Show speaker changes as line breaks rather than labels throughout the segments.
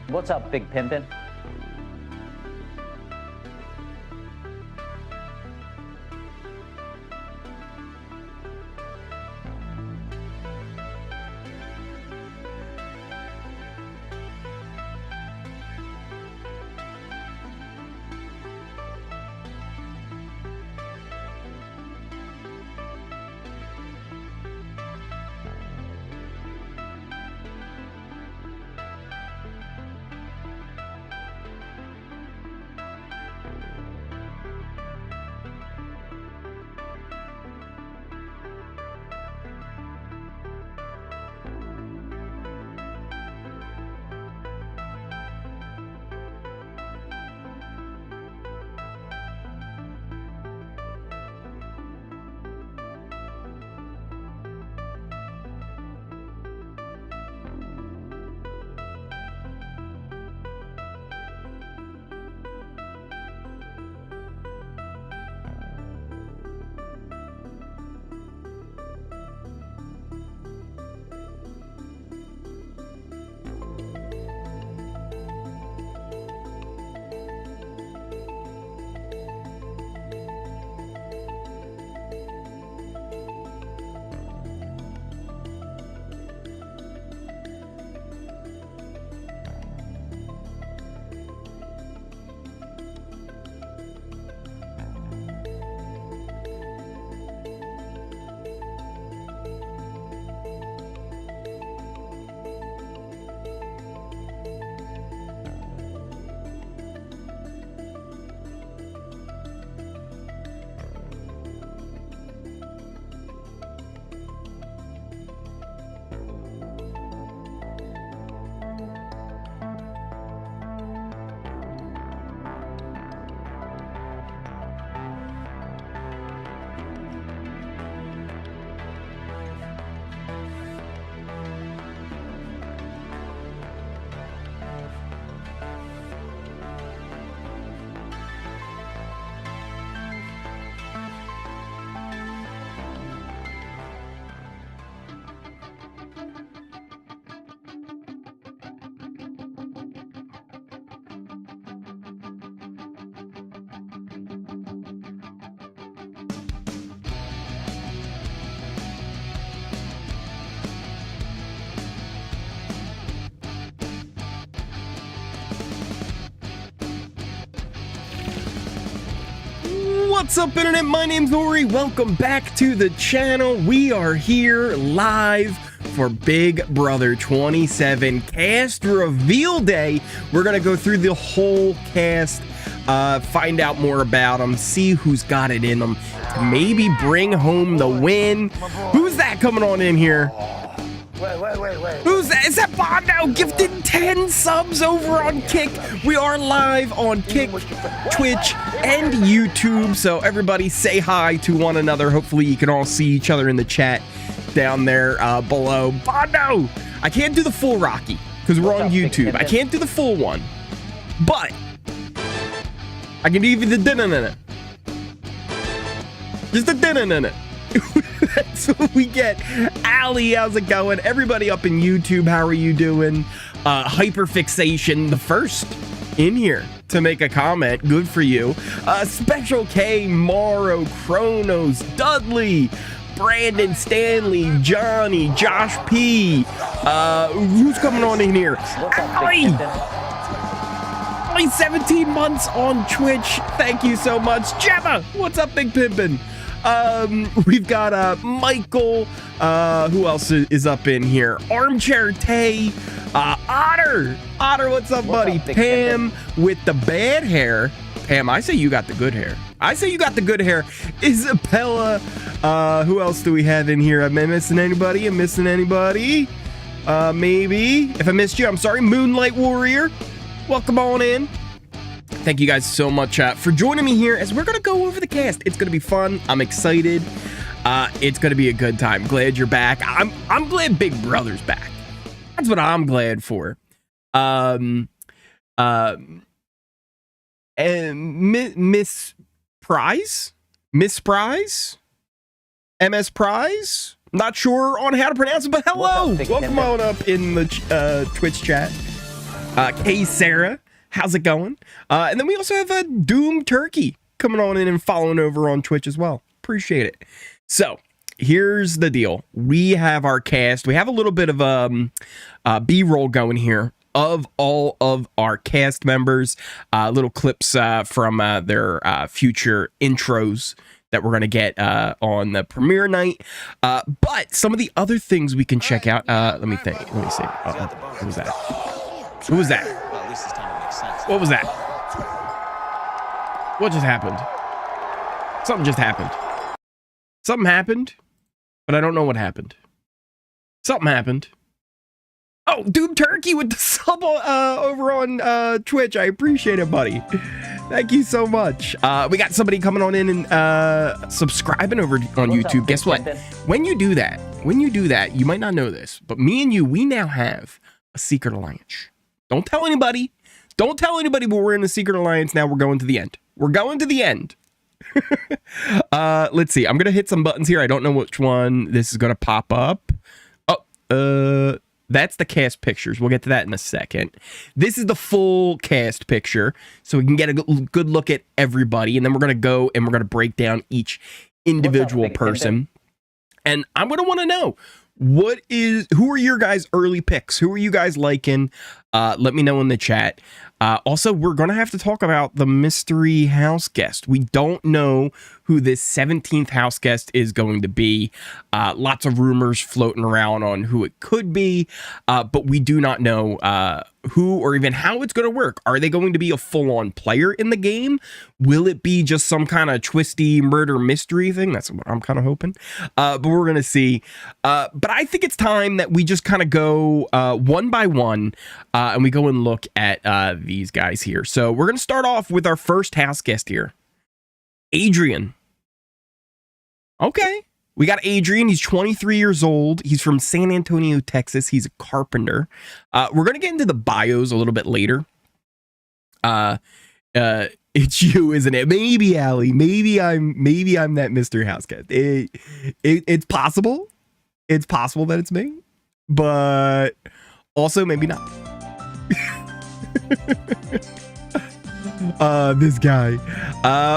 What's up, Big Pimpin'?
What's up, internet? My name's Ori. Welcome back to the channel. We are here live for Big Brother 27 cast reveal day. We're gonna go through the whole cast, find out more about them, see who's got it in them to maybe bring home the win. Who's that coming on in here?
Wait.
Who's that? Is that Bondo gifted 10 subs over on Kick? We are live on Kick, Twitch, and YouTube, so everybody say hi to one another. Hopefully you can all see each other in the chat down there below. Bondo! I can't do the full Rocky because we're on YouTube. I can't do the full one, but I can do even the din-in-in-it. Just the din-in-in-it. That's what we get. Ali, how's it going? Everybody up in YouTube, how are you doing? Hyperfixation, the first in here to make a comment. Good for you. Special K, Morrow, Kronos, Dudley, Brandon, Stanley, Johnny, Josh P. Who's coming on in here? Ali! Ali, 17 months on Twitch. Thank you so much. Gemma, what's up, Big Pimpin'? We've got Michael, who else is up in here? Armchair Tay, Otter, what's up, buddy? Pam with the bad hair. Pam, I say you got the good hair. Isabella, who else do we have in here? Am I missing anybody? Maybe. If I missed you, I'm sorry. Moonlight Warrior, welcome on in. Thank you guys so much for joining me here as we're going to go over the cast. It's going to be fun. I'm excited. It's going to be a good time. Glad you're back. I'm glad Big Brother's back. That's what I'm glad for. And Miss Prize? MS Prize? Not sure on how to pronounce it, but hello. Welcome on up in the Twitch chat. Kay Sarah, how's it going? And then we also have a Doom Turkey coming on in and following over on Twitch as well. Appreciate it. So here's the deal. We have our cast. We have a little bit of B-roll going here of all of our cast members. Little clips from their future intros that we're going to get on the premiere night. But some of the other things we can check out. Let me see. Who was that? Who was that? What was that? What just happened? Something just happened. Something happened, but I don't know what happened. Something happened. Oh, Doom Turkey with the sub over on Twitch. I appreciate it, buddy. Thank you so much. We got somebody coming on in and subscribing over on YouTube. Guess what? When you do that, you might not know this, but me and you, we now have a secret alliance. Don't tell anybody. Don't tell anybody, but we're in a secret alliance now. We're going to the end. We're going to the end. Let's see. I'm going to hit some buttons here. I don't know which one this is going to pop up. Oh, that's the cast pictures. We'll get to that in a second. This is the full cast picture, so we can get a good look at everybody, and then we're going to go and we're going to break down each individual person. And I'm going to want to know, who are your guys' early picks? Who are you guys liking? Let me know in the chat. Also, we're going to have to talk about the mystery house guest. We don't know who this 17th house guest is going to be. Lots of rumors floating around on who it could be, but we do not know who or even how it's going to work. Are they going to be a full-on player in the game? Will it be just some kind of twisty murder mystery thing? That's what I'm kind of hoping. But we're going to see. But I think it's time that we just kind of go one by one, and we go and look at these guys here. So we're going to start off with our first house guest here. Adrian. Okay. We got Adrian. He's 23 years old. He's from San Antonio, Texas. He's a carpenter. We're going to get into the bios a little bit later. It's you, isn't it? Maybe, Allie. Maybe I'm that mystery house guest. It's possible. It's possible that it's me. But also maybe not. This guy.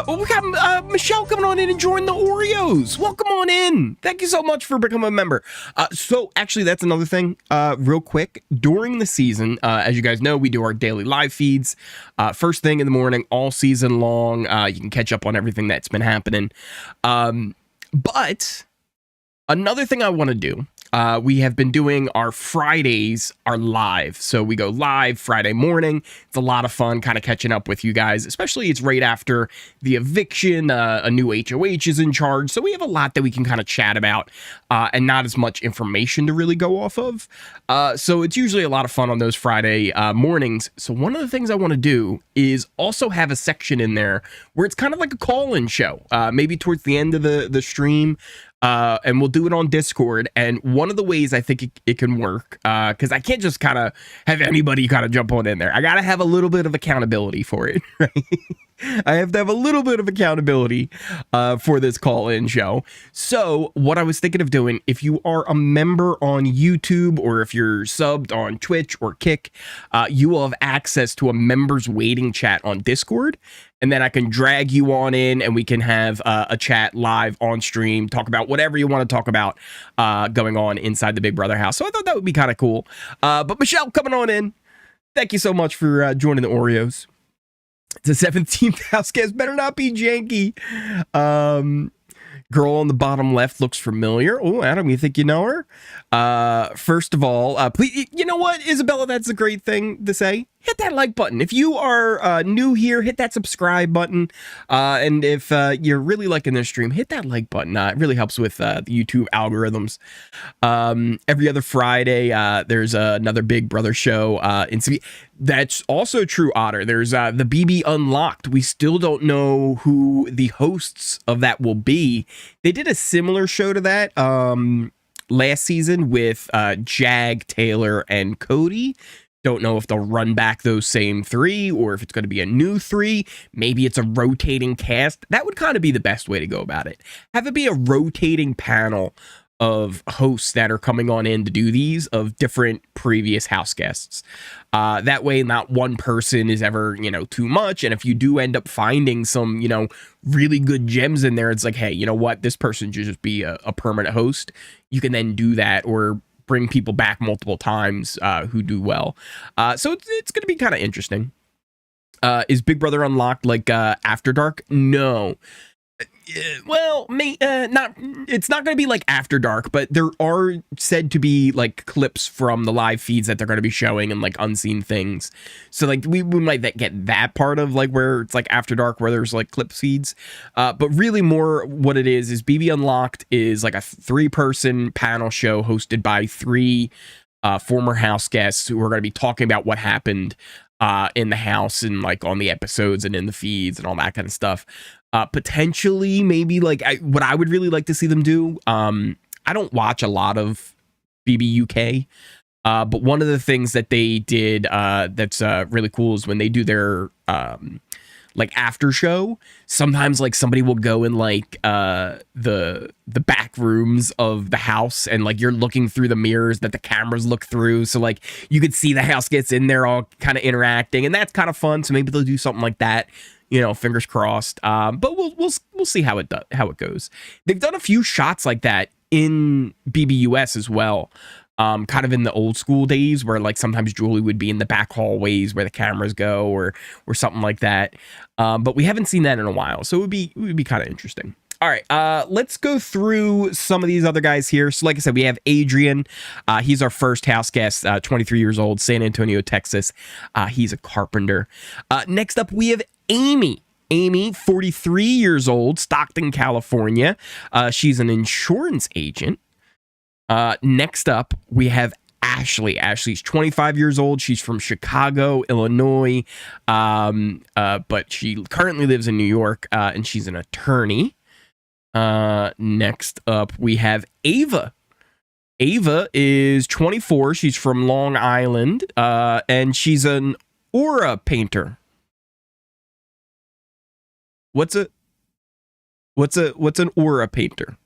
We got Michelle coming on in and joining the Oreos. Welcome on in. Thank you so much for becoming a member. So actually, that's another thing. Real quick, during the season, as you guys know, we do our daily live feeds. First thing in the morning, all season long. You can catch up on everything that's been happening. But another thing I want to do. We have been doing our Fridays are live. So we go live Friday morning. It's a lot of fun kind of catching up with you guys, especially it's right after the eviction. A new HOH is in charge. So we have a lot that we can kind of chat about and not as much information to really go off of. So it's usually a lot of fun on those Friday mornings. So one of the things I want to do is also have a section in there where it's kind of like a call-in show, maybe towards the end of the stream. And we'll do it on Discord. And one of the ways I think it can work, because I can't just kind of have anybody kind of jump on in there. I got to have a little bit of accountability for it, right? I have to have a little bit of accountability for this call-in show. So what I was thinking of doing, if you are a member on YouTube or if you're subbed on Twitch or Kick, you will have access to a members waiting chat on Discord. And then I can drag you on in and we can have a chat live on stream, talk about whatever you want to talk about going on inside the Big Brother house. So I thought that would be kind of cool. But Michelle, coming on in. Thank you so much for joining the Oreos. It's a 17th house guest. Better not be janky. Girl on the bottom left looks familiar. Oh, Adam, you think you know her? First of all, please, you know what, Isabella, that's a great thing to say. Hit that like button. If you are new here, hit that subscribe button. And if you're really liking this stream, hit that like button. It really helps with the YouTube algorithms. Every other Friday, there's another Big Brother show. That's also true, Otter. There's the BB Unlocked. We still don't know who the hosts of that will be. They did a similar show to that last season with Jag, Taylor, and Cody. Don't know if they'll run back those same three or if it's going to be a new three. Maybe it's a rotating cast. That would kind of be the best way to go about it. Have it be a rotating panel of hosts that are coming on in to do these of different previous house guests. That way, not one person is ever, too much. And if you do end up finding some, really good gems in there, it's like, hey, you know what? This person should just be a permanent host. You can then do that or bring people back multiple times who do well. So it's going to be kind of interesting. Is Big Brother Unlocked like After Dark? No. Well, not. It's not going to be like After Dark, but there are said to be like clips from the live feeds that they're going to be showing and like unseen things. So like we might get that part of like where it's like After Dark, where there's like clip feeds. But really, more what it is BB Unlocked is like a 3-person panel show hosted by 3 former house guests who are going to be talking about what happened in the house and like on the episodes and in the feeds and all that kind of stuff. Potentially, maybe like what I would really like to see them do. I don't watch a lot of BB UK, but one of the things that they did that's really cool is when they do their like after show. Sometimes like somebody will go in like the back rooms of the house and like you're looking through the mirrors that the cameras look through, so like you could see the house gets in there all kind of interacting, and that's kind of fun. So maybe they'll do something like that. Fingers crossed. But we'll see how it goes. They've done a few shots like that in BBUS as well. Kind of in the old school days where like sometimes Julie would be in the back hallways where the cameras go or something like that. But we haven't seen that in a while, so it would be kind of interesting. All right, let's go through some of these other guys here. So like I said, we have Adrian. He's our first house guest, 23 years old, San Antonio, Texas. He's a carpenter. Next up, we have Amy. Amy, 43 years old, Stockton, California. She's an insurance agent. Next up, we have Ashley. Ashley's 25 years old. She's from Chicago, Illinois, but she currently lives in New York, and she's an attorney. Next up, we have Ava. Ava is 24. She's from Long Island, and she's an aura painter. What's an aura painter?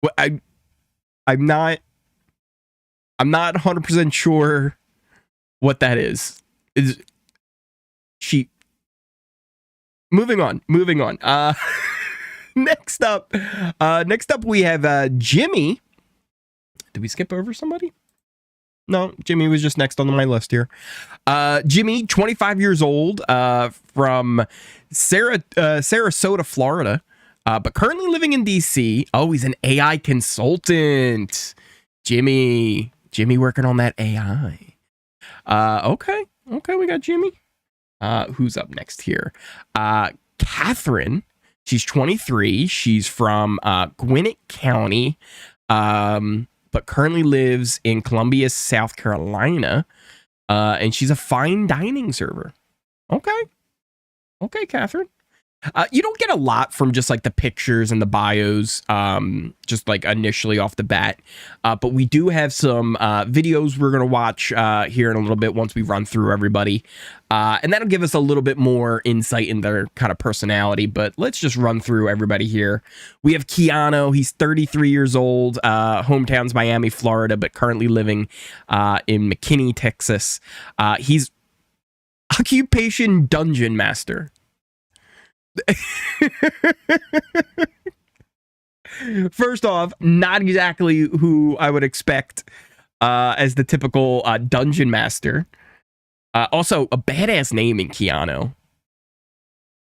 What I'm not 100% sure what that is. Is she moving on? Next up we have Jimmy. Did we skip over somebody? No, Jimmy was just next on my list here. Jimmy, 25 years old, from Sarasota, Florida, but currently living in DC. Oh, he's an AI consultant. Jimmy working on that AI. Okay, we got Jimmy. Who's up next here? Catherine. She's 23. She's from Gwinnett County, but currently lives in Columbia, South Carolina, and she's a fine dining server. Okay, Catherine. You don't get a lot from just like the pictures and the bios, just like initially off the bat. But we do have some videos we're going to watch here in a little bit once we run through everybody. And that'll give us a little bit more insight in their kind of personality. But let's just run through everybody here. We have Keanu. He's 33 years old. Hometown's Miami, Florida, but currently living in McKinney, Texas. He's occupation dungeon master. First off, not exactly who I would expect as the typical dungeon master. Also, a badass name in Keanu.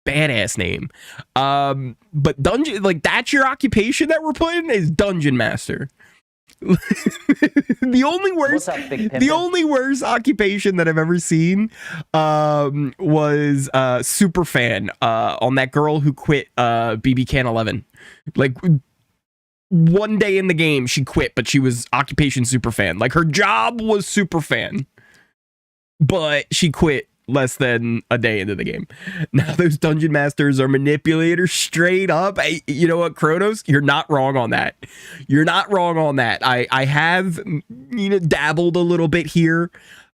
Badass name. But dungeon, like, that's your occupation that we're putting is dungeon master. the only worst occupation that I've ever seen was super fan on that girl who quit BB Can 11. Like, one day in the game she quit, but she was occupation super fan. Like, her job was super fan, but she quit less than a day into the game. Now those dungeon masters are manipulators straight up. You know what, Kronos? You're not wrong on that. I have dabbled a little bit here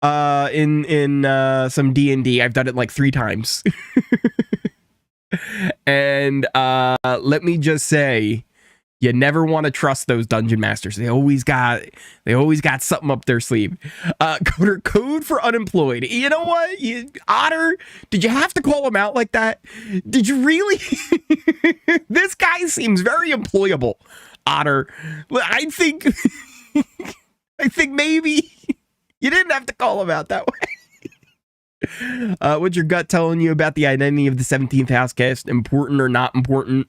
in some D&D. I've done it like 3 times. And let me just say, You never want to trust those dungeon masters. They always got something up their sleeve. Code for unemployed. You know what? Otter, did you have to call him out like that? Did you really? This guy seems very employable, Otter. I think maybe you didn't have to call him out that way. What's your gut telling you about the identity of the 17th houseguest? Important or not important?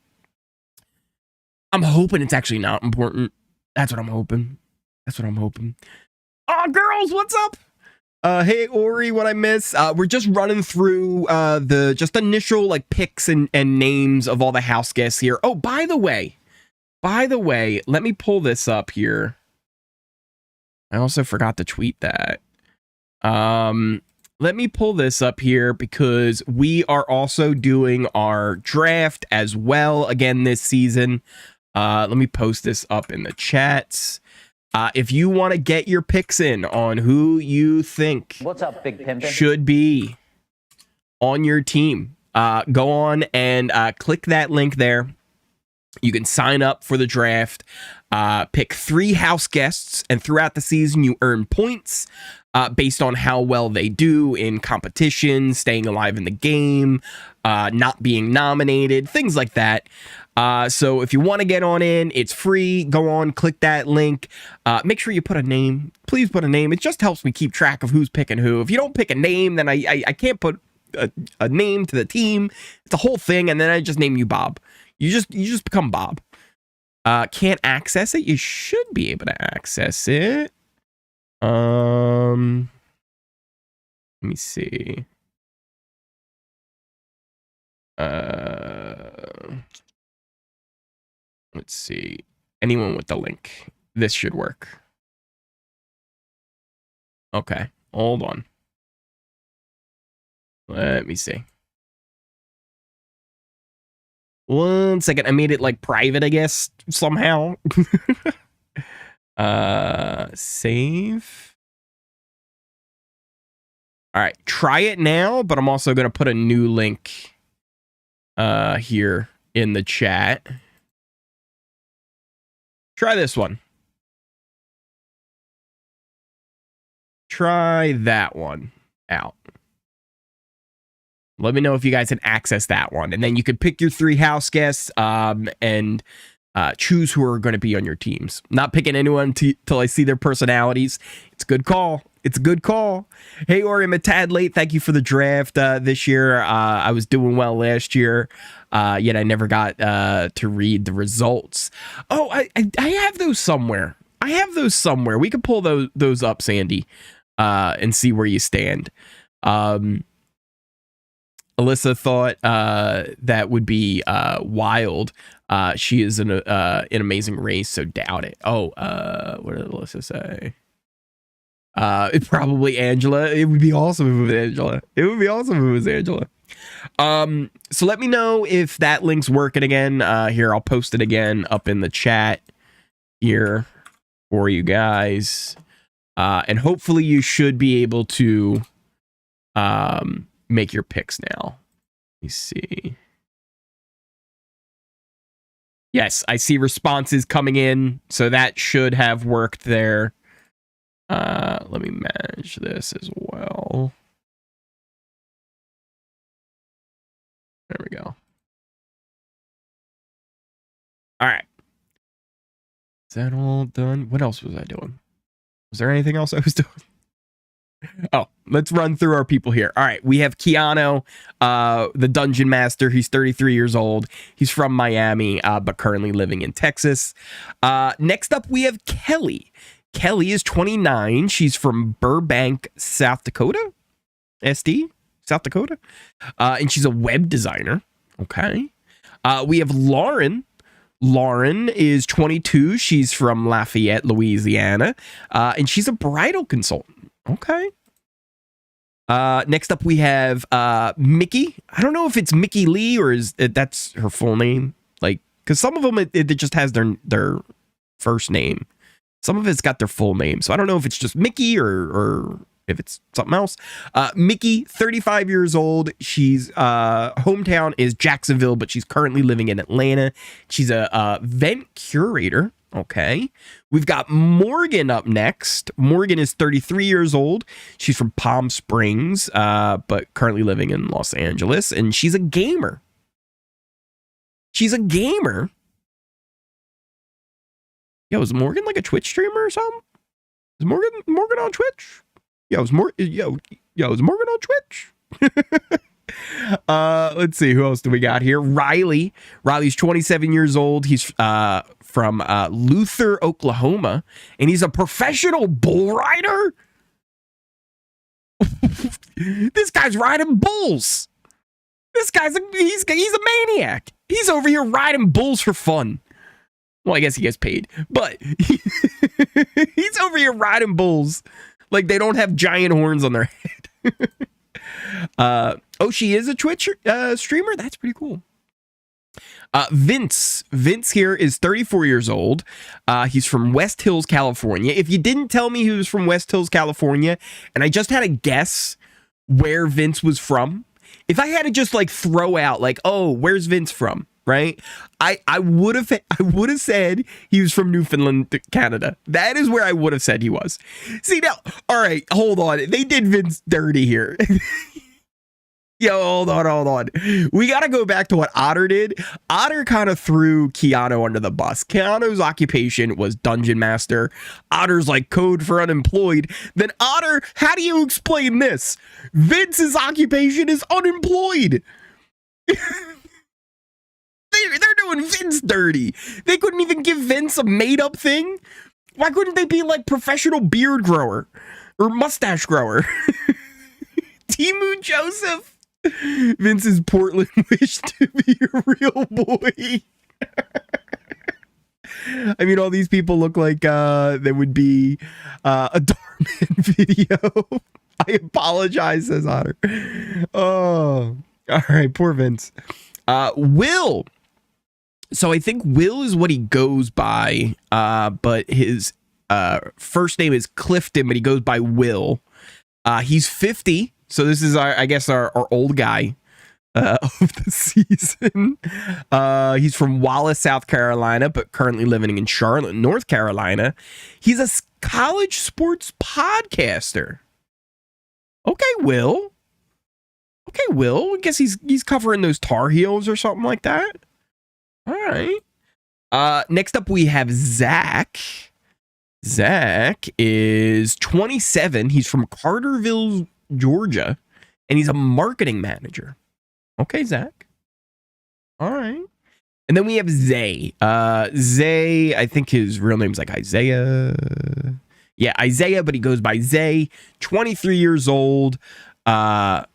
I'm hoping it's actually not important. That's what I'm hoping. Oh, girls, what's up? Hey, Ori, what I miss? We're just running through the just initial like picks and names of all the house guests here. Oh, by the way, let me pull this up here. I also forgot to tweet that. Let me pull this up here because we are also doing our draft as well again this season. Let me post this up in the chats. If you want to get your picks in on who you think
What's up, Big Pimpin'?
should be on your team, go on and click that link there. You can sign up for the draft, pick 3 house guests, and throughout the season you earn points based on how well they do in competition, staying alive in the game, not being nominated, things like that. So if you want to get on in, it's free. Go on, click that link. Make sure you put a name. Please put a name. It just helps me keep track of who's picking who. If you don't pick a name, then I can't put a name to the team. It's a whole thing, and then I just name you Bob. You just become Bob. Can't access it. You should be able to access it. Let me see. Let's see. Anyone with the link. This should work. Okay. Hold on. Let me see. One second. I made it like private, I guess, somehow. Save. All right. Try it now, but I'm also going to put a new link here in the chat. Try this one. Try that one out. Let me know if you guys can access that one. And then you can pick your 3 house guests and choose who are going to be on your teams. Not picking anyone till I see their personalities. It's a good call. It's a good call. Hey, Ori, I'm a tad late. Thank you for the draft this year. I was doing well last year, yet I never got to read the results. Oh, I have those somewhere. We could pull those up, Sandy, and see where you stand. Alyssa thought that would be wild. She is an amazing race, so doubt it. Oh, what did Alyssa say? It probably Angela. It would be awesome if it was Angela. So let me know if that link's working again. Here, I'll post it again up in the chat here for you guys. And hopefully you should be able to make your picks now. Let me see. Yes, I see responses coming in, so that should have worked there. Let me manage this as well. There we go. All right. Is that all done? What else was I doing? Was there anything else I was doing? Oh, let's run through our people here. All right, we have Keanu, the Dungeon Master. He's 33 years old. He's from Miami, but currently living in Texas. Next up, we have Kelly. Kelly is 29. She's from Burbank, South Dakota. SD, South Dakota. And she's a web designer. Okay. We have Lauren. Lauren is 22. She's from Lafayette, Louisiana. And she's a bridal consultant. Okay. Next up, we have Mickey. I don't know if it's Mickey Lee or that's her full name. Like, because some of them, it just has their first name. Some of it's got their full name. So I don't know if it's just Mickey or if it's something else. Mickey, 35 years old. She's hometown is Jacksonville, but she's currently living in Atlanta. She's a event curator. Okay. We've got Morgan up next. Morgan is 33 years old. She's from Palm Springs, but currently living in Los Angeles, and she's a gamer. She's a gamer. Yo, is Morgan like a Twitch streamer or something? Is Morgan on Twitch? Is Morgan on Twitch? Let's see, who else do we got here? Riley. Riley's 27 years old. He's from Luther, Oklahoma, and he's a professional bull rider. This guy's riding bulls. This guy's he's a maniac. He's over here riding bulls for fun. Well, I guess he gets paid, but he's over here riding bulls like they don't have giant horns on their head. She is a Twitch streamer. That's pretty cool. Vince here is 34 years old. He's from West Hills, California. If you didn't tell me he was from West Hills, California, and I just had to guess where Vince was from, if I had to just like throw out like, oh, where's Vince from? Right? I would have said he was from Newfoundland, Canada. That is where I would have said he was. See now, all right, hold on. They did Vince dirty here. Yo, hold on. We got to go back to what Otter did. Otter kind of threw Keanu under the bus. Keanu's occupation was dungeon master. Otter's like code for unemployed. Then Otter, how do you explain this? Vince's occupation is unemployed. They're doing Vince dirty. They couldn't even give Vince a made-up thing. Why couldn't they be like professional beard grower or mustache grower? Timu Joseph. Vince's Portland wish to be a real boy. I mean, all these people look like they would be a Darman video. I apologize, says Otter. Oh, all right, poor Vince. Will. So I think Will is what he goes by, but his first name is Clifton, but he goes by Will. He's 50, so this is, I guess, our old guy of the season. He's from Wallace, South Carolina, but currently living in Charlotte, North Carolina. He's a college sports podcaster. Okay, Will. I guess he's covering those Tar Heels or something like that. All right. Next up, we have Zach. Zach is 27. He's from Carterville, Georgia, and he's a marketing manager. Okay, Zach. All right. And then we have Zay. Zay, I think his real name's like Isaiah. Yeah, Isaiah, but he goes by Zay. 23 years old. Paddock?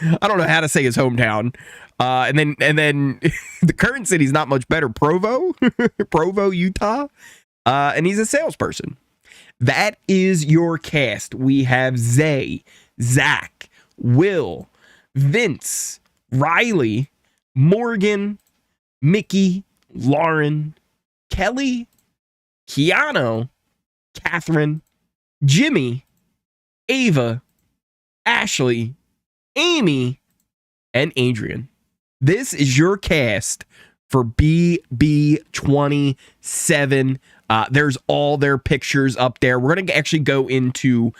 I don't know how to say his hometown. And then the current city's not much better. Provo, Utah. And he's a salesperson. That is your cast. We have Zay, Zach, Will, Vince, Riley, Morgan, Mickey, Lauren, Kelly, Keanu, Catherine, Jimmy, Ava, Ashley, Amy, and Adrian. This is your cast for BB27. There's all their pictures up there. We're going to actually go into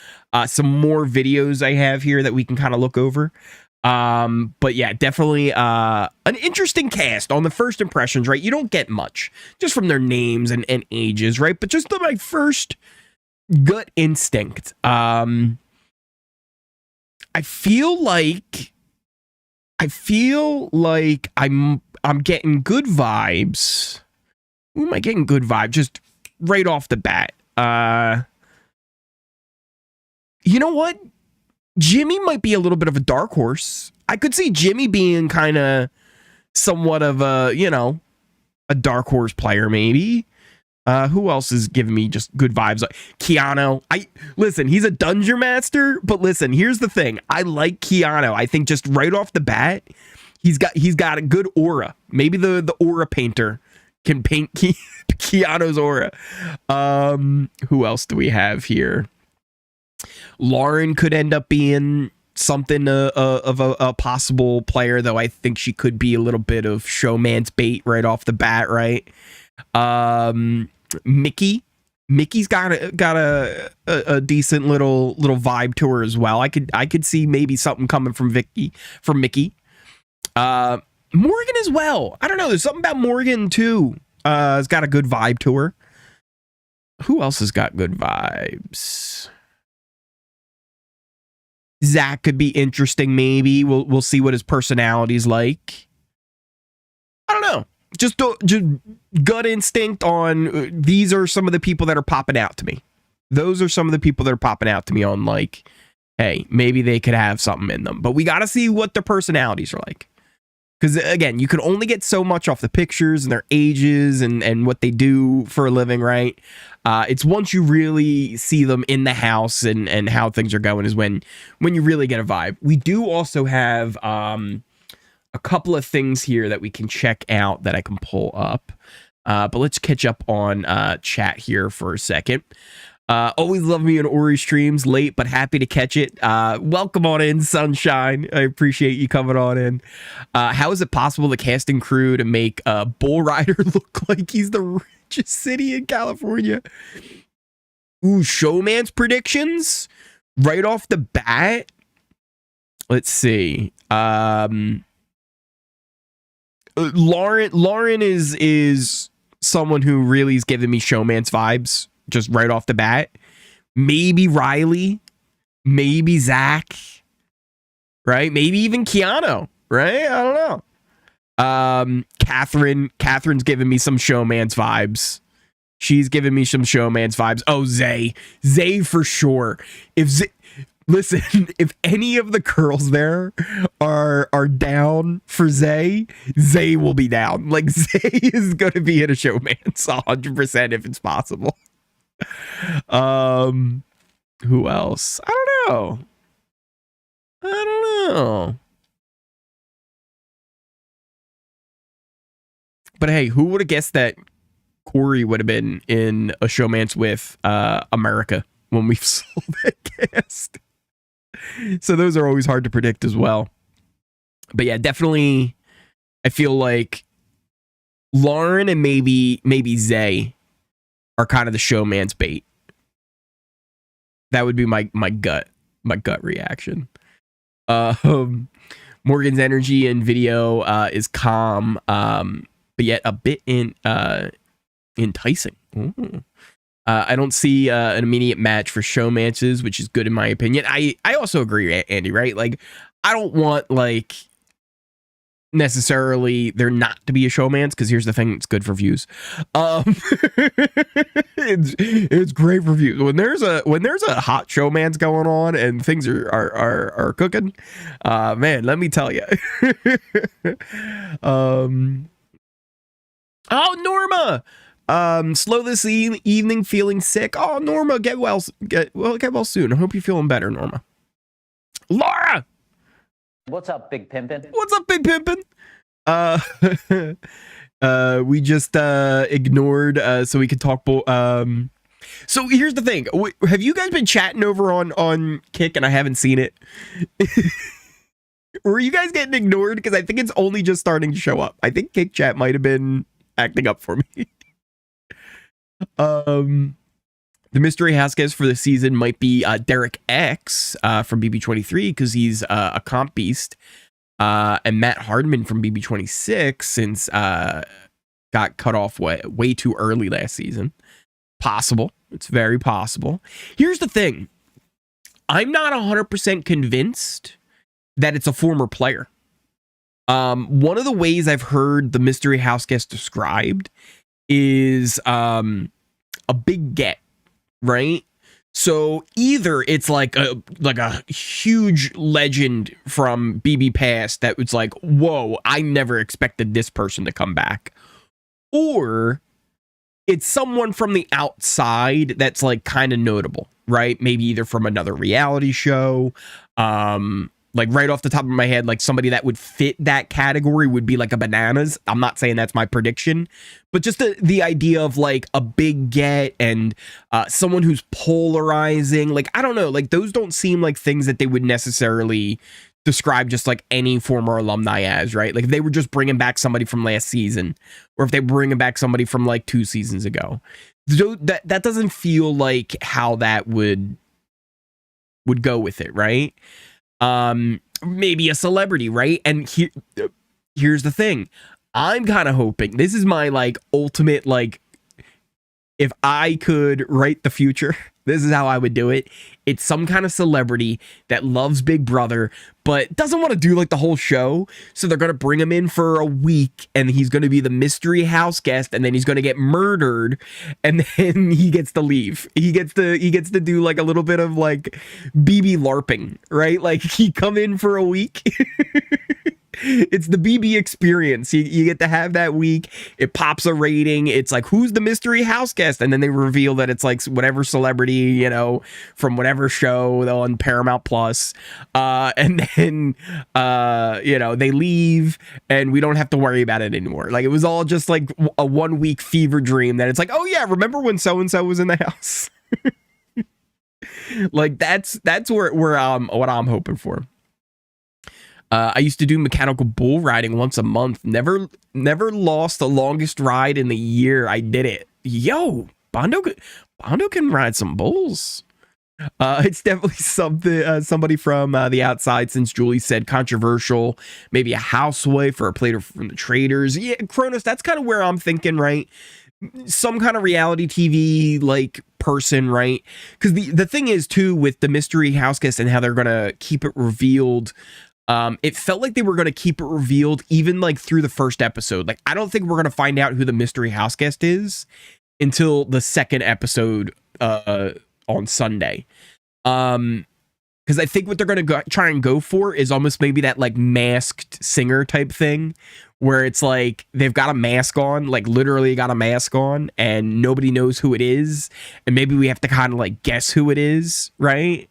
some more videos I have here that we can kind of look over. But yeah, definitely an interesting cast on the first impressions, right? You don't get much just from their names and ages, right? But just my first gut instinct. I feel like I'm getting good vibes. Who am I getting good vibes? Just right off the bat. You know what? Jimmy might be a little bit of a dark horse. I could see Jimmy being kind of somewhat of a dark horse player, maybe. Who else is giving me just good vibes? Keanu. Listen, he's a dungeon master, but listen, here's the thing. I like Keanu. I think just right off the bat, he's got a good aura. Maybe the aura painter can paint Keanu's aura. Who else do we have here? Lauren could end up being something of a possible player, though I think she could be a little bit of showman's bait right off the bat, right? Mickey's got a decent little vibe to her as well. I could see maybe something coming from Mickey. Morgan as well. I don't know. There's something about Morgan too. Has got a good vibe to her. Who else has got good vibes? Zach could be interesting. Maybe we'll see what his personality's like. I don't know. Just gut instinct on these are some of the people that are popping out to me. Those are some of the people that are popping out to me on like, hey, maybe they could have something in them. But we got to see what their personalities are like. Because, again, you can only get so much off the pictures and their ages and what they do for a living, right? It's once you really see them in the house and how things are going is when you really get a vibe. We do also have a couple of things here that we can check out that I can pull up. But let's catch up on chat here for a second. Always love me on Ori streams, late but happy to catch it. Welcome on in, Sunshine. I appreciate you coming on in. How is it possible the casting crew to make Bull Rider look like he's the richest city in California? Ooh, showman's predictions right off the bat. Let's see. Lauren is someone who really is giving me showman's vibes. Just right off the bat. Maybe Riley. Maybe Zach. Right? Maybe even Keanu. Right? I don't know. Catherine's giving me some showman's vibes. She's giving me some showman's vibes. Oh, Zay for sure. Listen, if any of the girls there are down for Zay will be down. Like, Zay is going to be in a showman's 100% if it's possible. Who else? I don't know. But hey, who would have guessed that Corey would have been in a showman's with America when we sold that cast? So those are always hard to predict as well. But yeah, definitely I feel like Lauren and maybe Zay are kind of the showman's bait. That would be my gut reaction. Morgan's energy and video is calm, but yet a bit enticing. Ooh. I don't see an immediate match for showmances, which is good in my opinion. I also agree, Andy, right? Like, I don't want like necessarily there not to be a showman's, because here's the thing, it's good for views. It's great for views. When there's a hot showman's going on and things are cooking, man, let me tell you. Oh, Norma, slow this evening, feeling sick. Oh, Norma, get well soon. I hope you're feeling better, Norma. Laura,
What's up, Big Pimpin'?
what's up, Big Pimpin'? We just ignored so we could talk. So here's the thing. Have you guys been chatting over on Kick and I haven't seen it? Were you guys getting ignored? Because I think it's only just starting to show up. I think Kick chat might have been acting up for me. The mystery houseguest for the season might be Derek X from BB23, because he's a comp beast, and Matt Hardman from BB26, since got cut off way too early last season. Possible. It's very possible. Here's the thing. I'm not 100% convinced that it's a former player. One of the ways I've heard the mystery houseguest described is a big get. Right? So either it's like a huge legend from BB Past that was like, whoa, I never expected this person to come back. Or it's someone from the outside that's like kind of notable, right? Maybe either from another reality show, Like right off the top of my head, like somebody that would fit that category would be like a Bananas. I'm not saying that's my prediction, but just the idea of like a big get and someone who's polarizing. Like, I don't know, like those don't seem like things that they would necessarily describe just like any former alumni as, right? Like if they were just bringing back somebody from last season, or if they were bringing back somebody from like 2 seasons ago. That doesn't feel like how that would go with it, right? Maybe a celebrity, right? And here's the thing. I'm kind of hoping, this is my like ultimate, like, if I could write the future, this is how I would do it. It's some kind of celebrity that loves Big Brother, but doesn't want to do like the whole show. So they're going to bring him in for a week and he's going to be the mystery house guest, and then he's going to get murdered, and then he gets to leave. He gets to do like a little bit of like BB LARPing, right? Like he come in for a week. It's the BB experience. You get to have that week. It pops a rating. It's like, who's the mystery house guest? And then they reveal that it's like whatever celebrity, you know, from whatever show on Paramount Plus. And then, you know, they leave and we don't have to worry about it anymore. Like it was all just like a 1 week fever dream that it's like, oh yeah, remember when so-and-so was in the house? Like that's where what I'm hoping for. I used to do mechanical bull riding once a month. Never lost the longest ride in the year. I did it. Yo, Bondo can ride some bulls. It's definitely something. Somebody from the outside, since Julie said controversial. Maybe a housewife or a player from the traders. Yeah, Kronos. That's kind of where I'm thinking, right? Some kind of reality TV like person, right? Because the thing is too with the mystery house guest and how they're gonna keep it revealed. It felt like they were going to keep it revealed even like through the first episode. Like, I don't think we're going to find out who the mystery house guest is until the second episode on Sunday. Because I think what they're going to try and go for is almost maybe that like masked singer type thing where it's like they've got a mask on, like literally got a mask on, and nobody knows who it is. And maybe we have to kind of like guess who it is, right?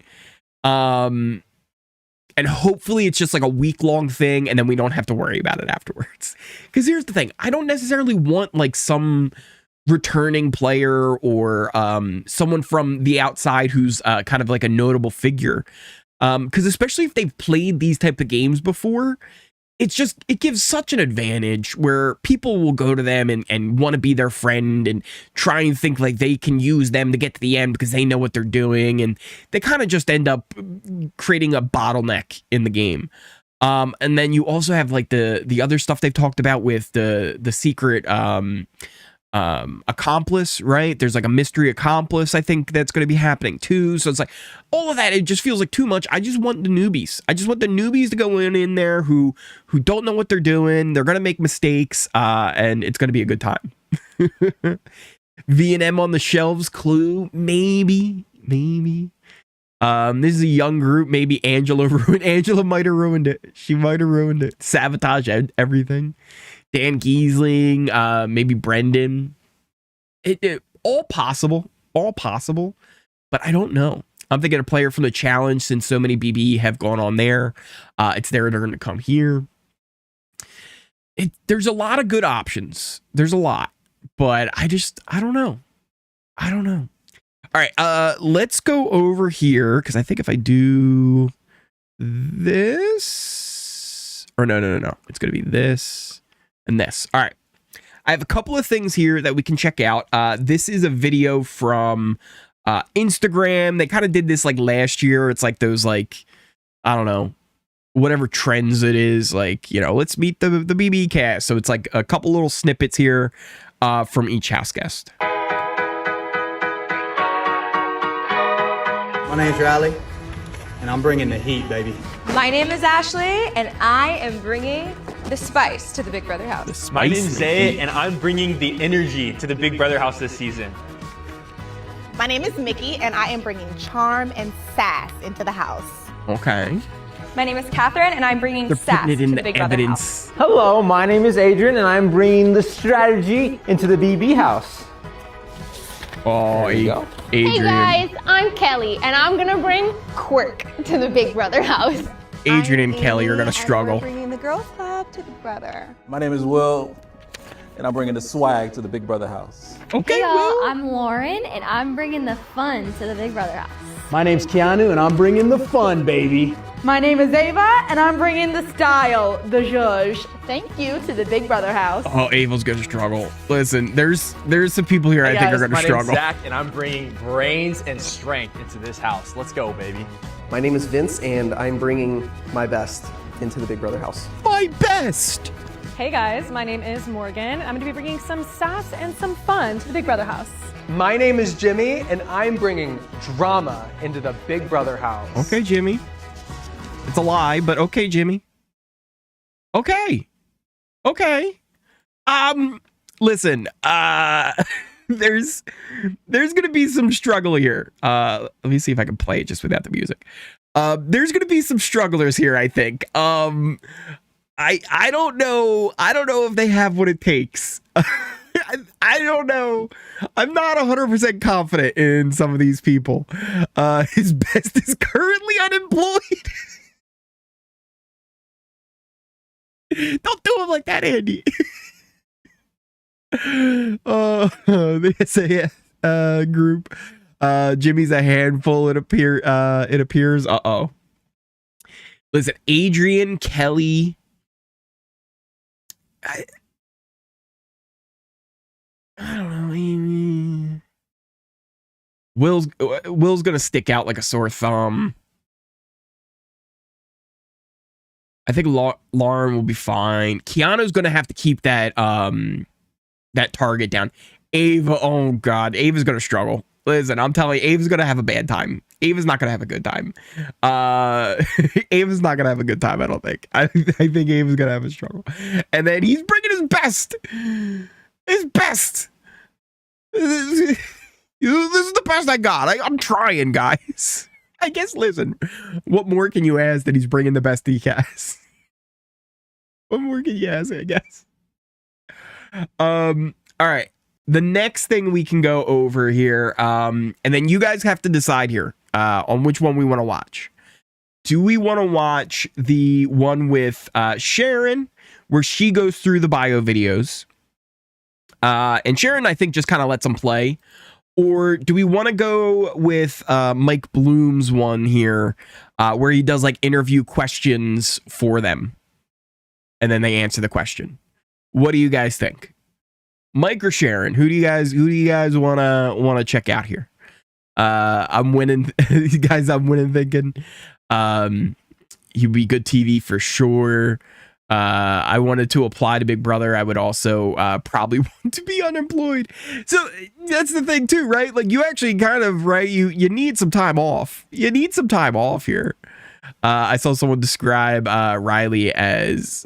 And hopefully it's just like a week-long thing and then we don't have to worry about it afterwards. Because here's the thing. I don't necessarily want like some returning player or someone from the outside who's kind of like a notable figure. Because especially if they've played these type of games before, it gives such an advantage where people will go to them and want to be their friend and try and think like they can use them to get to the end because they know what they're doing. And they kind of just end up creating a bottleneck in the game. And then you also have like the other stuff they've talked about with the secret accomplice, right? There's like a mystery accomplice, I think that's going to be happening too. So it's like all of that, it just feels like too much. I just want the newbies. I just want the newbies to go in there who don't know what they're doing. They're going to make mistakes, and it's going to be a good time. V&M on the shelves, Clue, maybe. This is a young group. Maybe Angela might have ruined it. She might have ruined it. Sabotage everything. Dan Giesling, maybe Brendan. It all possible, but I don't know. I'm thinking a player from the challenge, since so many BB have gone on there. It's their turn to come here. There's a lot of good options. There's a lot, but I don't know. All right, let's go over here, because I think if I do this, or no, it's going to be this and this. All right. I have a couple of things here that we can check out. This is a video from Instagram. They kind of did this like last year. It's like those like, I don't know, whatever trends it is. Like, you know, let's meet the BB cast. So it's like a couple little snippets here from each house guest.
My name's Riley, and I'm bringing the heat, baby.
My name is Ashley, and I am bringing the spice to the Big Brother house.
My name's Zay, and I'm bringing the energy to the Big Brother house this season.
My name is Mickey, and I am bringing charm and sass into the house.
Okay.
My name is Catherine, and I'm bringing sass to the Big Brother house.
Hello, my name is Adrian, and I'm bringing the strategy into the BB house.
Oh, Adrian.
Hey guys, I'm Kelly, and I'm gonna bring quirk to the Big Brother house.
Adrian
I'm
and Kelly are
Amy,
gonna
and
struggle.
We're bringing the girls club to the brother.
My name is Will, and I'm bringing the swag to the Big Brother house.
Okay,
Hey y'all,
well,
I'm Lauren, and I'm bringing the fun to the Big Brother house.
My name's Keanu, and I'm bringing the fun, baby.
My name is Ava, and I'm bringing the style, the zhuzh. Thank you to the Big Brother house.
oh, Ava's gonna struggle. Listen, there's some people here I think are gonna
my
struggle.
name's Zach, and I'm bringing brains and strength into this house. Let's go, baby.
My name is Vince, and I'm bringing my best into the Big Brother house.
My best.
Hey guys, my name is Morgan. I'm going to be bringing some sass and some fun to the Big Brother house.
My name is Jimmy, and I'm bringing drama into the Big Brother house.
Okay, Jimmy. It's a lie, but okay, Jimmy. Okay. Okay. Listen, there's gonna be some struggle here. Let me see if I can play it just without the music. There's gonna be some strugglers here, I think. I don't know if they have what it takes. I don't know. I'm not 100% confident in some of these people. His best is currently unemployed. Don't do him like that, Andy. The SAS group. Jimmy's a handful. It appears. Uh-oh. Listen, Adrian, Kelly. I don't know. Will's gonna stick out like a sore thumb. I think Lauren will be fine. Keanu's gonna have to keep that that target down. Ava, oh god, Ava's gonna struggle. Listen, I'm telling you, Ava's gonna have a bad time. Ava's not gonna have a good time. Ava's not gonna have a good time, I don't think. I think Ava's gonna have a struggle. And then he's bringing his best. His best. This is the best I got. I'm trying, guys. I guess, listen, what more can you ask that he's bringing the best he has? What more can you ask, I guess? All right. The next thing we can go over here, and then you guys have to decide here on which one we want to watch. Do we want to watch the one with Sharon, where she goes through the bio videos? And Sharon, I think, just kind of lets them play. Or do we want to go with Mike Bloom's one here, where he does like interview questions for them, and then they answer the question? What do you guys think? Mike or Sharon? Who do you guys wanna check out here? I'm winning, guys. I'm winning thinking. He'd be good TV for sure. I wanted to apply to Big Brother. I would also probably want to be unemployed. So that's the thing too, right? Like you actually kind of, right? You need some time off. You need some time off here. I saw someone describe Riley as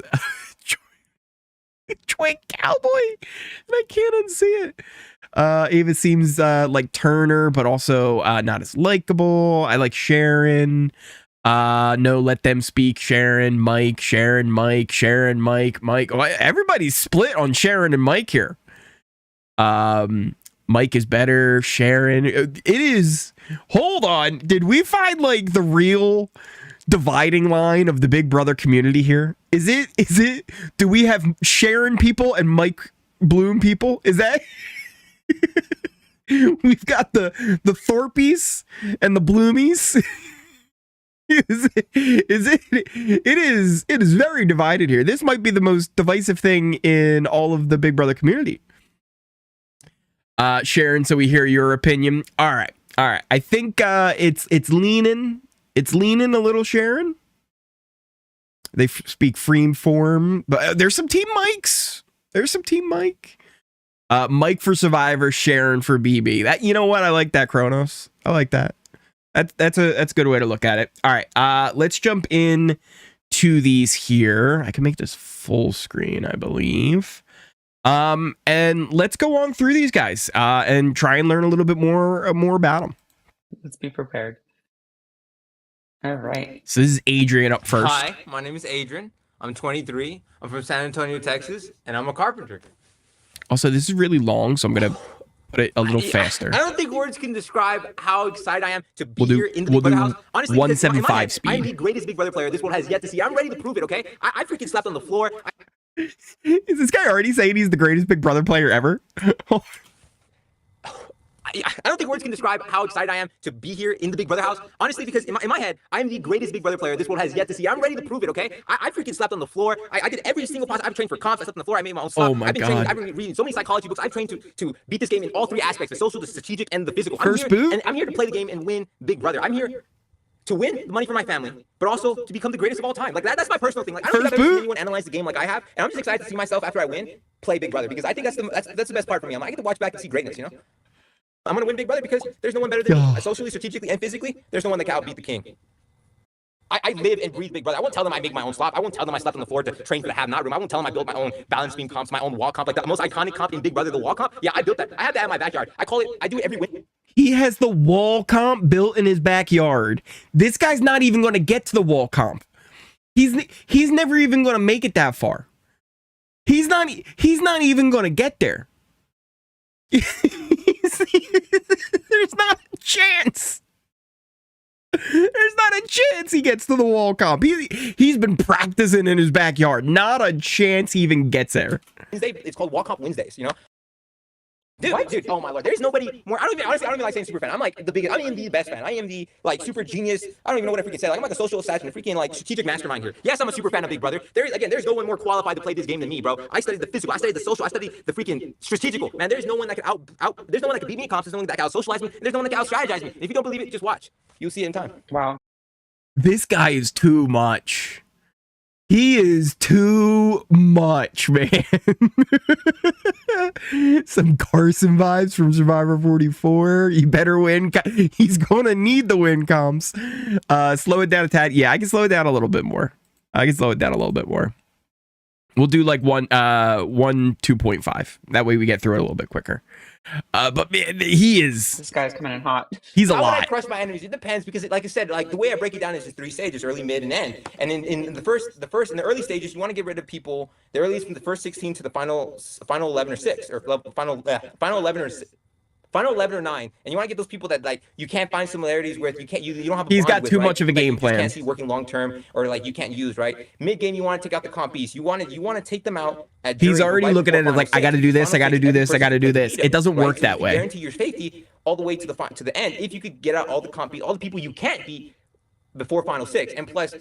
twink cowboy, and I can't unsee it. Ava seems like Turner, but also not as likable. I like Sharon. No, let them speak. Sharon, Mike, Sharon, Mike, Sharon, Mike, Mike. Oh, everybody's split on Sharon and Mike here. Mike is better. Sharon, it is. Hold on. Did we find like the real dividing line of the Big Brother community here? Is it? Do we have Sharon people and Mike Bloom people? Is that? We've got the Thorpies and the Bloomies. It is very divided here. This might be the most divisive thing in all of the Big Brother community. Sharon, so we hear your opinion. All right. I think it's leaning a little Sharon. They speak free form, but there's some team Mikes. There's some team Mike. Mike for Survivor, Sharon for BB. That, you know what? I like that, Kronos. I like that. That's a good way to look at it. All right, let's jump in to these here. I can make this full screen, I believe. And let's go on through these guys and try and learn a little bit more about them.
Let's be prepared. All right.
So this is Adrian up first.
Hi, my name is Adrian. I'm 23. I'm from San Antonio, Texas, and I'm a carpenter.
Also, this is really long, so I'm gonna put it a little faster.
I don't think words can describe how excited I am to be
We'll do-
here in the
we'll
Big Brother
do
house. Honestly,
175
because in my head, I'm the
speed.
greatest Big Brother player this world has yet to see. I'm ready to prove it, okay? I freaking slept on the floor.
Is this guy already saying he's the greatest Big Brother player ever?
I don't think words can describe how excited I am to be here in the Big Brother house. Honestly, because in my head, I am the greatest Big Brother player this world has yet to see. I'm ready to prove it, okay? I freaking slept on the floor. I did every single possible. I've trained for comps. I slept on the floor. I made my own stuff.
Oh my
I've been training.
God.
I've been reading so many psychology books. I've trained to beat this game in all three aspects: the social, the strategic, and the physical.
First boot?
And I'm here to play the game and win Big Brother. I'm here to win the money for my family, but also to become the greatest of all time. Like that's my personal thing. Like I don't think I've ever seen anyone analyze the game like I have, and I'm just excited to see myself after I win play Big Brother because I think that's the best part for me. I get to watch back and see greatness, you know. I'm gonna win Big Brother because there's no one better than me. Socially, strategically, and physically, there's no one that can outbeat the king. I live and breathe Big Brother. I won't tell them I make my own slop. I won't tell them I slept on the floor to train for the have-not room. I won't tell them I built my own balance beam comps, my own wall comp, like the most iconic comp in Big Brother, the wall comp. Yeah, I built that. I have that in my backyard. I do it every win.
He has the wall comp built in his backyard. This guy's not even going to get to the wall comp. He's never even going to make it that far. He's not even going to get there. There's not a chance. There's not a chance he gets to the wall comp. He's been practicing in his backyard. Not a chance he even gets there.
It's called Wall Comp Wednesdays, you know? Dude, oh my lord, there's nobody more. I don't even like saying super fan. I'm like the biggest. I am the best fan. I am the like super genius. I don't even know what I freaking say. Like I'm like a social assassin, a freaking like strategic mastermind here. Yes, I'm a super fan of Big Brother. There's no one more qualified to play this game than me, bro. I studied the physical, I studied the social, I studied the freaking strategical. Man, there's no one that can there's no one that can beat me in comps. There's no one that can out socialize me. There's no one that can out strategize me. And if you don't believe it, just watch. You'll see it in time.
Wow.
This guy is too much. He is too much, man. Some Carson vibes from Survivor 44. You better win. He's going to need the win comps. Slow it down a tad. Yeah, I can slow it down a little bit more. We'll do like 2.5. That way we get through it a little bit quicker. But man,
This guy's coming in hot.
He's a
How
lot.
would I crush my enemies? It depends because, like I said, like the way I break it down is just 3 stages: early, mid, and end. And in the early stages, you want to get rid of people. The earliest from the first 16 to the final 11 or 6, or final 11 or 9, and you want to get those people that like you can't find similarities with, you don't have.
He's got too much of a game plan.
You can't see working long term, or like you can't use right. Mid game, you want to take out the comp beast. You want to take them out.
He's already looking at it like I got to do this, I got to do this, I got to do this. It doesn't work that way.
Guarantee your safety all the way to the end if you could get out all the comp beast, all the people you can't beat before final 6, and plus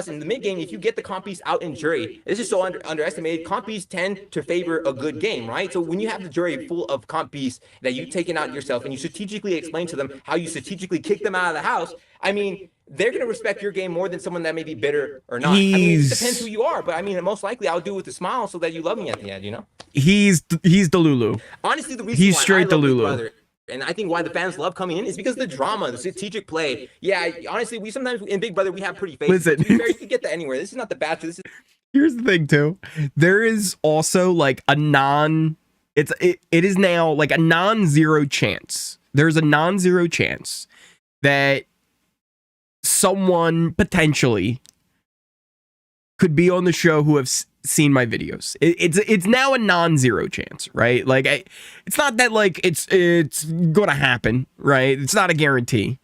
in the mid game, if you get the comp beast out in jury, this is so underestimated. Comp beasts tend to favor a good game, right? So when you have the jury full of comp beasts that you've taken out yourself and you strategically explain to them how you strategically kick them out of the house, I mean, they're going to respect your game more than someone that may be bitter or not. I mean, it depends who you are, but I mean, most likely I'll do it with a smile so that you love me at the end, you know?
He's Delulu.
Honestly, the reason
he's
why
straight
I love Big
Delulu.
Brother, and I think why the fans love coming in is because the drama, the strategic play. Yeah, honestly, we sometimes in Big Brother we have pretty faces.
Listen.
To be fair, you can get that anywhere. This is not the Bachelor. This is.
Here's the thing too. There is also like a it is now like a non-zero chance. There's a non-zero chance that someone potentially could be on the show who have seen my videos. It's now a non-zero chance, right? Like it's not that like it's gonna happen, right? It's not a guarantee,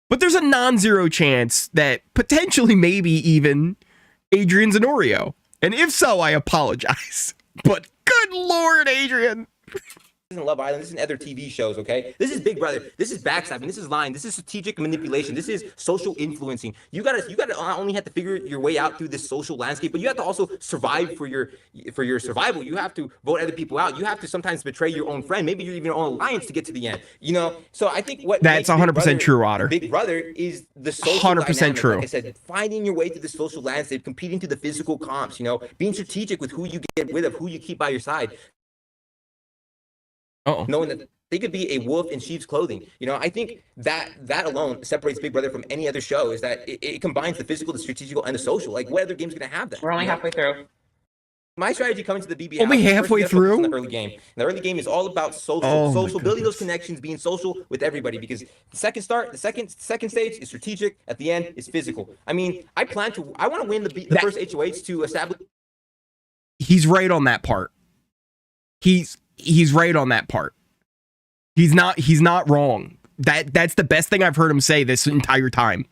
but there's a non-zero chance that potentially maybe even Adrian's an Oreo, and if so, I apologize. But good Lord, Adrian.
This isn't Love Island. This isn't other TV shows, okay? This is Big Brother. This is backstabbing. This is lying. This is strategic manipulation. This is social influencing. You gotta not only have to figure your way out through this social landscape, but you have to also survive for your survival. You have to vote other people out. You have to sometimes betray your own friend, maybe even your own alliance to get to the end. You know? So I think what
that's 100% true, Otter.
Big Brother is the social
100%
dynamic.
true.
Like I said, finding your way through the social landscape, competing to the physical comps. You know, being strategic with who you get rid of, who you keep by your side. Knowing that they could be a wolf in sheep's clothing. You know, I think that alone separates Big Brother from any other show is that it combines the physical, the strategical, and the social. Like, what other game's going to have that?
We're only halfway through.
My strategy coming to the BBA.
Only halfway through?
In the early game. And the early game is all about social, building those connections, being social with everybody. Because the second stage is strategic. At the end is physical. I mean, I want to win the first HOH to establish.
He's right on that part. He's right on that part. He's not wrong. That's the best thing I've heard him say this entire time.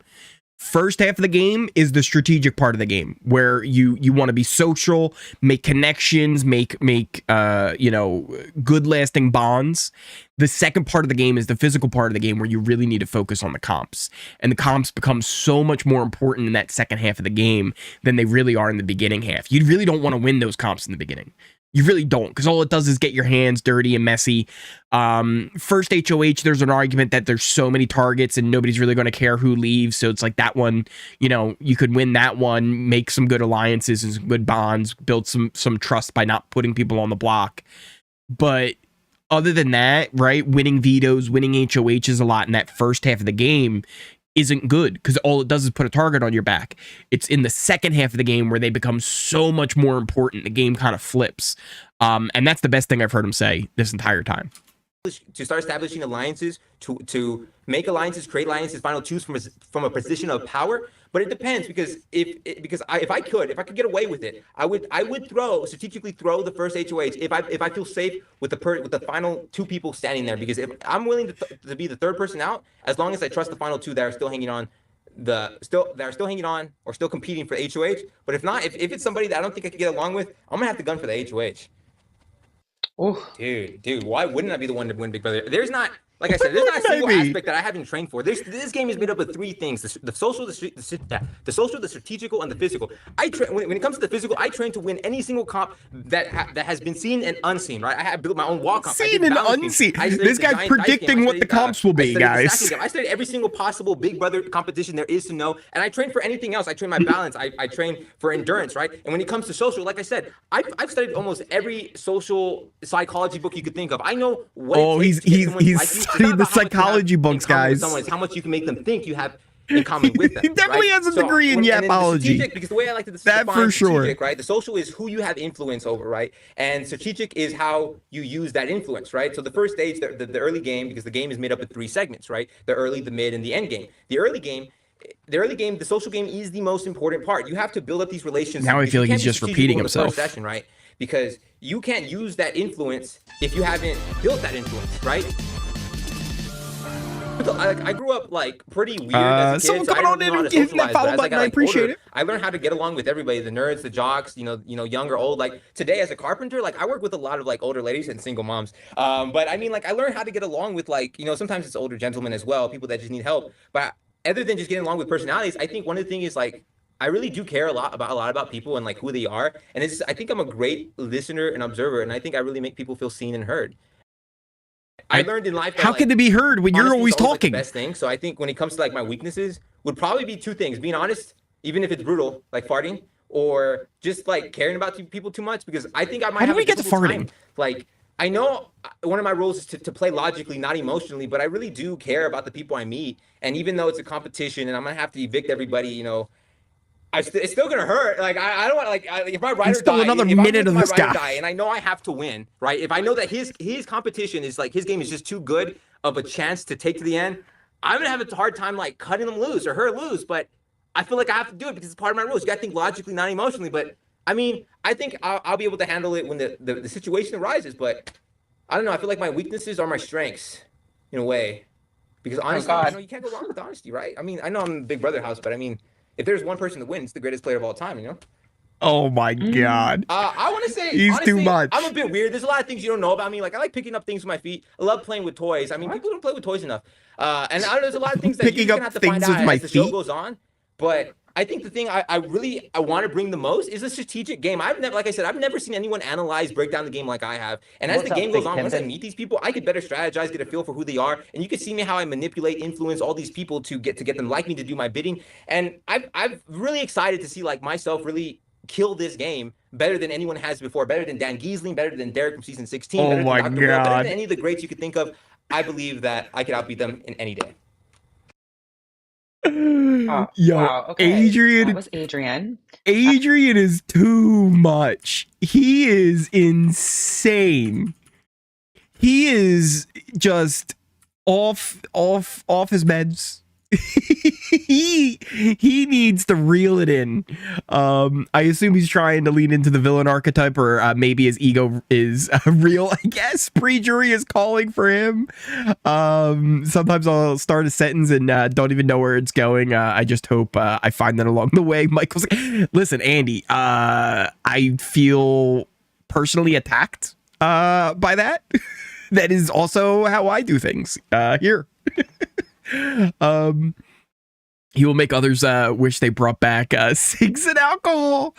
First half of the game is the strategic part of the game where you want to be social, make connections, make good lasting bonds. The second part of the game is the physical part of the game where you really need to focus on the comps. And the comps become so much more important in that second half of the game than they really are in the beginning half. You really don't want to win those comps in the beginning. You really don't, because all it does is get your hands dirty and messy. First HOH, there's an argument that there's so many targets and nobody's really going to care who leaves. So it's like that one, you could win that one, make some good alliances and some good bonds, build some trust by not putting people on the block. But other than that, right, winning vetoes, winning HOHs a lot in that first half of the game isn't good, because all it does is put a target on your back. It's in the second half of the game where they become so much more important. The game kind of flips. And that's the best thing I've heard him say this entire time.
To start establishing alliances, to make alliances, create alliances, final choose from a position of power. But it depends, because if I could get away with it, I would strategically throw the first HOH if I feel safe with the final two people standing there, because if I'm willing to be the third person out, as long as I trust the final two that are still hanging on, or still competing for the HOH. But if not, if it's somebody that I don't think I could get along with, I'm gonna have to gun for the HOH. Oh, dude, why wouldn't I be the one to win Big Brother? There's not, like I said, there's not a single aspect that I haven't trained for. This game is made up of three things: the social, the strategical, and the physical. When it comes to the physical, I train to win any single comp that has been seen and unseen. Right? I have built my own wall comp.
Seen and unseen. This guy's predicting what the comps will be, guys.
I studied every single possible Big Brother competition there is to know, and I train for anything else. I train my balance. I train for endurance. Right? And when it comes to social, like I said, I've studied almost every social psychology book you could think of. I know what.
Oh, he's studied the psychology books, guys.
It's how much you can make them think you have in common with them.
He definitely has a degree in yapology.
Because the way I like to
define for sure,
right? The social is who you have influence over, right? And strategic is how you use that influence, right? So the first stage, the early game, because the game is made up of three segments, right? The early, the mid, and the end game. The early game, the social game is the most important part. You have to build up these relationships.
Now I feel like he's just repeating himself.
First session, right? Because you can't use that influence if you haven't built that influence, right? I grew up pretty weird as a kid, so I don't know how to socialize. But as I got older, I learned how to get along with everybody, the nerds, the jocks, young or old. Like today as a carpenter, I work with a lot of older ladies and single moms. But I mean, I learned how to get along with sometimes it's older gentlemen as well, people that just need help. But other than just getting along with personalities, I think one of the things is I really do care a lot about people and who they are. And I think I'm a great listener and observer, and I think I really make people feel seen and heard. I learned in life that,
how can they be heard when you're always talking?
The best thing. So I think when it comes to my weaknesses would probably be two things: being honest, even if it's brutal, like farting, or just caring about people too much. Because I think I might. How
do we get to farting?
I know one of my rules is to play logically, not emotionally, but I really do care about the people I meet. And even though it's a competition and I'm gonna have to evict everybody, it's still gonna hurt. I don't want if my rider
still another minute of this guy,
and I know I have to win, right? If I know that his competition is his game is just too good of a chance to take to the end, I'm gonna have a hard time cutting him loose or her loose. But I feel like I have to do it because it's part of my rules. You gotta think logically, not emotionally. But I mean, I think I'll be able to handle it when the situation arises. But I don't know. I feel like my weaknesses are my strengths in a way, because honestly, you can't go wrong with honesty, right? I mean, I know I'm in Big Brother house, but I mean, if there's one person that wins, the greatest player of all time,
Oh my God.
I want to say,
he's honestly, too much.
I'm a bit weird. There's a lot of things you don't know about me. I like picking up things with my feet. I love playing with toys. I mean, people don't play with toys enough. And there's a lot of things that you're gonna have to find out as the show goes on. But I think the thing I want to bring the most is a strategic game. I've never seen anyone break down the game like I have. And as the game goes on, once I meet these people, I could better strategize, get a feel for who they are, and you can see me how I manipulate, influence all these people to get them like me, to do my bidding. And I'm really excited to see myself really kill this game better than anyone has before, better than Dan Giesling, better than Derek from season 16, better than Dr. Will, better than any of the greats you could think of. I believe that I could outbeat them in any day.
Wow, okay.
Adrian.
That was Adrian.
Adrian is too much. He is insane. He is just off his meds. he needs to reel it in. I assume he's trying to lean into the villain archetype, or maybe his ego is real. I guess pre-jury is calling for him. Sometimes I'll start a sentence and don't even know where it's going. I just hope I find that along the way. Michael's like, listen, Andy, I feel personally attacked by that. That is also how I do things here. He will make others wish they brought back cigs and alcohol.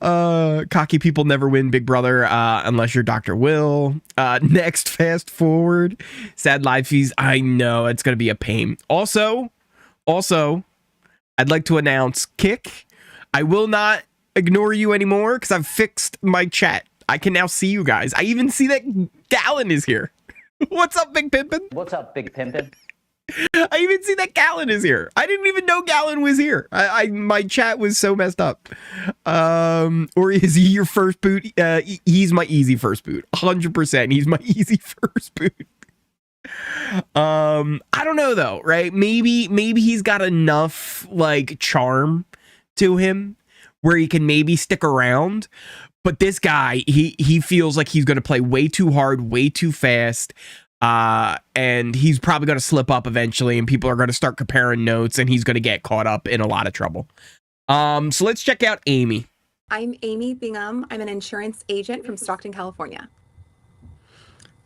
Cocky people never win Big Brother unless you're Dr. Will. Next, fast forward. Sad live fees. I know it's gonna be a pain. Also, I'd like to announce, Kick, I will not ignore you anymore because I've fixed my chat. I can now see you guys. I even see that Gallon is here. What's up, Big Pimpin'?
What's up, Big Pimpin'?
I even see that Gallon is here. I didn't even know Gallon was here. My chat was so messed up. Or is he your first boot? He's my easy first boot. 100%. He's my easy first boot. I don't know though, right? Maybe he's got enough like charm to him where he can maybe stick around. But this guy, he feels like he's going to play way too hard, way too fast. And he's probably going to slip up eventually, and people are going to start comparing notes, and he's going to get caught up in a lot of trouble. So let's check out Amy.
I'm Amy Bingham. I'm an insurance agent from Stockton, California.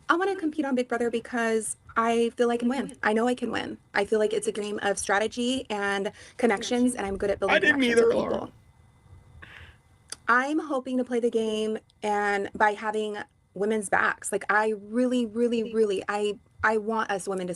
I want to compete on Big Brother because I feel I can win. I know I can win. I feel like it's a game of strategy and connections, and I'm good at building connections with people. I'm hoping to play the game and by having women's backs. Like I really, I want us women to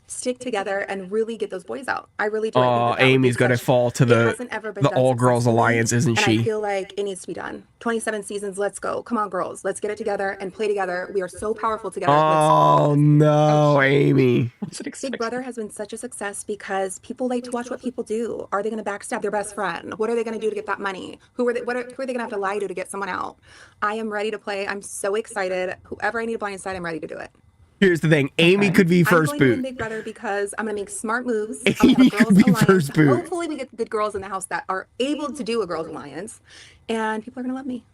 stick together and really get those boys out. I really do.
Oh, Amy's going to fall to the All Girls Alliance, isn't she?
And I feel like it needs to be done. 27 seasons, let's go. Come on, girls. Let's get it together and play together. We are so powerful together.
Oh, no, Amy.
Big Brother has been such a success because people like to watch what people do. Are they going to backstab their best friend? What are they going to do to get that money? Who are they going to have to lie to get someone out? I am ready to play. I'm so excited. Whoever I need to blindside, I'm ready to do it.
Here's the thing. Amy could be first
I'm
boot.
going to win Big Brother because I'm going to make smart moves.
Amy could be first boot.
Hopefully we get good girls in the house that are able to do a girls alliance, and people are going to love me.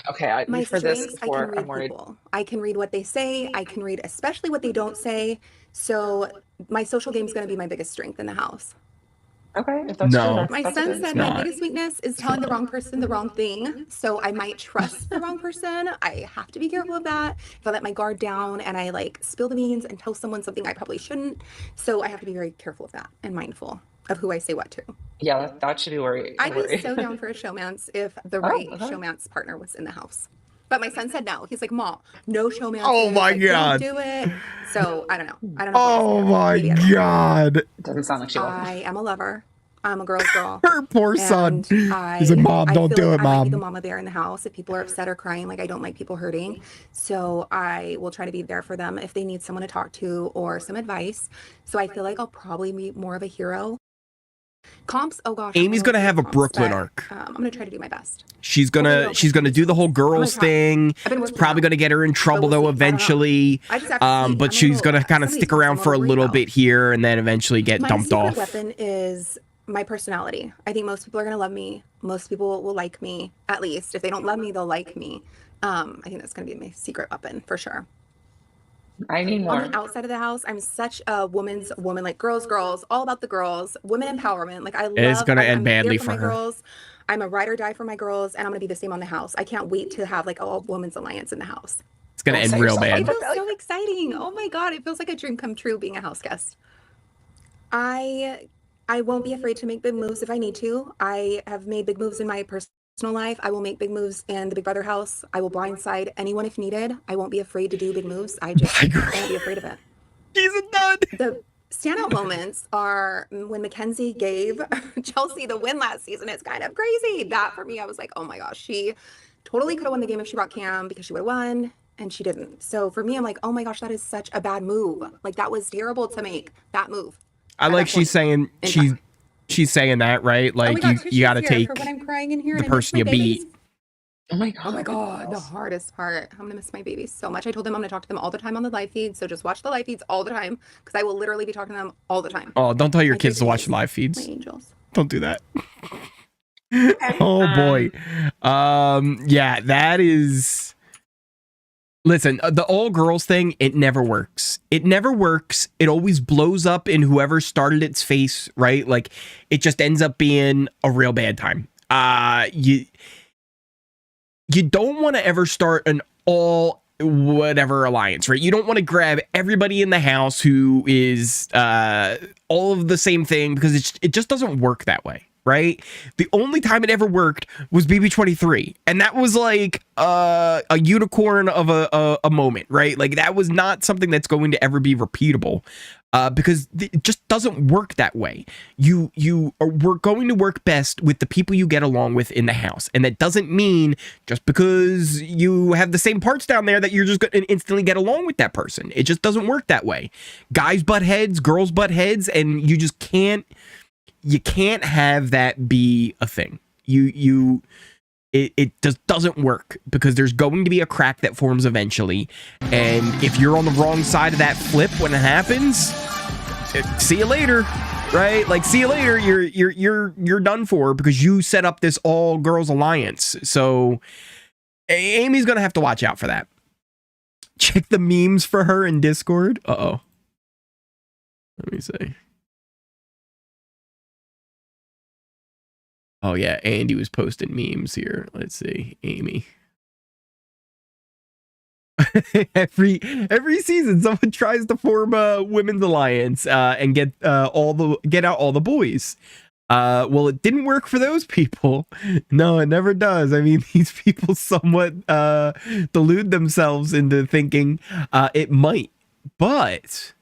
Okay,
My
for this
strengths, I can read people. I can read what they say. I can read especially what they don't say. So my social game is going to be my biggest strength in the house.
Okay, if that's
No.
true.
My son said my biggest weakness is telling the wrong person the wrong thing. So I might trust the wrong person. I have to be careful of that. If I let my guard down and I like spill the beans and tell someone something I probably shouldn't. So I have to be very careful of that and mindful of who I say what to.
Yeah, that should be worried.
I'd be so down for a showmance if the right showmance partner was in the house. But my son said no. He's like, Mom, no showmance.
Oh my God.
Don't do it. So I don't know.
Oh my God.
It doesn't sound like she will.
I am a lover. I'm a girl's girl.
Her poor son.
He's
like, Mom, don't do it,
I might
Mom.
be the mama bear in the house if people are upset or crying. Like I don't like people hurting. So I will try to be there for them if they need someone to talk to or some advice. So I feel like I'll probably be more of a hero. Comps, oh gosh.
Amy's gonna have a Brooklyn arc.
I'm gonna try to do my best.
She's gonna do the whole girls thing. It's probably gonna get her in trouble though eventually. But she's gonna kind of stick around for a little bit here and then eventually get dumped off.
My secret weapon is my personality. I think most people are gonna love me. Most people will like me, at least. If they don't love me, they'll like me. I think that's gonna be my secret weapon for sure.
I need more.
On the outside of the house, I'm such a woman, like girls, all about the girls, women empowerment. Like I love.
It's gonna end badly
for
for
my
her.
girls. I'm a ride or die for my girls, and I'm gonna be the same on the house. I can't wait to have like a women's alliance in the house.
It's gonna end real bad.
It feels so exciting. Oh my God, it feels like a dream come true being a house guest. I won't be afraid to make big moves if I need to. I have made big moves in my personal life. I will make big moves in the Big Brother house. I will blindside anyone if needed. I won't be afraid to do big moves. I just won't be afraid of it.
She's a nut.
The standout moments are when Mackenzie gave Chelsea the win last season. It's kind of crazy. That for me, I was like, oh my gosh, she totally could have won the game if she brought Cam because she would have won, and she didn't. So for me, I'm like, oh my gosh, that is such a bad move. Like that was terrible to make that move.
I like she's saying she's saying that, right? Like you got to take
I'm crying in here
the person you beat.
Oh my
Oh my God, the hardest part. I'm gonna miss my babies so much. I told them I'm gonna talk to them all the time on the live feed, so just watch the live feeds all the time because I will literally be talking to them all the time.
Oh, don't tell your
My
kids to watch
babies,
live feeds.
my angels.
Don't do that. Oh boy. Yeah, that is. Listen, the all girls thing, it never works. It never works. It always blows up in whoever started its face, right? Like, it just ends up being a real bad time. You don't want to ever start an all whatever alliance, right? You don't want to grab everybody in the house who is all of the same thing, because it just doesn't work that way. Right? The only time it ever worked was BB23. And that was like a unicorn of a moment, right? Like, that was not something that's going to ever be repeatable because it just doesn't work that way. We're going to work best with the people you get along with in the house. And that doesn't mean just because you have the same parts down there that you're just going to instantly get along with that person. It just doesn't work that way. Guys butt heads, girls butt heads, and you just can't. You can't have that be a thing. It just doesn't work, because there's going to be a crack that forms eventually, and if you're on the wrong side of that flip when it happens, see you later, right? Like, see you later. You're done for, because you set up this all girls alliance. So Amy's gonna have to watch out for that. Check the memes for her in Discord. Uh-oh. Let me see. Oh yeah, Andy was posting memes here. Let's see, Amy. every season, someone tries to form a women's alliance and get out all the boys. Well, it didn't work for those people. No, it never does. I mean, these people somewhat delude themselves into thinking it might, but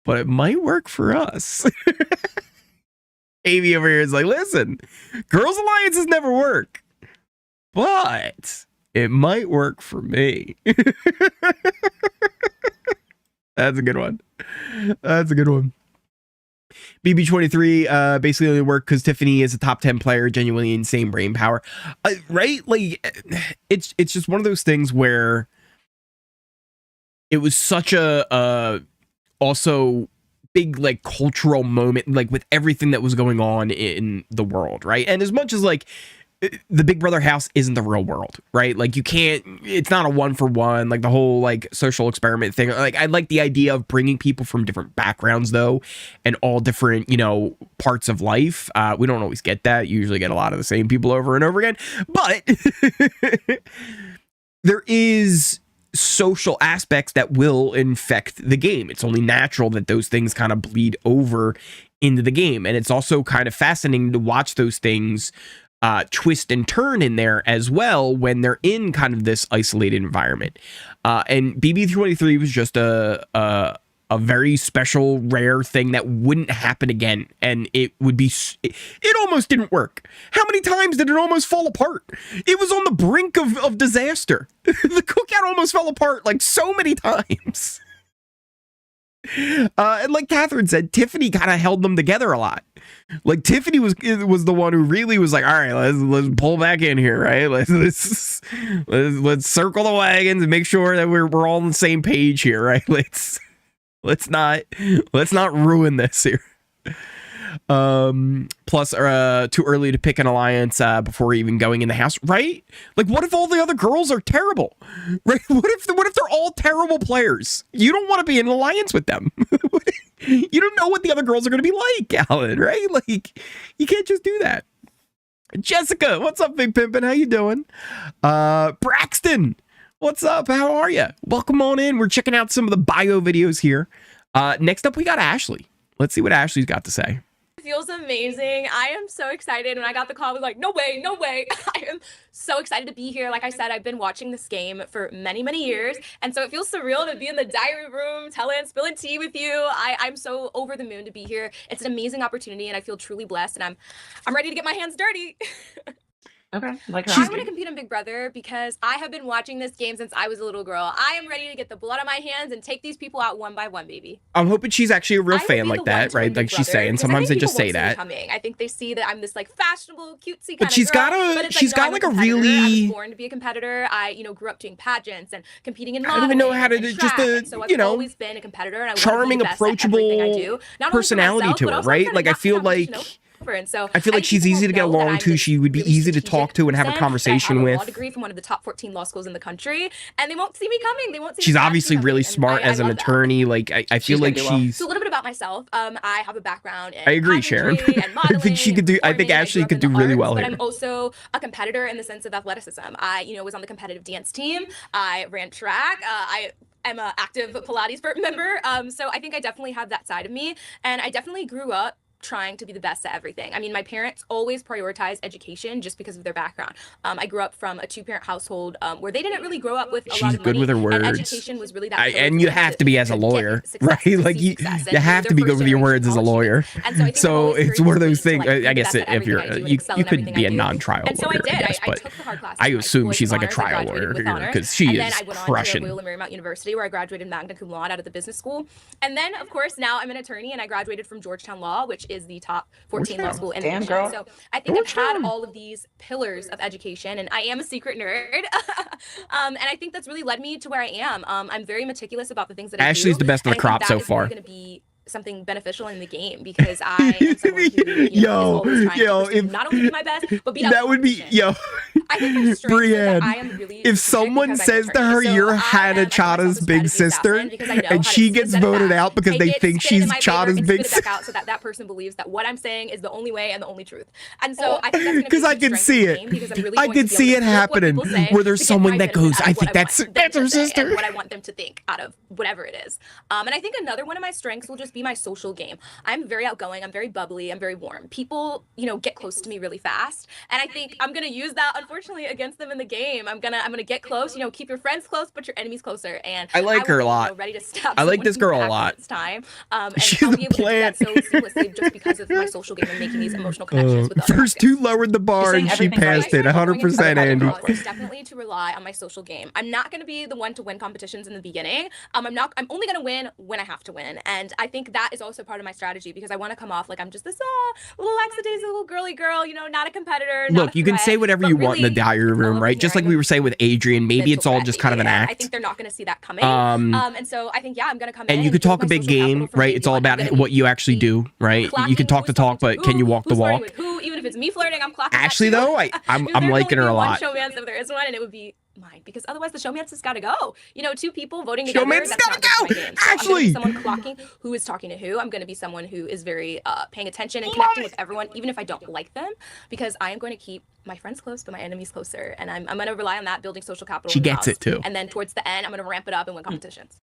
it might work for us. Amy over here is like, listen, girls' alliances never work, but it might work for me. That's a good one. That's a good one. BB23 basically only worked because Tiffany is a top 10 player, genuinely insane brain power. Right? Like, it's just one of those things where it was such a also big, like, cultural moment, like, with everything that was going on in the world, right? And as much as, like, the Big Brother house isn't the real world, right? Like, you can't, it's not a one for one, like the whole like social experiment thing. Like, I like the idea of bringing people from different backgrounds though, and all different, you know, parts of life. We don't always get that. You usually get a lot of the same people over and over again, but there is social aspects that will infect the game. It's only natural that those things kind of bleed over into the game. And it's also kind of fascinating to watch those things twist and turn in there as well when they're in kind of this isolated environment. And BB23 was just a very special, rare thing that wouldn't happen again. And it would be, it almost didn't work. How many times did it almost fall apart? It was on the brink of disaster. The cookout almost fell apart like so many times. And like Catherine said, Tiffany kind of held them together a lot. Like, Tiffany was the one who really was like, all right, let's pull back in here, right? Let's circle the wagons and make sure that we're all on the same page here, right? Let's not ruin this here. Plus, too early to pick an alliance before even going in the house, right? Like, what if all the other girls are terrible, right? What if they're all terrible players? You don't want to be in an alliance with them. You don't know what the other girls are going to be like, Alan, right? Like, you can't just do that. Jessica, what's up, Big Pimpin'? How you doing? Braxton, what's up? How are you? Welcome on in. We're checking out some of the bio videos here. Next up, we got Ashley. Let's see what Ashley's got to say.
Feels amazing. I am so excited. When I got the call, I was like, no way, no way. I am so excited to be here. Like I said, I've been watching this game for many, many years. And so it feels surreal to be in the diary room, spilling tea with you. I'm so over the moon to be here. It's an amazing opportunity and I feel truly blessed and I'm ready to get my hands dirty.
Okay. Like
I want to compete in Big Brother because I have been watching this game since I was a little girl. I am ready to get the blood on my hands and take these people out one by one, baby.
I'm hoping she's actually a real
I will
fan
be
like
the
that,
one to win
right?
Big
Like she's
Brother,
saying.
'cause I
Sometimes they
think
just
people
say
won't see me
that.
coming. I think they see that I'm this like fashionable, cutesy kind
But she's
of girl.
got a-
But it's
she's
like, no,
got,
I'm
like, a
competitor. I
really-
was born to be a competitor. I, you know, grew up doing pageants and competing in
I don't even know
modeling
how to
and
do-
track.
just a,
And so I've
you know,
always been a competitor, and I
charming,
want to be the best at everything I do.
approachable
Not only for
personality
myself,
to
but
her,
also
right?
trying to
Like I
knock
feel
competition
like
over. And so
I feel like
think
she's
people
easy to
won't
get
know that
along
I'm
to.
this
She would be
really
easy to
strategic
talk to and have a
person,
conversation
that I have a law
with.
degree from one of the top 14 law schools in the country, and they won't see me coming. They won't see
She's
me
obviously
coming,
really
and
smart
I
as an
love that.
attorney. Like I feel like
gonna do well.
she's.
So a little bit about myself. I have a background in
I agree, Sharon.
pageantry and
I think she
modeling
could do.
and
I think
performing.
Ashley
grew up
could do
in the
really
arts,
well
but
here.
I'm also a competitor in the sense of athleticism. I, you know, was on the competitive dance team. I ran track. I'm an active Pilates member. So I think I definitely have that side of me, and I definitely grew up trying to be the best at everything. I mean, my parents always prioritized education just because of their background. I grew up from a two-parent household where they didn't really grow up with a lot
She's
of
good
money,
with her
and
words.
education was really that.
And you have to be as a lawyer, right? Like you have to be good with your words as a lawyer.
And so I think I'm
So
always
it's
very
one of those
disciplined
things.
to, like,
I
be the
guess
best at
if you're
everything I do and
you
excel in
could
everything
be
I
a
do.
non-trial
And so
lawyer,
I did.
I guess,
I
but
took the hard classes
I
in high
assume
school
she's
with
like a
honors. I
trial
graduated
lawyer
with
here
honors.
because she
And then
is
I went on to
crushing.
William Marymount University, where I graduated magna cum laude out of the business school. And then, of course, now I'm an attorney, and I graduated from Georgetown Law, which is the top 14 law school in the
Damn,
nation.
girl.
So I think I've had all of these pillars of education, and I am a secret nerd. And I think that's really led me to where I am. I'm very meticulous about the things that I do.
Ashley's the best of the
and I think
crop
that
so
is
far.
really going to be something beneficial in the game because I am someone who, you know, is always trying to pursue not only be my best, but beat out
That would be
I think my strength is that
Brienne.
I am really
If
strategic
someone
because I'm
says
an
to her,
attorney. So
"You're
I
Hannah
am, I call myself
Chada's
a
big
strategy
sister,"
assassin because I know
and
how to
she gets
spin it
voted
back,
out because
take
they
it,
think
spin it in
she's
my favor,
Chada's
and
big
spit it back
sister.
out so that that person believes that what I'm saying is the only way and the only truth. And so I think that's going to be
Because I
a
can
strength
see
of the
it.
game because I'm really
I
going to
can
be
see
able
it
to flip what
happening
people say
where there's
to get
someone
my
that
benefit
goes,
out
"I
of
think
what
that's
want them
her
to say
sister."
and what I want them to think out of whatever it is. And I think another one of my strengths will just be my social game. I'm very outgoing. I'm very bubbly. I'm very warm. People, you know, get close to me really fast, and I think I'm gonna use that unfortunately against them in the game. I'm gonna get close. You know, keep your friends close, but your enemies closer. And
I like her a lot.
You know, ready to stab
I like
someone
this girl a
back when
lot.
it's time. And
She's
I'll
the
be able to do that so seamlessly just because of my social game and making these emotional connections with other
First two lowered the bar and she passed it 100%, Andy.
It's definitely to rely on my social game. I'm not going to be the one to win competitions in the beginning. I'm only going to win when I have to win. And I think that is also part of my strategy because I want to come off like I'm just this little lackadaisy little girly girl, you know, not a competitor.
Look, you can say whatever you want in the diary room, right? Just like we were saying with Adrian, maybe it's all just kind of an
I
act.
think they're not going to see that coming. And so I think, yeah, I'm going to come in.
And you could talk a big game, right? It's all about what you actually do, right? You can talk the talk, but can you walk the walk?
With who, even if it's me flirting, I'm clocking that
Ashley,
too.
though, I'm liking her a lot.
Showmance if there is one, and it would be mine because otherwise the showmance has got to go. You know, two people voting together.
Showmance
That's
gotta
not good for
go!
my game. So
Ashley!
I'm gonna be someone clocking who is talking to who. I'm going to be someone who is very paying attention and connecting with everyone, even if I don't like them, because I am going to keep my friends close, but my enemies closer, and I'm going to rely on that, building social capital.
She
in the
gets
house.
it too.
And then towards the end, I'm going to ramp it up and win competitions.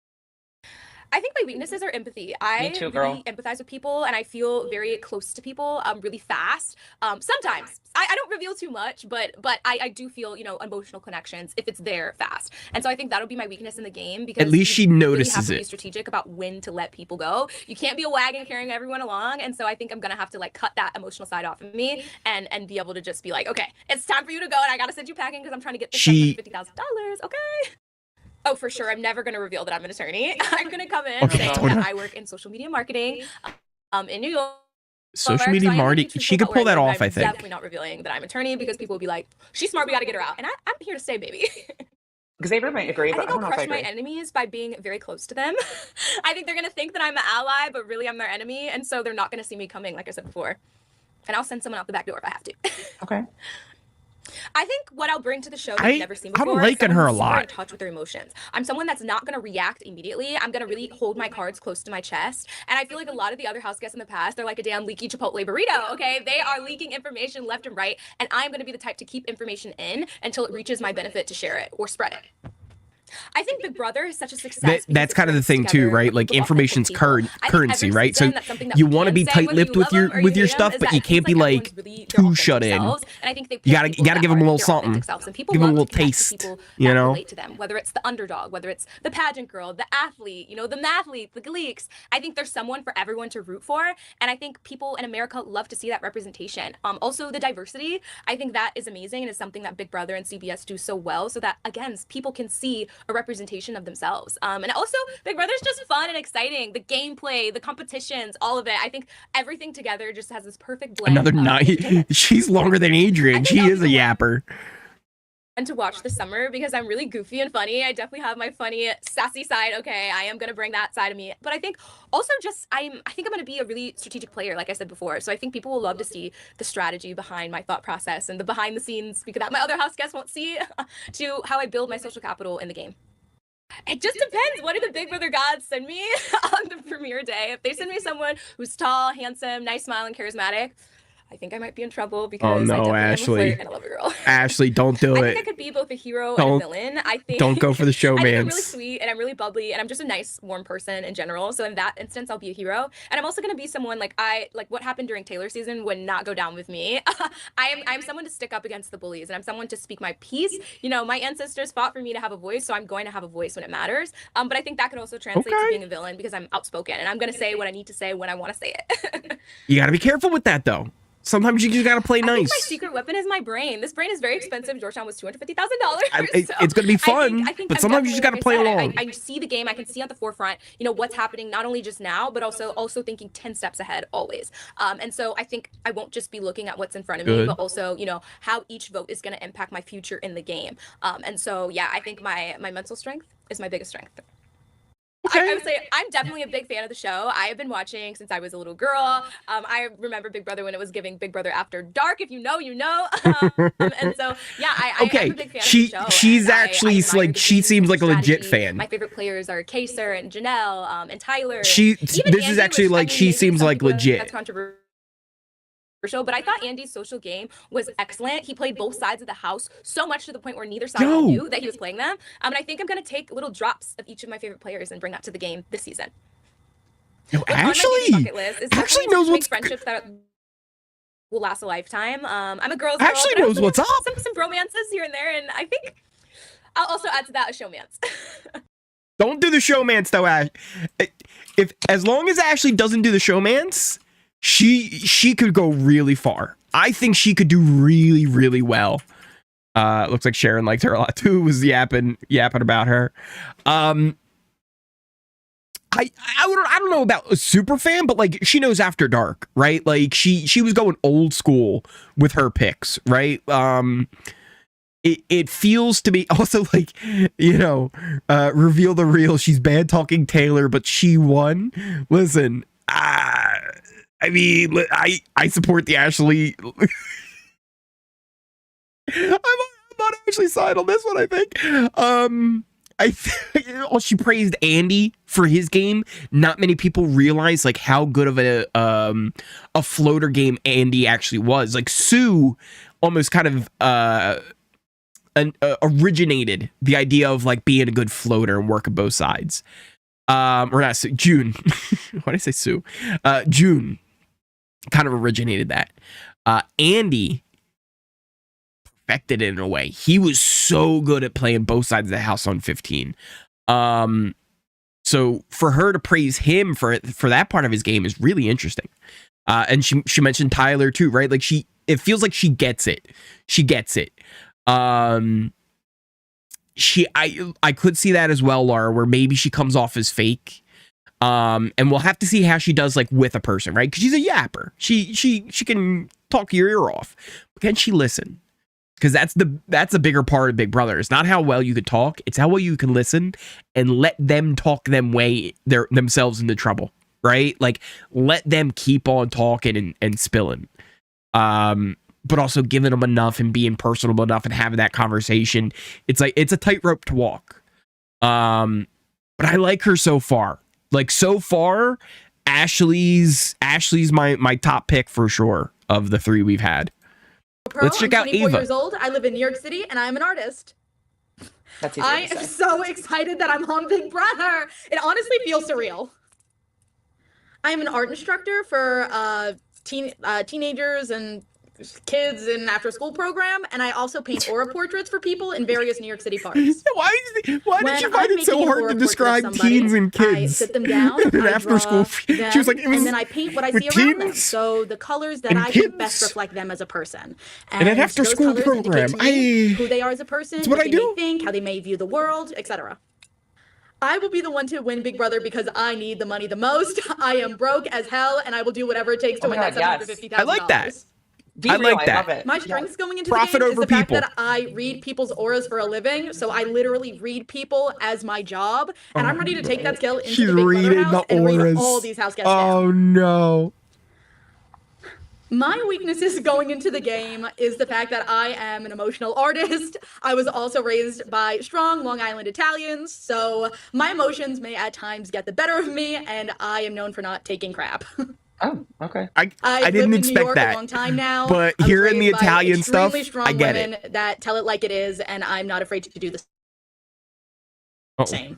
I think my weaknesses are empathy.
Me too, girl.
Really empathize with people, and I feel very close to people really fast. Sometimes I don't reveal too much, but I do feel, you know, emotional connections if it's there fast. And so I think that'll be my weakness in the game because
At least she
you really
notices
have to be
it.
strategic about when to let people go. You can't be a wagon carrying everyone along, and so I think I'm gonna have to like cut that emotional side off of me and be able to just be like, okay, it's time for you to go, and I gotta send you packing because I'm trying to get this $50,000. Okay. Oh, for sure. I'm never going to reveal that I'm an attorney. I'm going to come in saying that I work in social media marketing in New York.
Social media marketing, she could pull that off, I think.
I'm definitely not revealing that I'm an attorney because people will be like, she's smart, we got to get her out. And I'm here to stay, baby.
Xavier might agree,
I
but
think
I
I'll
don't know if I
crush my
agree.
enemies by being very close to them. I think they're going to think that I'm an ally, but really I'm their enemy. And so they're not going to see me coming, like I said before. And I'll send someone out the back door if I have to.
Okay.
I think what I'll bring to the show that you've never seen before
I'm
is
liking
someone
her a
who's super
lot.
in touch with their emotions. I'm someone that's not going to react immediately. I'm going to really hold my cards close to my chest. And I feel like a lot of the other house guests in the past, they're like a damn leaky Chipotle burrito, okay? They are leaking information left and right, and I'm going to be the type to keep information in until it reaches my benefit to share it or spread it. I think Big Brother is such a success.
That's kind of the thing too, right? Like information's currency, right? So you want to be tight-lipped with your stuff, but you can't be like too shut in. And
I think
you gotta give them a little something, give them a little taste, you know.
Relate to them, whether it's the underdog, whether it's the pageant girl, the athlete, the mathlete, the gleeks. I think there's someone for everyone to root for, and I think people in America love to see that representation. Also the diversity, I think that is amazing and is something that Big Brother and CBS do so well, so that again people can see a representation of themselves. And also Big Brother's just fun and exciting. The gameplay, the competitions, all of it. I think everything together just has this perfect blend.
Another night. She's longer than Adrian. She is a yapper.
And to watch this summer because I'm really goofy and funny. I definitely have my funny, sassy side. Okay, I am gonna bring that side of me. But I think also just I think I'm gonna be a really strategic player, like I said before. So I think people will love to see the strategy behind my thought process and the behind the scenes because that my other house guests won't see to how I build my social capital in the game. It just depends. What do the Big Brother gods send me on the premiere day? If they send me someone who's tall, handsome, nice smile, and charismatic, I think I might be in trouble because I definitely am a flirt and I love a girl.
Ashley, don't do it.
I think I could be both a hero and a villain. I think
don't go for the showmance.
I think I'm really sweet and I'm really bubbly and I'm just a nice, warm person in general. So in that instance, I'll be a hero. And I'm also gonna be someone like what happened during Taylor season would not go down with me. I'm someone to stick up against the bullies and I'm someone to speak my piece. My ancestors fought for me to have a voice, so I'm going to have a voice when it matters. But I think that could also translate to being a villain because I'm outspoken and I'm gonna say what I need to say when I want to say it.
You gotta be careful with that though. Sometimes you just gotta play nice.
I think my secret weapon is my brain. This brain is very expensive. Georgetown was $250,000.
It's gonna be fun, but sometimes you just gotta play along.
I see the game. I can see at the forefront, what's happening not only just now, but also thinking 10 steps ahead always. And so I think I won't just be looking at what's in front of me, but also how each vote is gonna impact my future in the game. And so yeah, I think my mental strength is my biggest strength. Okay. I would say I'm definitely a big fan of the show. I have been watching since I was a little girl. I remember Big Brother when it was giving Big Brother After Dark. If you know, you know. And so yeah, I'm a big fan of the show.
She's actually she seems like a legit fan.
My favorite players are Kaser and Janelle and Tyler.
This is actually like she seems like legit.
That's controversial. But I thought Andy's social game was excellent. He played both sides of the house so much to the point where neither side knew that he was playing them. And I think I'm going to take little drops of each of my favorite players and bring that to the game this season.
No, Ashley knows what's
friendships that will last a lifetime. I'm a girl's
Ashley knows what's up.
Some bromances here and there, and I think I'll also add to that a showmance.
Don't do the showmance though, Ash. As long as Ashley doesn't do the showmance, she could go really far. I think she could do really, really well. Looks like Sharon liked her a lot too. Was yapping about her. I don't know about a super fan, but like she knows After Dark, right? Like she was going old school with her picks, right? It feels to me also like, reveal the real. She's bad talking Taylor, but she won. Listen, I mean, I support the Ashley. I'm on Ashley's side on this one, I think. She praised Andy for his game. Not many people realize like how good of a floater game Andy actually was. Like Sue almost kind of originated the idea of like being a good floater and working both sides. Or not Sue, June. Why did I say Sue? June kind of originated that. Andy perfected it in a way. He was so good at playing both sides of the house on 15. So for her to praise him for that part of his game is really interesting. And she mentioned Tyler too, right? Like it feels like she gets it. She gets it. I could see that as well, Laura, where maybe she comes off as fake. And we'll have to see how she does like with a person, right? Because she's a yapper. She can talk your ear off. But can she listen? Because that's a bigger part of Big Brother. It's not how well you could talk. It's how well you can listen and let them talk themselves into trouble, right? Like let them keep on talking and spilling. But also giving them enough and being personable enough and having that conversation. It's like it's a tightrope to walk. But I like her so far. Like so far, Ashley's my top pick for sure of the three we've had.
Let's check out Ava. 24 years old. I live in New York City and I'm an artist.
That's easy
I
to
am
say.
so excited that I'm on Big Brother. It honestly feels surreal. I am an art instructor for teenagers and kids in after-school program, and I also paint aura portraits for people in various New York City parks.
Why did you
When
find
I'm
it so
making an
hard
aura
to
portrait of
describe
somebody,
teens and
I
kids?
sit them down,
In
I
after
draw
school, she was like,
them, and then I paint what I
for
see around them.
teens
So the colors that
and
I think
kids.
best reflect them as a person.
In an
those
after-school
colors indicate
program,
to me who they are as a person,
It's what I
they
do.
may think, how they may view the world, etc. I will be the one to win Big Brother because I need the money the most. I am broke as hell, and I will do whatever it takes to win that $750,000.
I like that.
Be
I
real,
like that.
love it.
My strengths going into
Profit
the game is
over
the fact
people.
that I read people's auras for a living. So I literally read people as my job, and I'm ready to take that skill into
She's
the Big Brother
reading
house
the
and read
auras.
all these house guests down.
Oh no.
My weaknesses going into the game is the fact that I am an emotional artist. I was also raised by strong Long Island Italians, so my emotions may at times get the better of me, and I am known for not taking crap.
Oh, okay.
I
I've
didn't
lived in New
expect
York
that.
a long time now.
But
I was
hearing the
raised by
Italian stuff,
extremely strong
I get
women that tell it like it is, and I'm not afraid to do the same.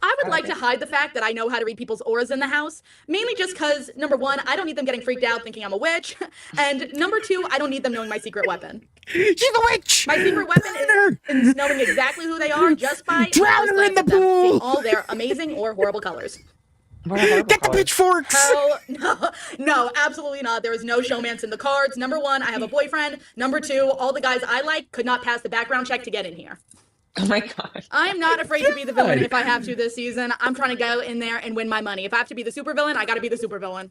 I would like to hide the fact that I know how to read people's auras in the house, mainly just because, number one, I don't need them getting freaked out thinking I'm a witch, and number two, I don't need them knowing my secret weapon.
She's a witch!
My secret weapon is knowing exactly who they are just by
Drown her in the pool!
seeing all their amazing or horrible colors.
Get the pitchforks!
Hell no, absolutely not. There is no showmance in the cards. Number one, I have a boyfriend. Number two, all the guys I like could not pass the background check to get in here.
Oh my god.
I am not afraid to be the villain if I have to this season. I'm trying to go in there and win my money. If I have to be the supervillain, I gotta be the supervillain.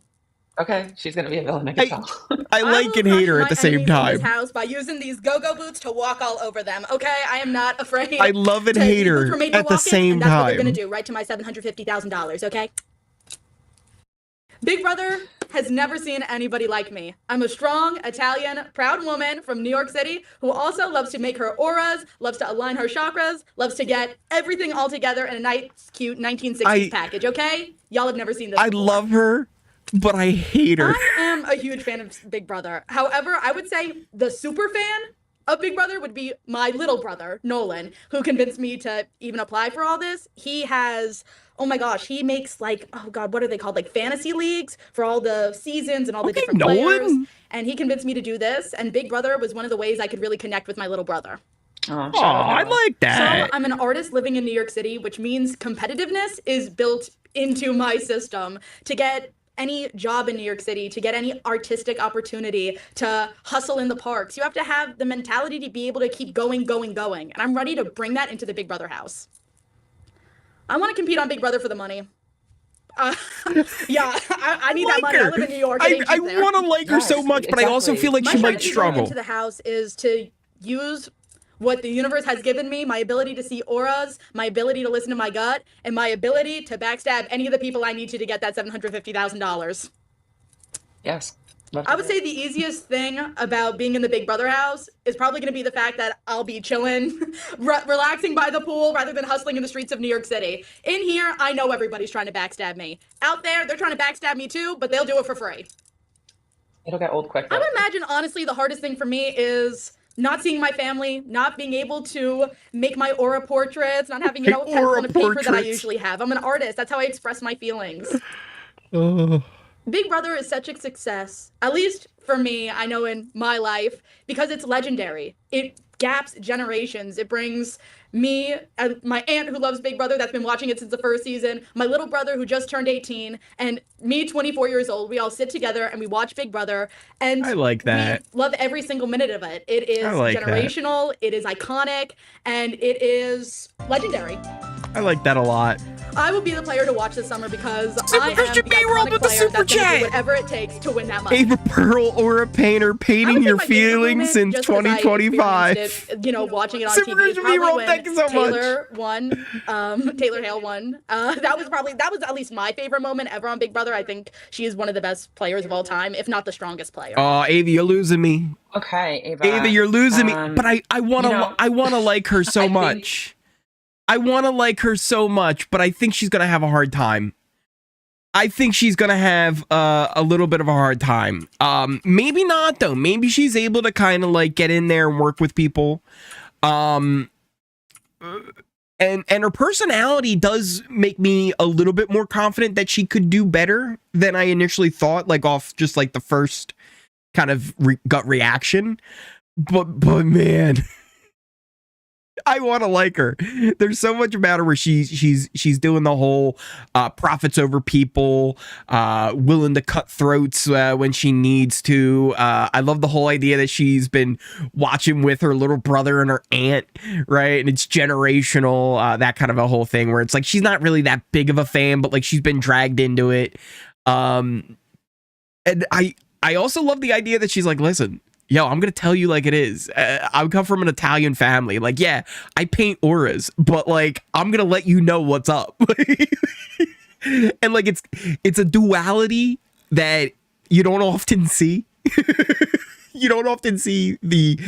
Okay, she's gonna be a villain, I can tell.
I like and hate her at the same time.
This house by using these go-go boots to walk all over them. Okay, I am not afraid.
I love and
to
hate
be
her
boots were made for
at the
walking,
same
and that's what they're
time.
gonna do, right to my $750,000. Okay. Big Brother has never seen anybody like me. I'm a strong, Italian, proud woman from New York City who also loves to make her auras, loves to align her chakras, loves to get everything all together in a nice, cute 1960s package, okay? Y'all have never seen this
I
before.
love her, but I hate her.
I am a huge fan of Big Brother. However, I would say the super fan of Big Brother would be my little brother, Nolan, who convinced me to even apply for all this. He has, oh my gosh, he makes like, oh God, what are they called? Like fantasy leagues for all the seasons and all the different players. And he convinced me to do this. And Big Brother was one of the ways I could really connect with my little brother.
Oh, I like that.
So I'm an artist living in New York City, which means competitiveness is built into my system to get any job in New York City, to get any artistic opportunity, to hustle in the parks. You have to have the mentality to be able to keep going. And I'm ready to bring that into the Big Brother house. I want to compete on Big Brother for the money. Yeah, I need that money. I live in New York.
I want to like her so much, but I also feel like she might
My strategy going
struggle.
into the house is to use what the universe has given me, my ability to see auras, my ability to listen to my gut, and my ability to backstab any of the people I need to get that $750,000.
Yes.
I would say the easiest thing about being in the Big Brother house is probably going to be the fact that I'll be chilling, relaxing by the pool rather than hustling in the streets of New York City. In here, I know everybody's trying to backstab me. Out there, they're trying to backstab me too, but they'll do it for free.
It'll get old quick.
I would imagine, honestly, the hardest thing for me is not seeing my family, not being able to make my aura portraits, not having, a pencil and a paper that I usually have. I'm an artist. That's how I express my feelings. Big Brother is such a success, at least for me, I know in my life, because it's legendary. It gaps generations. It brings me, my aunt who loves Big Brother that's been watching it since the first season, my little brother who just turned 18, and me, 24 years old. We all sit together and we watch Big Brother, and
I like that.
we love every single minute of it. It is generational, it is iconic, and it is legendary.
I like that a lot.
I will be the player to watch this summer because I am
Christian
the
B-Roll
iconic
with the
player
super
that's gonna
chat.
do whatever it takes to win that money.
Ava Pearl Aura Painter painting your feelings since 2025.
Watching it on
Super
TV is
Christian
probably
B-Roll,
when
thank you so
Taylor won. Taylor Hale won. That was at least my favorite moment ever on Big Brother. I think she is one of the best players of all time, if not the strongest player.
Oh, Ava, you're losing me.
Okay, Ava.
Ava, you're losing me. But I wanna like her so much. I want to like her so much, but I think she's gonna have a hard time. I think she's gonna have a little bit of a hard time. Maybe not though. Maybe she's able to kind of like get in there and work with people. and her personality does make me a little bit more confident that she could do better than I initially thought, like off just like the first kind of gut reaction. But man, I want to like her. There's so much about her where she's doing the whole profits over people, willing to cut throats when she needs to. I love the whole idea that she's been watching with her little brother and her aunt, right? And it's generational, that kind of a whole thing where it's like she's not really that big of a fan, but like she's been dragged into it. And I also love the idea that she's like, listen, yo, I'm going to tell you like it is. I come from an Italian family. Like, yeah, I paint auras, but like, I'm going to let you know what's up. And like, it's a duality that you don't often see. You don't often see the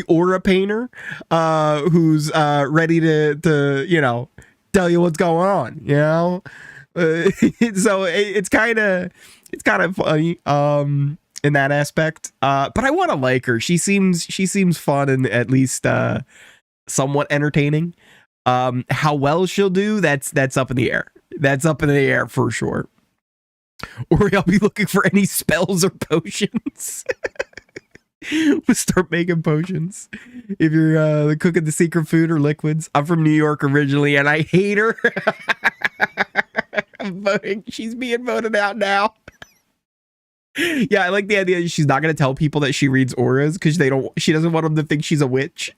aura painter who's ready to, you know, tell you what's going on, you know? So it's kind of funny. In that aspect, but I want to like her. She seems fun and at least somewhat entertaining. How well she'll do, that's up in the air. That's up in the air for sure. Or I'll be looking for any spells or potions. We'll start making potions. If you're cooking the secret food or liquids. I'm from New York originally, and I hate her. I'm voting. She's being voted out now. Yeah, I like the idea that she's not going to tell people that she reads auras because she doesn't want them to think she's a witch.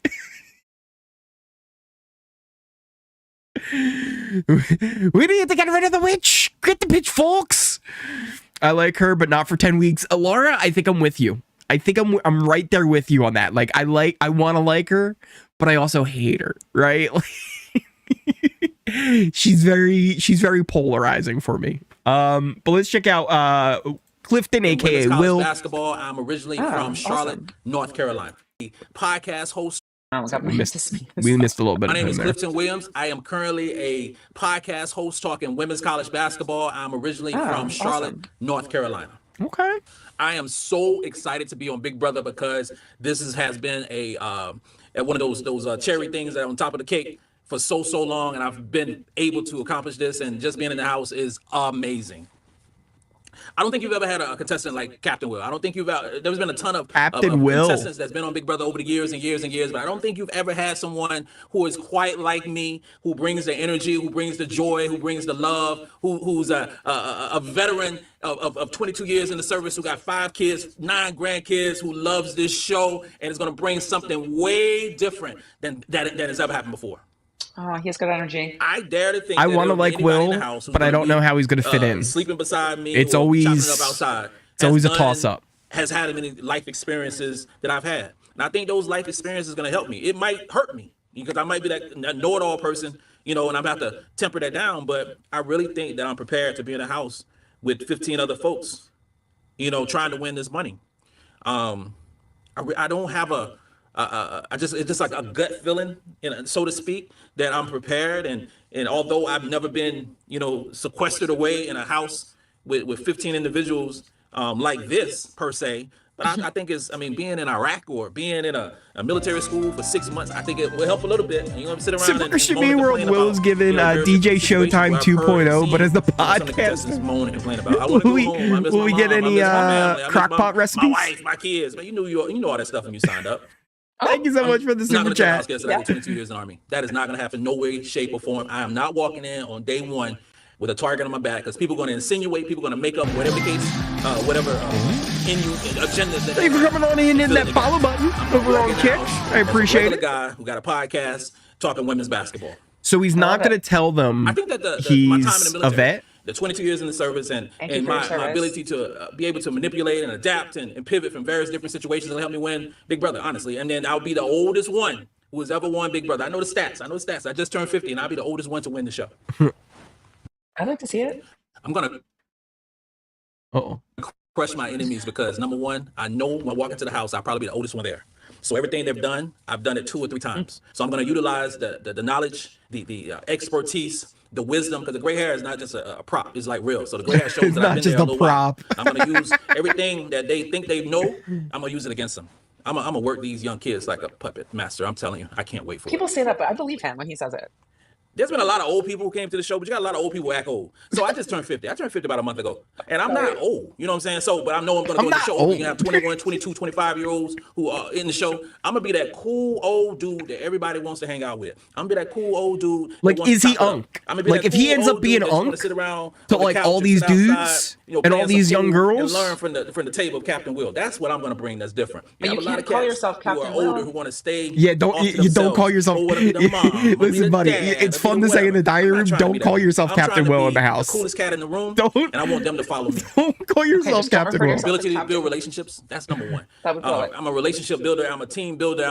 We need to get rid of the witch. Get the pitchforks. I like her, but not for 10 weeks. Laura, I think I'm with you. I think I'm right there with you on that. Like I want to like her, but I also hate her, right? She's very polarizing for me. But let's check out Clifton, aka Will.
Basketball. I'm originally from Charlotte, North Carolina. Podcast host.
We missed a little bit.
My name is
there.
Clifton Williams. I am currently a podcast host talking women's college basketball. I'm originally from Charlotte, North Carolina.
Okay.
I am so excited to be on Big Brother because this has been a one of those cherry things that are on top of the cake for so long, and I've been able to accomplish this, and just being in the house is amazing. I don't think you've ever had a contestant like Captain Will. I don't think there's been a ton of contestants that's been on Big Brother over the years and years and years, but I don't think you've ever had someone who is quite like me, who brings the energy, who brings the joy, who brings the love, who's a veteran of 22 years in the service, who got 5 kids, 9 grandkids, who loves this show and is going to bring something way different than that has ever happened before.
Oh, he has good energy.
I dare to think
I want to like Will, but I don't know how he's going to fit in.
Sleeping beside me,
it's always a toss up.
Has had many life experiences that I've had, and I think those life experiences are going to help me. It might hurt me because I might be that know-it-all person, you know, and I'm about to temper that down. But I really think that I'm prepared to be in a house with 15 other folks, you know, trying to win this money. I don't have it's just like a gut feeling, so to speak, that I'm prepared. And although I've never been, you know, sequestered away in a house with 15 individuals like this per se, but I think being in Iraq or being in a military school for 6 months, I think it will help a little bit. You know, sit around
and moan World Will's given DJ Showtime 2.0, but as the podcast,
moan and complain about. I want to go home.
Will we get any crockpot recipes?
My wife, my kids, man. You know all that stuff when you signed up.
Thank you so much for the super chat.
I did 22 years in the Army. That is not going to happen, no way, shape, or form. I am not walking in on day one with a target on my back because people are going to insinuate, people are going to make up whatever the case, whatever agendas.
Thank you for coming on in that follow button over on Kick. I appreciate it.
Guy who got a podcast talking women's basketball.
So he's not going to tell them
I think that
he's
my time in the military,
a vet.
The 22 years in the service and my ability to be able to manipulate and adapt and pivot from various different situations will help me win Big Brother, honestly. And then I'll be the oldest one who has ever won Big Brother. I know the stats. I just turned 50 and I'll be the oldest one to win the show.
I'd like to see it.
I'm going to crush my enemies because, number one, I know when I walk into the house, I'll probably be the oldest one there. So everything they've done, I've done it 2 or 3 times. So I'm going to utilize the knowledge, the expertise, the wisdom, because the gray hair is not just a prop. It's like real. So the gray hair shows that I've been there a little while. I'm going to use everything that they think they know. I'm going to use it against them. I'm gonna work these young kids like a puppet master. I'm telling you, I can't wait for
People
it.
say that, but I believe him when he says it.
There's been a lot of old people who came to the show, but you got a lot of old people who act old. So I just turned 50. I turned 50 about a month ago. And I'm not old. You know what I'm saying? So, but I know I'm going to go to the show. We're going to have 21, 22, 25-year-olds who are in the show. I'm going to be that cool old dude that everybody wants to hang out with. I'm going to be that cool old dude.
Like, is he Unk? Like, if he ends up being Unk to like all these dudes and all these young girls,
and learn from the table of Captain Will. That's what I'm going to bring. That's different.
But you can't call yourself Captain Will.
Who are older, who want to stay.
Yeah, you don't call yourself. Listen, buddy, it's fun to say in the diary room. Don't call yourself Captain Will in the house.
The coolest cat in the room. And I want them to follow me.
Don't call yourself Captain Will.
Ability to build relationships. That's number one. I'm a relationship builder. I'm a team builder.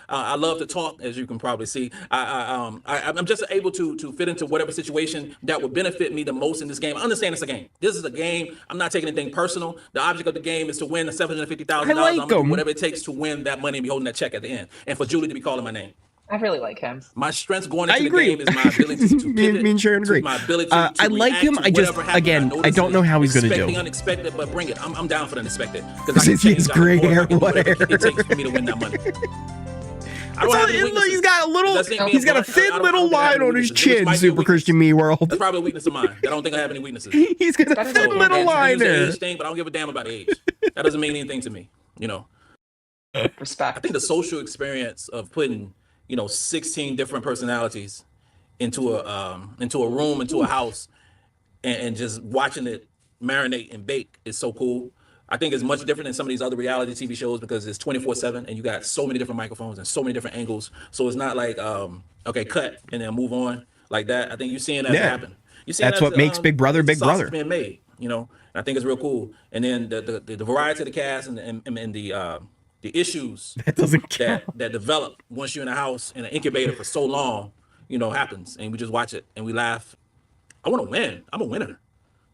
I love to talk, as you can probably see. I'm just able to fit into whatever situation that would benefit me the most in this game. I understand it's a game. This is a game. I'm not taking anything personal. The object of the game is to win the $750,000. I'm gonna do whatever it takes to win that money and be holding that check at the end. And for Julie to be calling my name.
I really like him.
My strengths going into the game is my ability to pivot.
Me and Sharon agree.
My ability to
I like him. I just, again, I don't know how he's going to do.
Expect the unexpected, but bring it. I'm down for the unexpected.
Since he has gray hair, whatever.
It takes for me to win that money.
He's got a thin little line on his chin, Super Christian Me World.
That's probably a weakness of mine. I don't think I have any weaknesses.
He's got a thin little line there.
Thing, but I don't give a damn about age. That doesn't mean anything to me. You know.
Respect.
I think the social experience of putting 16 different personalities into a room, into a house, and just watching it marinate and bake is so cool. I think it's much different than some of these other reality TV shows because it's 24/7 and you got so many different microphones and so many different angles. So it's not like, okay, cut and then move on like that. I think you're seeing that happen.
That's what makes Big Brother Big Brother.
Being made, and I think it's real cool. And then the variety of the cast and the issues that develop once you're in a house in an incubator for so long, happens, and we just watch it and we laugh. I want to win. I'm a winner,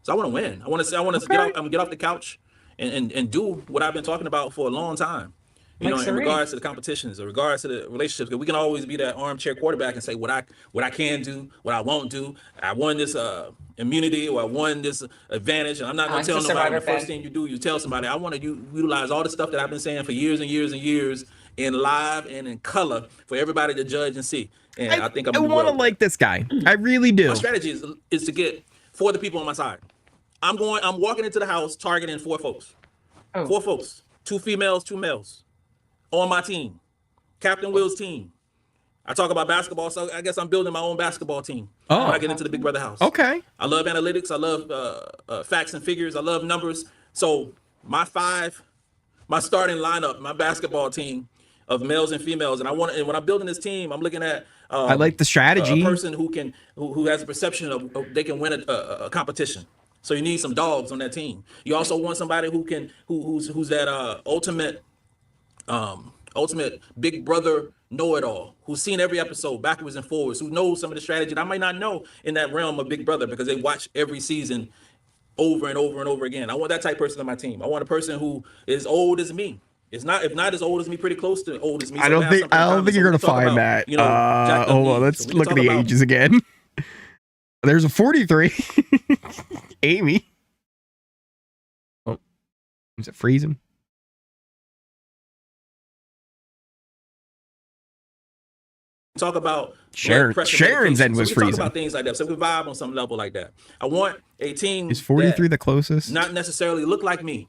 so I want to win. I want to get off the couch and do what I've been talking about for a long time. In regards to the competitions, in regards to the relationships, because we can always be that armchair quarterback and say what I can do, what I won't do. I won this immunity or I won this advantage, and I'm not going to tell nobody. The first thing you do, you tell somebody. I want to utilize all the stuff that I've been saying for years and years and years in live and in color for everybody to judge and see. And I think I want
to like this guy. I really do.
My strategy is to get 4 of the people on my side. I'm walking into the house targeting 4 folks. 4 folks, 2 females, 2 males. On my team, Captain Will's team. I talk about basketball, so I guess I'm building my own basketball team when I get into the Big Brother house.
Okay.
I love analytics. I love facts and figures. I love numbers. So my starting lineup, my basketball team of males and females, and when I'm building this team, I'm looking at
I like the strategy.
A person who has a perception of they can win a competition. So you need some dogs on that team. You also want somebody who's that ultimate Big Brother know-it-all, who's seen every episode backwards and forwards, who knows some of the strategy that I might not know in that realm of Big Brother because they watch every season over and over and over again. I want that type of person on my team. I want a person who is old as me. If not as old as me, pretty close to old as me.
I don't think you're gonna find that. Hold on, let's look at the ages again. There's a 43. Amy. Oh, is it freezing?
Talk about
Sharon's end was freezing.
Talk about things like that, so we can vibe on some level like that. I want a team.
Is 43 the closest?
Not necessarily look like me,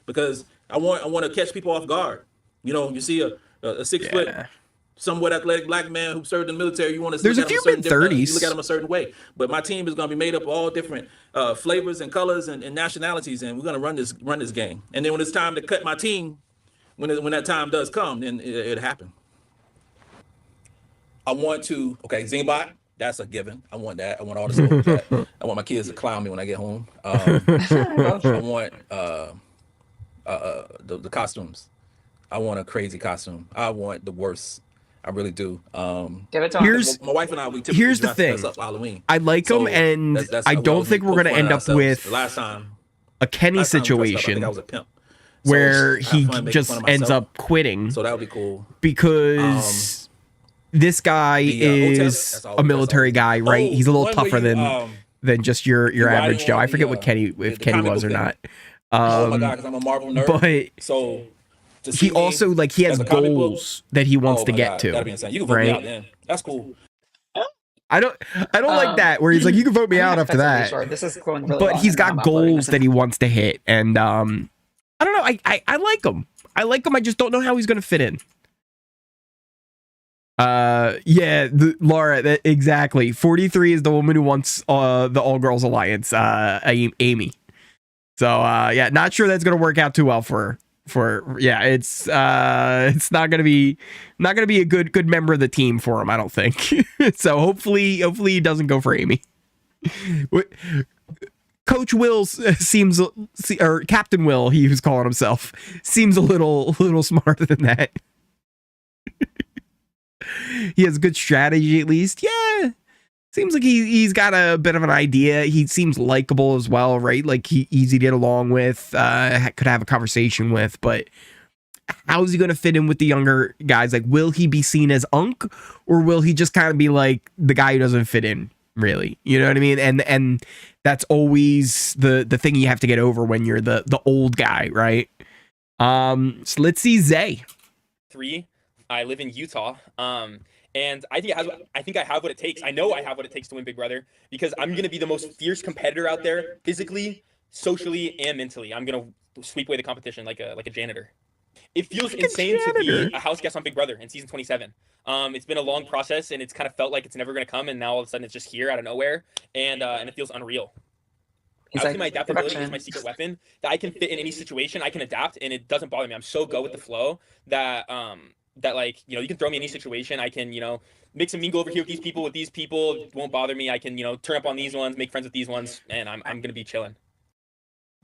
because I want to catch people off guard. You see a 6 foot, somewhat athletic black man who served in the military. You want to.
There's a few mid-30s.
You look at him a certain way, but my team is going to be made up of all different flavors and colors and nationalities, and we're going to run this game. And then when it's time to cut my team, when that time does come, then it'll happen. I want to, Zingbot, that's a given. I want that. I want all the smoke that. I want my kids to clown me when I get home. I want the costumes. I want a crazy costume. I want the worst. I really do.
Give it to me.
My wife and I, we typically
here's the thing.
Dress up for Halloween.
I like them, and I don't think we're going to end up with a Kenny situation where he just ends up quitting.
So that would be cool.
Because this guy is a military guy, right? He's a little tougher than just your average Joe. I forget what Kenny was or not.
Oh my god, because I'm a Marvel nerd.
But
so To see
he also
me
like he has
as a comic book-
goals that he wants
Oh
to
my
get
God,
to.
that'd be insane. You can vote me
right?
out then. That's cool.
I don't like that where he's like, you can vote me out after that.
Sure. This is going really
But
long
he's
and I'm
got
uploading
goals
this.
that he wants to hit, and I don't know. I like him. I like him. I just don't know how he's gonna fit in. Yeah, Laura, exactly. 43 is the woman who wants the All Girls Alliance, Amy. So yeah, not sure that's gonna work out too well for yeah, it's not gonna be a good member of the team for him, I don't think. So hopefully he doesn't go for Amy. Coach Will seems, or Captain Will, he was calling himself, seems a little smarter than that. He has good strategy at least. Yeah. Seems like he's got a bit of an idea. He seems likable as well, right? Like he easy to get along with, could have a conversation with, but how is he going to fit in with the younger guys? Like, will he be seen as Unk, or will he just kind of be like the guy who doesn't fit in, really? You know what I mean? And that's always the thing you have to get over when you're the old guy, right? So let's see Zay.
3. I live in Utah. And I think I have what it takes. I know I have what it takes to win Big Brother because I'm going to be the most fierce competitor out there, physically, socially, and mentally. I'm going to sweep away the competition like a janitor. It feels insane to be a house guest on Big Brother in season 27. It's been a long process, and it's kind of felt like it's never going to come, and now all of a sudden it's just here out of nowhere, and it feels unreal. I would say my adaptability is my secret weapon. That I can fit in any situation, I can adapt, and it doesn't bother me. I'm so go with the flow that that like, you can throw me in any situation. I can, mix and mingle over here with these people. It won't bother me. I can, turn up on these ones, make friends with these ones, and I'm going to be chilling.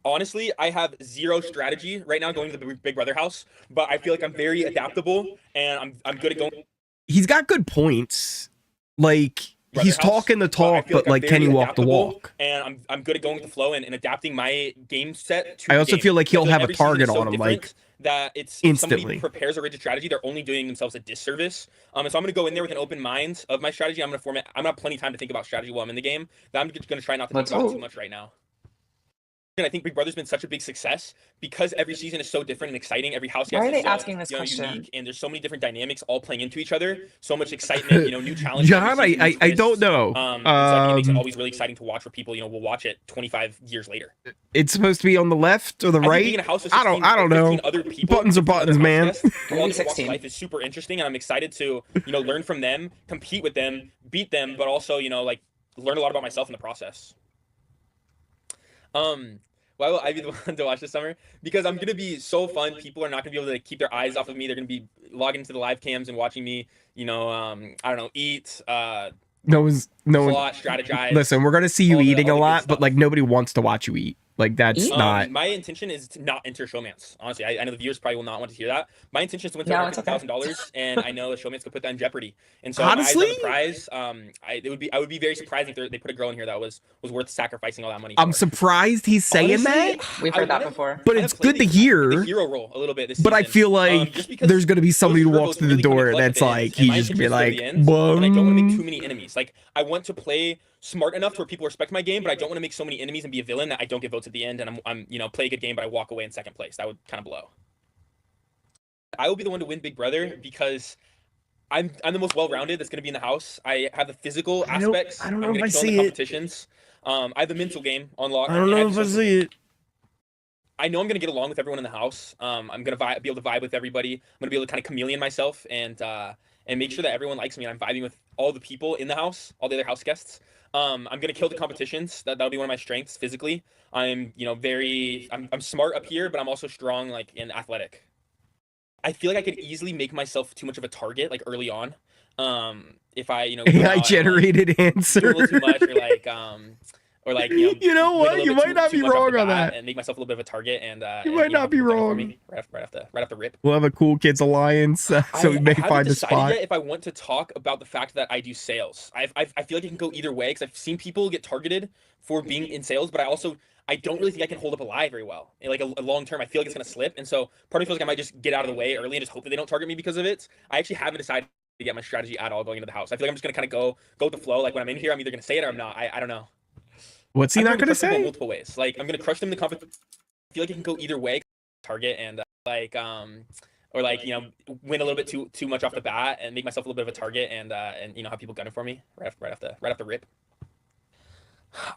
Honestly, I have zero strategy right now going to the Big Brother house, but I feel like I'm very adaptable and I'm good at going.
He's got good points. Like, he's talking the talk, but like, can he walk the walk?
And I'm good at going with the flow and adapting my game set to
I also feel like he'll have a target on him, like,
that it's
instantly.
Somebody prepares a rigid strategy, they're only doing themselves a disservice. And so I'm going to go in there with an open mind of my strategy. I'm going to have plenty of time to think about strategy while I'm in the game. But I'm just going to try not to think about it too much right now. And I think Big Brother's been such a big success because every season is so different and exciting. every house guest
Why are they
is so,
asking this question?
unique, and there's so many different dynamics all playing into each other. So much excitement, new challenges.
John, I don't know.
So I think it makes it always really exciting to watch for people. Will watch it 25 years later.
It's supposed to be on the left or the right.
Being in a house with 16,
I don't know.
Other people,
Buttons are buttons, man.
All this walks of life is super interesting, and I'm excited to learn from them, compete with them, beat them, but also like learn a lot about myself in the process. Why will I be the one to watch this summer? Because I'm going to be so fun. People are not going to be able to keep their eyes off of me. They're going to be logging into the live cams and watching me, I don't know, eat,
no one
strategize.
Listen, we're going to see you eating a lot, but like nobody wants to watch you eat. Like that's not.
My intention is to not enter Showmance. Honestly, I know the viewers probably will not want to hear that. My intention is to win $50,000, and I know that Showmance could put that in jeopardy. And so,
honestly,
the prize, I would be very surprised if they put a girl in here that was worth sacrificing all that money.
I'm surprised he's saying that.
We've heard that before.
But it's good to hear.
The hero role a little bit this
but
season.
I feel like there's going to be somebody who walks through the door that's like he's just gonna be like,
"Boom." I don't want to make too many enemies. Like I want to play smart enough to where people respect my game, but I don't want to make so many enemies and be a villain that I don't get votes at the end, and I'm play a good game, but I walk away in second place. That would kind of blow. I will be the one to win Big Brother because I'm the most well-rounded that's going to be in the house. I have the physical aspects.
I don't know if I
see
it.
Competitions. I have the mental game on lock.
I don't know if I see it.
I know I'm going to get along with everyone in the house. I'm going to be able to vibe with everybody. I'm going to be able to kind of chameleon myself and make sure that everyone likes me and I'm vibing with all the people in the house, all the other house guests. I'm going to kill the competitions. That'll be one of my strengths physically. I'm, I'm smart up here, but I'm also strong, like, and athletic. I feel like I could easily make myself too much of a target, like, early on. If I,
AI generated answer.
Do a little too much, or like,
you know what? You might not be wrong on that.
And make myself a little bit of a target, and
you might not be wrong.
Right off the rip.
We'll have a Cool Kids Alliance, so we may find a spot.
Yet if I want to talk about the fact that I do sales, I feel like it can go either way because I've seen people get targeted for being in sales, but I don't really think I can hold up a lie very well. Like a long term, I feel like it's gonna slip, and so part of me feels like I might just get out of the way early and just hope that they don't target me because of it. I actually haven't decided to get my strategy at all going into the house. I feel like I'm just gonna kind of go with the flow. Like when I'm in here, I'm either gonna say it or I'm not. I don't know.
What's he not going to say?
Multiple ways. Like I'm going to crush them in the competition. I feel like it can go either way. Target and
like or like, you know, win a little bit too much off the bat and make myself a little bit of a target and you know, have people gunning for me right off the rip.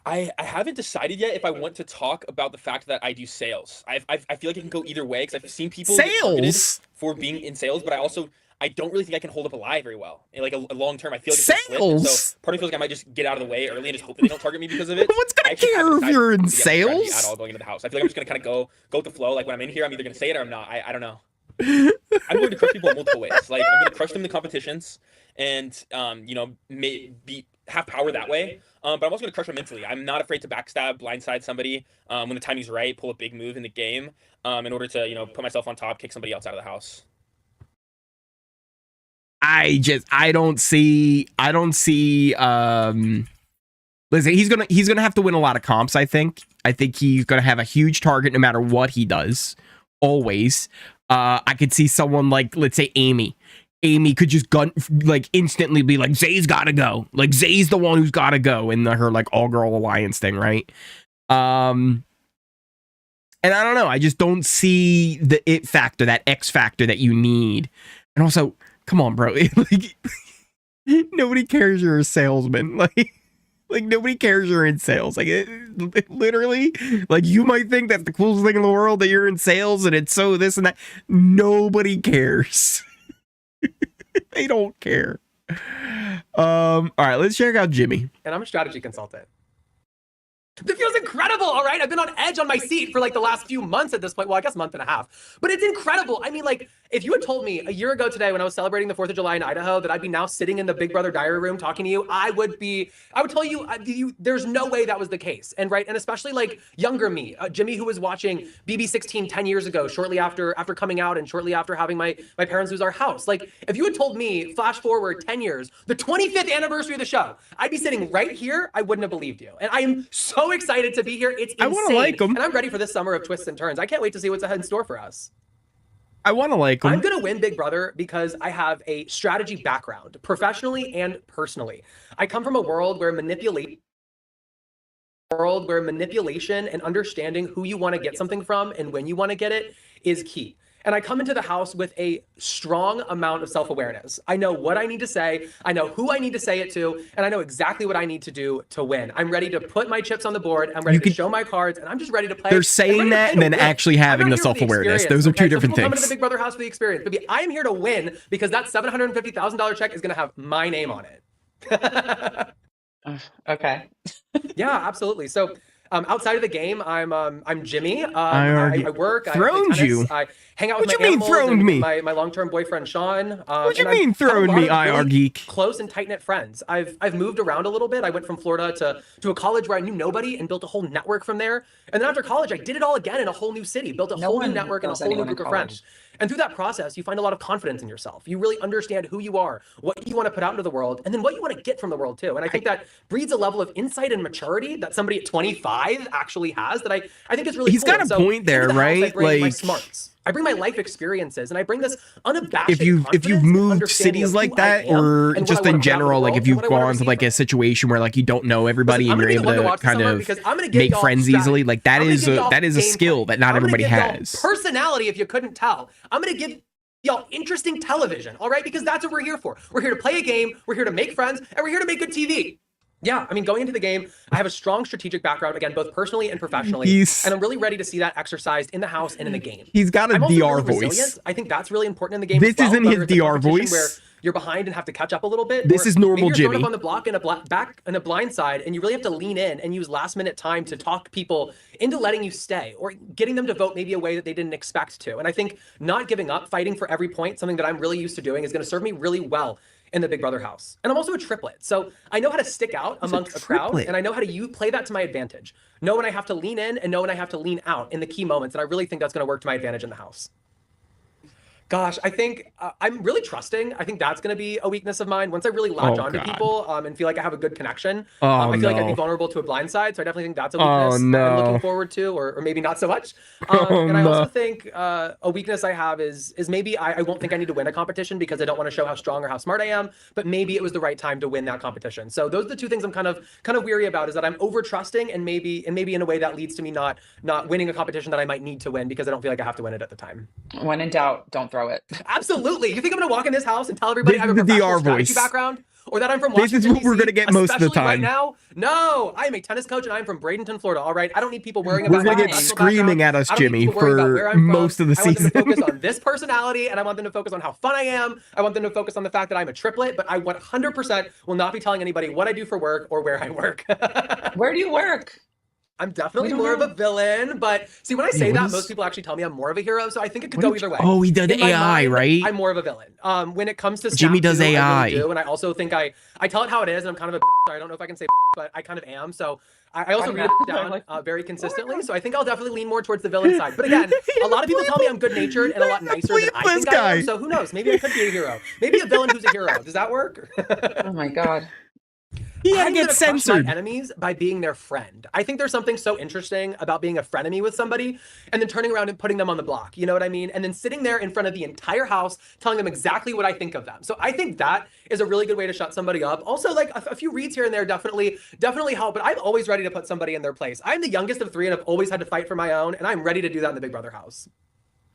I haven't decided yet if I want to talk about the fact that I do sales. I feel like it can go either way because I've seen people get targeted for being in sales, but I don't really think I can hold up a lie very well. In like a long term, I feel like it's a slip, and so part of me feels like I might just get out of the way early and just hope that they don't target me because of it.
What's gonna care if you're in sales?
At all going into the house. I feel like I'm just gonna kind of go with the flow. Like when I'm in here, I'm either gonna say it or I'm not. I don't know. I'm going to crush people in multiple ways. Like I'm gonna crush them in the competitions, and you know, have power that way. But I'm also gonna crush them mentally. I'm not afraid to backstab, blindside somebody when the timing's right, pull a big move in the game, in order to, you know, put myself on top, kick somebody else out of the house.
I don't see listen, he's gonna have to win a lot of comps. I think he's gonna have a huge target no matter what he does, always. I could see someone like, let's say Amy could just instantly be like, Zay's gotta go, like Zay's the one who's gotta go in her like all girl alliance thing, right? And I don't know, I just don't see the it factor, that X factor that you need. And also, come on, bro. Like, nobody cares you're a salesman. Like nobody cares you're in sales. Like, it literally, like, you might think that's the coolest thing in the world that you're in sales and it's so this and that. Nobody cares. They don't care. All right, let's check out Jimmy.
And I'm a strategy consultant.
It feels incredible, all right? I've been on edge on my seat for like the last few months at this point. Well, I guess month and a half. But it's incredible. I mean, like, if you had told me a year ago today when I was celebrating the 4th of July in Idaho that I'd be now sitting in the Big Brother diary room talking to you, I would tell you, there's no way that was the case. And right, and especially like younger me, Jimmy, who was watching BB16 10 years ago, shortly after coming out and shortly after having my parents lose our house. Like, if you had told me, flash forward 10 years, the 25th anniversary of the show, I'd be sitting right here, I wouldn't have believed you. And I am so excited to be here. It's insane.
I want to like him.
And I'm ready for this summer of twists and turns. I can't wait to see what's ahead in store for us.
I want to like him.
I'm going to win Big Brother because I have a strategy background, professionally and personally. I come from a world where manipulation and understanding who you want to get something from and when you want to get it is key. And I come into the house with a strong amount of self-awareness. I know what I need to say, I know who I need to say it to, and I know exactly what I need to do to win. I'm ready to put my chips on the board, I'm ready to show my cards, and I'm just ready to play.
They're saying that and then actually having the self-awareness. Those are two different things.
Come into the Big Brother house for the experience. But I am here to win because that $750,000 check is going to have my name on it.
Okay.
Yeah, absolutely. So outside of the game, I'm Jimmy. I work. I play tennis, I hang out with my animals.
What you mean throned me?
My long-term boyfriend Sean.
What you mean throned me, IR geek?
Close and tight-knit friends. I've moved around a little bit. I went from Florida to a college where I knew nobody and built a whole network from there. And then after college, I did it all again in a whole new city, built a whole new network and a whole new group of friends. And through that process, you find a lot of confidence in yourself. You really understand who you are, what you want to put out into the world, and then what you want to get from the world too. And I think that breeds a level of insight and maturity that somebody at 25 actually has that I think is really
He's
cool.
got a point there, right?
I bring my
Like,
smarts. I bring my life experiences and I bring this unabashed
if you've moved cities like that, or just in general, like if you've gone to like a situation where like you don't know everybody and you're able to kind of make friends easily, like that is a skill that not everybody has.
Personality, if you couldn't tell, I'm gonna give y'all interesting television, all right? Because that's what we're here for. We're here to play a game, we're here to make friends, and we're here to make good TV. Yeah, I mean, going into the game, I have a strong strategic background, again, both personally and professionally, and I'm really ready to see that exercised in the house and in the game.
He's got a DR voice.
Resilient. I think that's really important in the game.
This isn't his DR voice.
Where you're behind and have to catch up a little bit.
This is normal
maybe you're
Jimmy.
Thrown up on the block and back and a blind side, and you really have to lean in and use last minute time to talk people into letting you stay or getting them to vote maybe a way that they didn't expect to. And I think not giving up, fighting for every point, something that I'm really used to doing, is going to serve me really well in the Big Brother house. And I'm also a triplet. So I know how to stick out amongst a crowd, and I know how to play that to my advantage. Know when I have to lean in and know when I have to lean out in the key moments. And I really think that's going to work to my advantage in the house. Gosh, I think I'm really trusting. I think that's going to be a weakness of mine. Once I really latch onto people and feel like I have a good connection, I feel like I'd be vulnerable to a blind side. So I definitely think that's a weakness I'm looking forward to, or maybe not so much. And I also think a weakness I have is maybe I won't think I need to win a competition because I don't want to show how strong or how smart I am. But maybe it was the right time to win that competition. So those are the two things I'm kind of weary about, is that I'm over trusting and maybe in a way that leads to me not winning a competition that I might need to win because I don't feel like I have to win it at the time.
When in doubt, don't throw it.
Absolutely. You think I'm going to walk in this house and tell everybody I have a professional strategy background? Or that I'm from Washington,
This is what we're going to get most of the time.
Right now? No, I am a tennis coach and I'm from Bradenton, Florida. All right. I don't need people worrying about
We're going to get screaming at us, Jimmy, for most of the season.
I want them to focus on this personality, and I want them to focus on how fun I am. I want them to focus on the fact that I'm a triplet, but I 100% will not be telling anybody what I do for work or where I work.
Where do you work?
I'm definitely more of a villain, but see, when I say that, most people actually tell me I'm more of a hero, so I think it could go either way.
Oh, he did AI, right?
I'm more of a villain. When it comes to
Jimmy does AI.
I really do, and I also think I tell it how it is, and I'm kind of a sorry, I don't know if I can say but I kind of am. So I also read it down very consistently, so I think I'll definitely lean more towards the villain side. But again, a lot of people tell me I'm good-natured and a lot nicer than I think I am, so who knows? Maybe I could be a hero. Maybe a villain who's a hero. Does that work?
Oh my God.
He had to get censored.
My enemies by being their friend. I think there's something so interesting about being a frenemy with somebody and then turning around and putting them on the block. You know what I mean? And then sitting there in front of the entire house, telling them exactly what I think of them. So I think that is a really good way to shut somebody up. Also, like a few reads here and there definitely help. But I'm always ready to put somebody in their place. I'm the youngest of three and I've always had to fight for my own. And I'm ready to do that in the Big Brother house.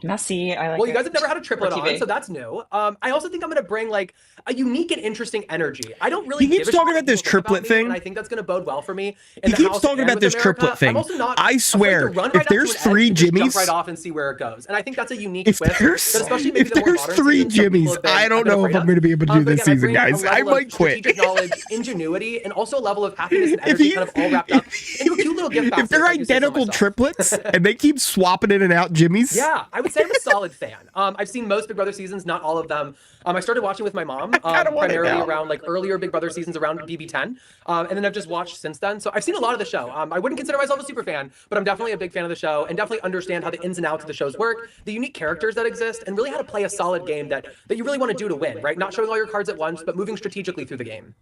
Messy. I like
well, you guys have never had a triplet on, so that's new. I also think I'm going to bring like a unique and interesting energy. I don't really.
He keeps talking about this triplet thing.
And I think that's going to bode well for me.
He keeps talking about this triplet thing. I swear, if there's three Jimmys,
jump right off and see where it goes. And I think that's a unique twist.
If there's three Jimmys, I don't know if I'm going to be able to do this season, guys. I might quit.
Strategic knowledge, ingenuity, and also a level of happiness and energy, kind of all wrapped up into a cute little gift basket.
If they're identical triplets and they keep swapping in and out Jimmys,
yeah, I would say I'm a solid fan. I've seen most Big Brother seasons, not all of them. I started watching with my mom, primarily around like earlier Big Brother seasons around BB10. And then I've just watched since then. So I've seen a lot of the show. I wouldn't consider myself a super fan, but I'm definitely a big fan of the show and definitely understand how the ins and outs of the shows work, the unique characters that exist, and really how to play a solid game that you really want to do to win, right? Not showing all your cards at once, but moving strategically through the game.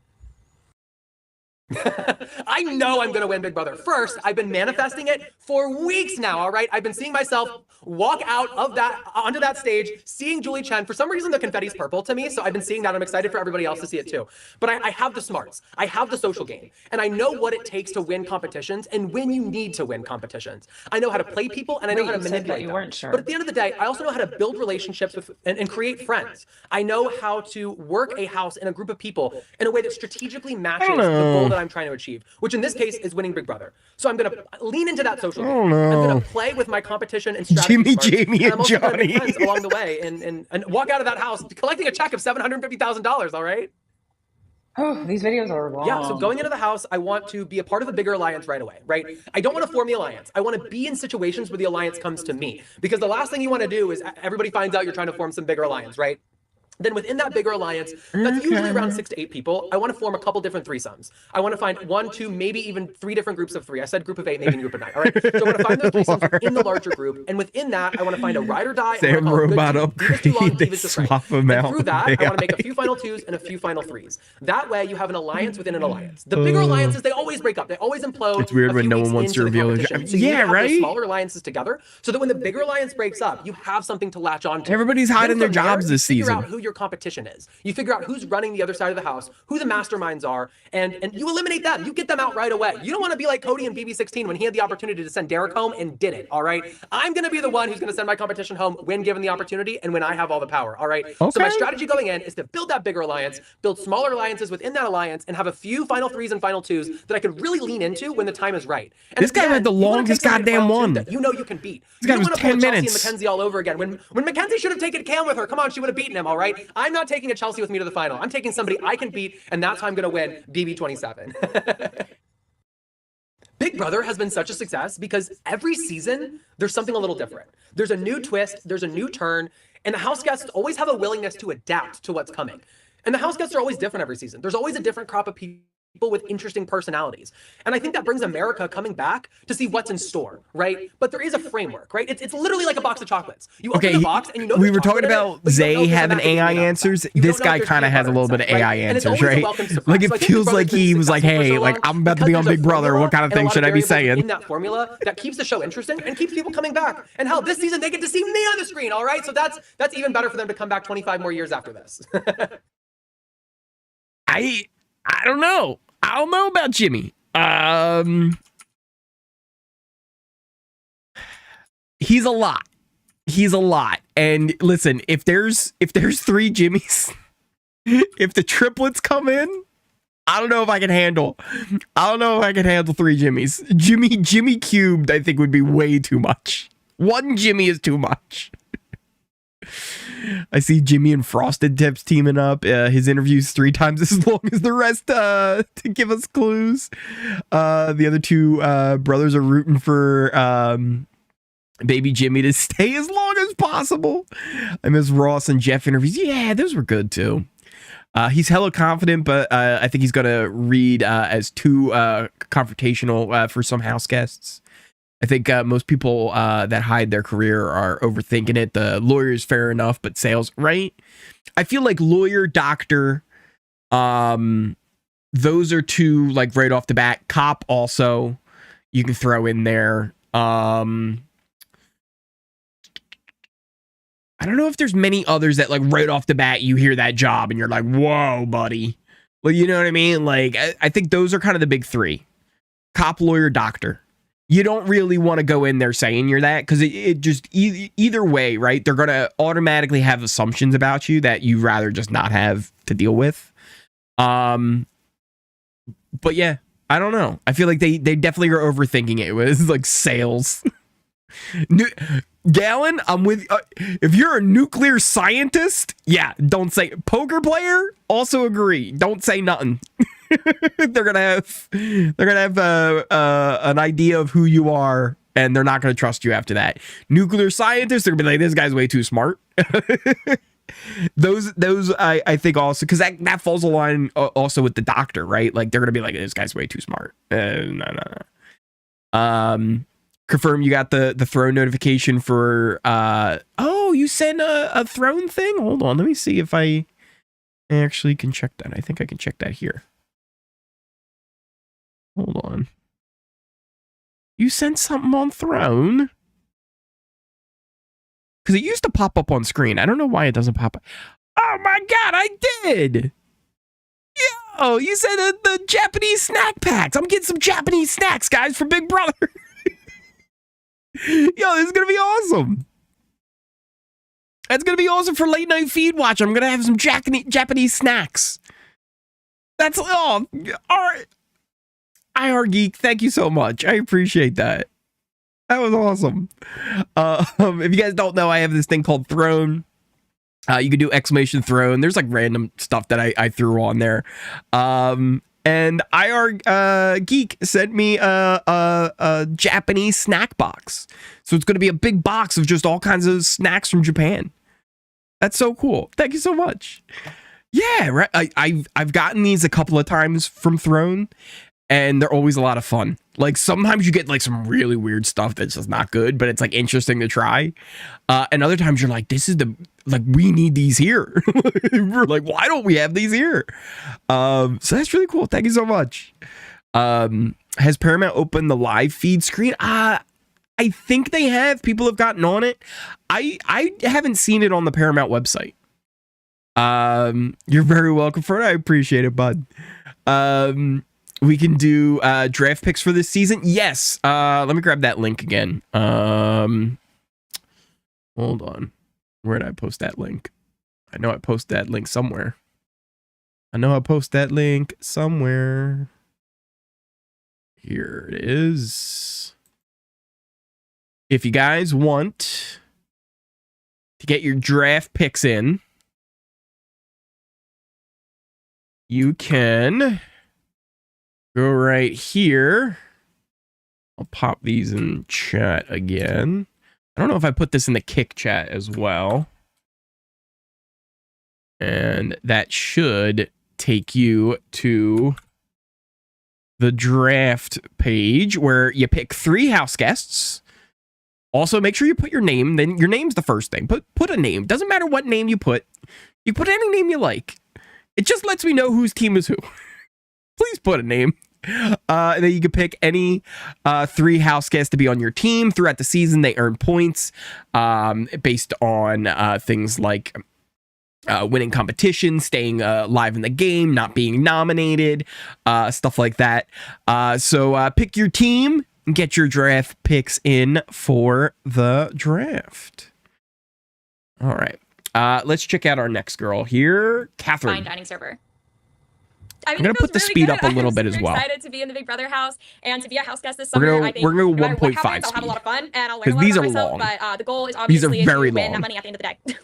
I know I'm going to win Big Brother. First, I've been manifesting it for weeks now, all right? I've been seeing myself walk out of that, onto that stage, seeing Julie Chen. For some reason, the confetti's purple to me, so I've been seeing that. I'm excited for everybody else to see it too. But I have the smarts. I have the social game. And I know what it takes to win competitions and when you need to win competitions. I know how to play people, and I know how to manipulate them. But at the end of the day, I also know how to build relationships with and create friends. I know how to work a house and a group of people in a way that strategically matches the goal that I'm trying to achieve, which in this case is winning Big Brother. So I'm going to lean into that social game. I'm going to play with my competition and strategy.
Jimmy, Jamie, and
also
Johnny.
Make friends along the way and walk out of that house collecting a check of $750,000. All right.
Oh, these videos are long.
Yeah, so going into the house, I want to be a part of a bigger alliance right away, right? I don't want to form the alliance. I want to be in situations where the alliance comes to me. Because the last thing you want to do is everybody finds out you're trying to form some bigger alliance, right? Then within that bigger alliance, that's usually around 6 to 8 people, I want to form a couple different threesomes. I want to find 1, 2, maybe even 3 different groups of 3. I said group of 8, maybe group of 9. All right. So I want to find those threesomes in the larger group, and within that, I want to find a ride or die.
Sam robot upgrade. They swap them out.
Through that, I want to make a few final 2s and a few final 3s. That way, you have an alliance within an alliance. The bigger alliances, they always break up. They always implode.
It's weird when no one wants to reveal it.
So yeah, right. Smaller alliances together, so that when the bigger alliance breaks up, you have something to latch on to.
Everybody's hiding their jobs this season.
Figure out who your competition is. You figure out who's running the other side of the house, who the masterminds are, and you eliminate them. You get them out right away. You don't want to be like Cody in BB16 when he had the opportunity to send Derek home and did it, all right? I'm going to be the one who's going to send my competition home when given the opportunity and when I have all the power, all right? Okay. So my strategy going in is to build that bigger alliance, build smaller alliances within that alliance, and have a few final 3s and final 2s that I could really lean into when the time is right. And
this guy had the longest goddamn one.
That you know you can beat.
This guy was 10 minutes.
Chelsea and Mackenzie all over again. When Mackenzie should have taken Cam with her, come on, she would have beaten him, all right? I'm not taking a Chelsea with me to the final. I'm taking somebody I can beat, and that's how I'm going to win BB27. Big Brother has been such a success because every season, there's something a little different. There's a new twist, there's a new turn, and the house guests always have a willingness to adapt to what's coming. And the house guests are always different every season. There's always a different crop of people people with interesting personalities. And I think that brings America coming back to see what's in store, right? But there is a framework, right? It's literally like a box of chocolates. You open the box and you know
we
there's
were talking
chocolate in it,
about
but you don't know
Zay
if there's a
having AI
macadamia nut
answers.
inside. You
This
don't know
guy
if there's
kind of
peanut
has a little
butter
bit of
inside,
AI
right? And it's
answers,
always a
right?
welcome surprise.
Like
So I
it
think Big
feels
Brother's
like
been
he was like,
successful for
hey,
so
like
long
I'm about to be
because
on
there's
Big
a
Brother.
formula
What kind of
and a
thing
lot
should I be
variables
saying?
in that formula that keeps the show interesting and keeps people coming back. And hell, this season they get to see me on the screen, all right? So that's even better for them to come back 25 more years after this.
I don't know. I don't know about Jimmy. He's a lot. He's a lot. And listen, if there's 3 Jimmys, if the triplets come in, I don't know if I can handle. I don't know if I can handle 3 Jimmys. Jimmy cubed, I think would be way too much. 1 Jimmy is too much. I see Jimmy and Frosted Tips teaming up. His interview's 3 times as long as the rest to give us clues. The other 2 brothers are rooting for baby Jimmy to stay as long as possible. I miss Ross and Jeff interviews. Yeah, those were good too. He's hella confident, but I think he's going to read as too confrontational for some house guests. I think most people that hide their career are overthinking it. The lawyer's fair enough, but sales, right? I feel like lawyer, doctor, those are 2 like right off the bat. Cop also, you can throw in there. I don't know if there's many others that like right off the bat you hear that job and you're like, whoa, buddy. Well, you know what I mean? Like, I think those are kind of the big 3. Cop, lawyer, doctor. You don't really want to go in there saying you're that because it just either way, right? They're going to automatically have assumptions about you that you rather just not have to deal with. But yeah, I don't know. I feel like they definitely are overthinking it. It was like sales. Gallon, I'm with if you're a nuclear scientist, yeah, don't say poker player. Also agree. Don't say nothing. They're gonna have an idea of who you are, and they're not gonna trust you after that. Nuclear scientists, they're gonna be like, this guy's way too smart. those I think also because that falls a line also with the doctor, right? Like they're gonna be like, this guy's way too smart. No. Confirm you got the throne notification for oh, you sent a throne thing? Hold on, let me see if I actually can check that. I think I can check that here. Hold on. You sent something on throne? Because it used to pop up on screen. I don't know why it doesn't pop up. Oh my god, I did! Yo, you said the Japanese snack packs. I'm getting some Japanese snacks, guys, for Big Brother. Yo, this is gonna be awesome. That's gonna be awesome for late night feed watch. I'm gonna have some Japanese snacks. That's all right. IR Geek, thank you so much. I appreciate that. That was awesome. If you guys don't know, I have this thing called Throne. You can do exclamation throne. There's like random stuff that I threw on there. And IR Geek sent me a Japanese snack box. So it's going to be a big box of just all kinds of snacks from Japan. That's so cool. Thank you so much. Yeah, right. I've gotten these a couple of times from Throne, and they're always a lot of fun. Like sometimes you get like some really weird stuff that's just not good, but it's like interesting to try. And other times you're like, this is we need these here. We're like, why don't we have these here? So that's really cool. Thank you so much. Has Paramount opened the live feed screen? I think they have. People have gotten on it. I haven't seen it on the Paramount website. You're very welcome for it. I appreciate it, bud. We can do draft picks for this season. Yes. Let me grab that link again. Hold on. Where did I post that link? I know I posted that link somewhere. Here it is. If you guys want to get your draft picks in, you can go right here. I'll pop these in chat again. I don't know if I put this in the Kick chat as well. And that should take you to the draft page where you pick 3 house guests. Also, make sure you put your name. Then your name's the first thing. Put a name. Doesn't matter what name you put. You put any name you like. It just lets me know whose team is who. Please put a name. And then you can pick any 3 house guests to be on your team. Throughout the season, they earn points based on things like winning competitions, staying live in the game, not being nominated, stuff like that. So pick your team and get your draft picks in for the draft. All right. Let's check out our next girl here, Catherine.
Fine dining server.
I'm going to put the speed up a little bit as well.
I'm excited to be in the Big Brother house and to be a house guest this summer.
We're going to go 1.5 speed.
I'll have a lot of fun and I'll learn a lot
these
about
are
myself,
long.
But the goal is obviously
These are very
to win
long.
that money at the end of the day.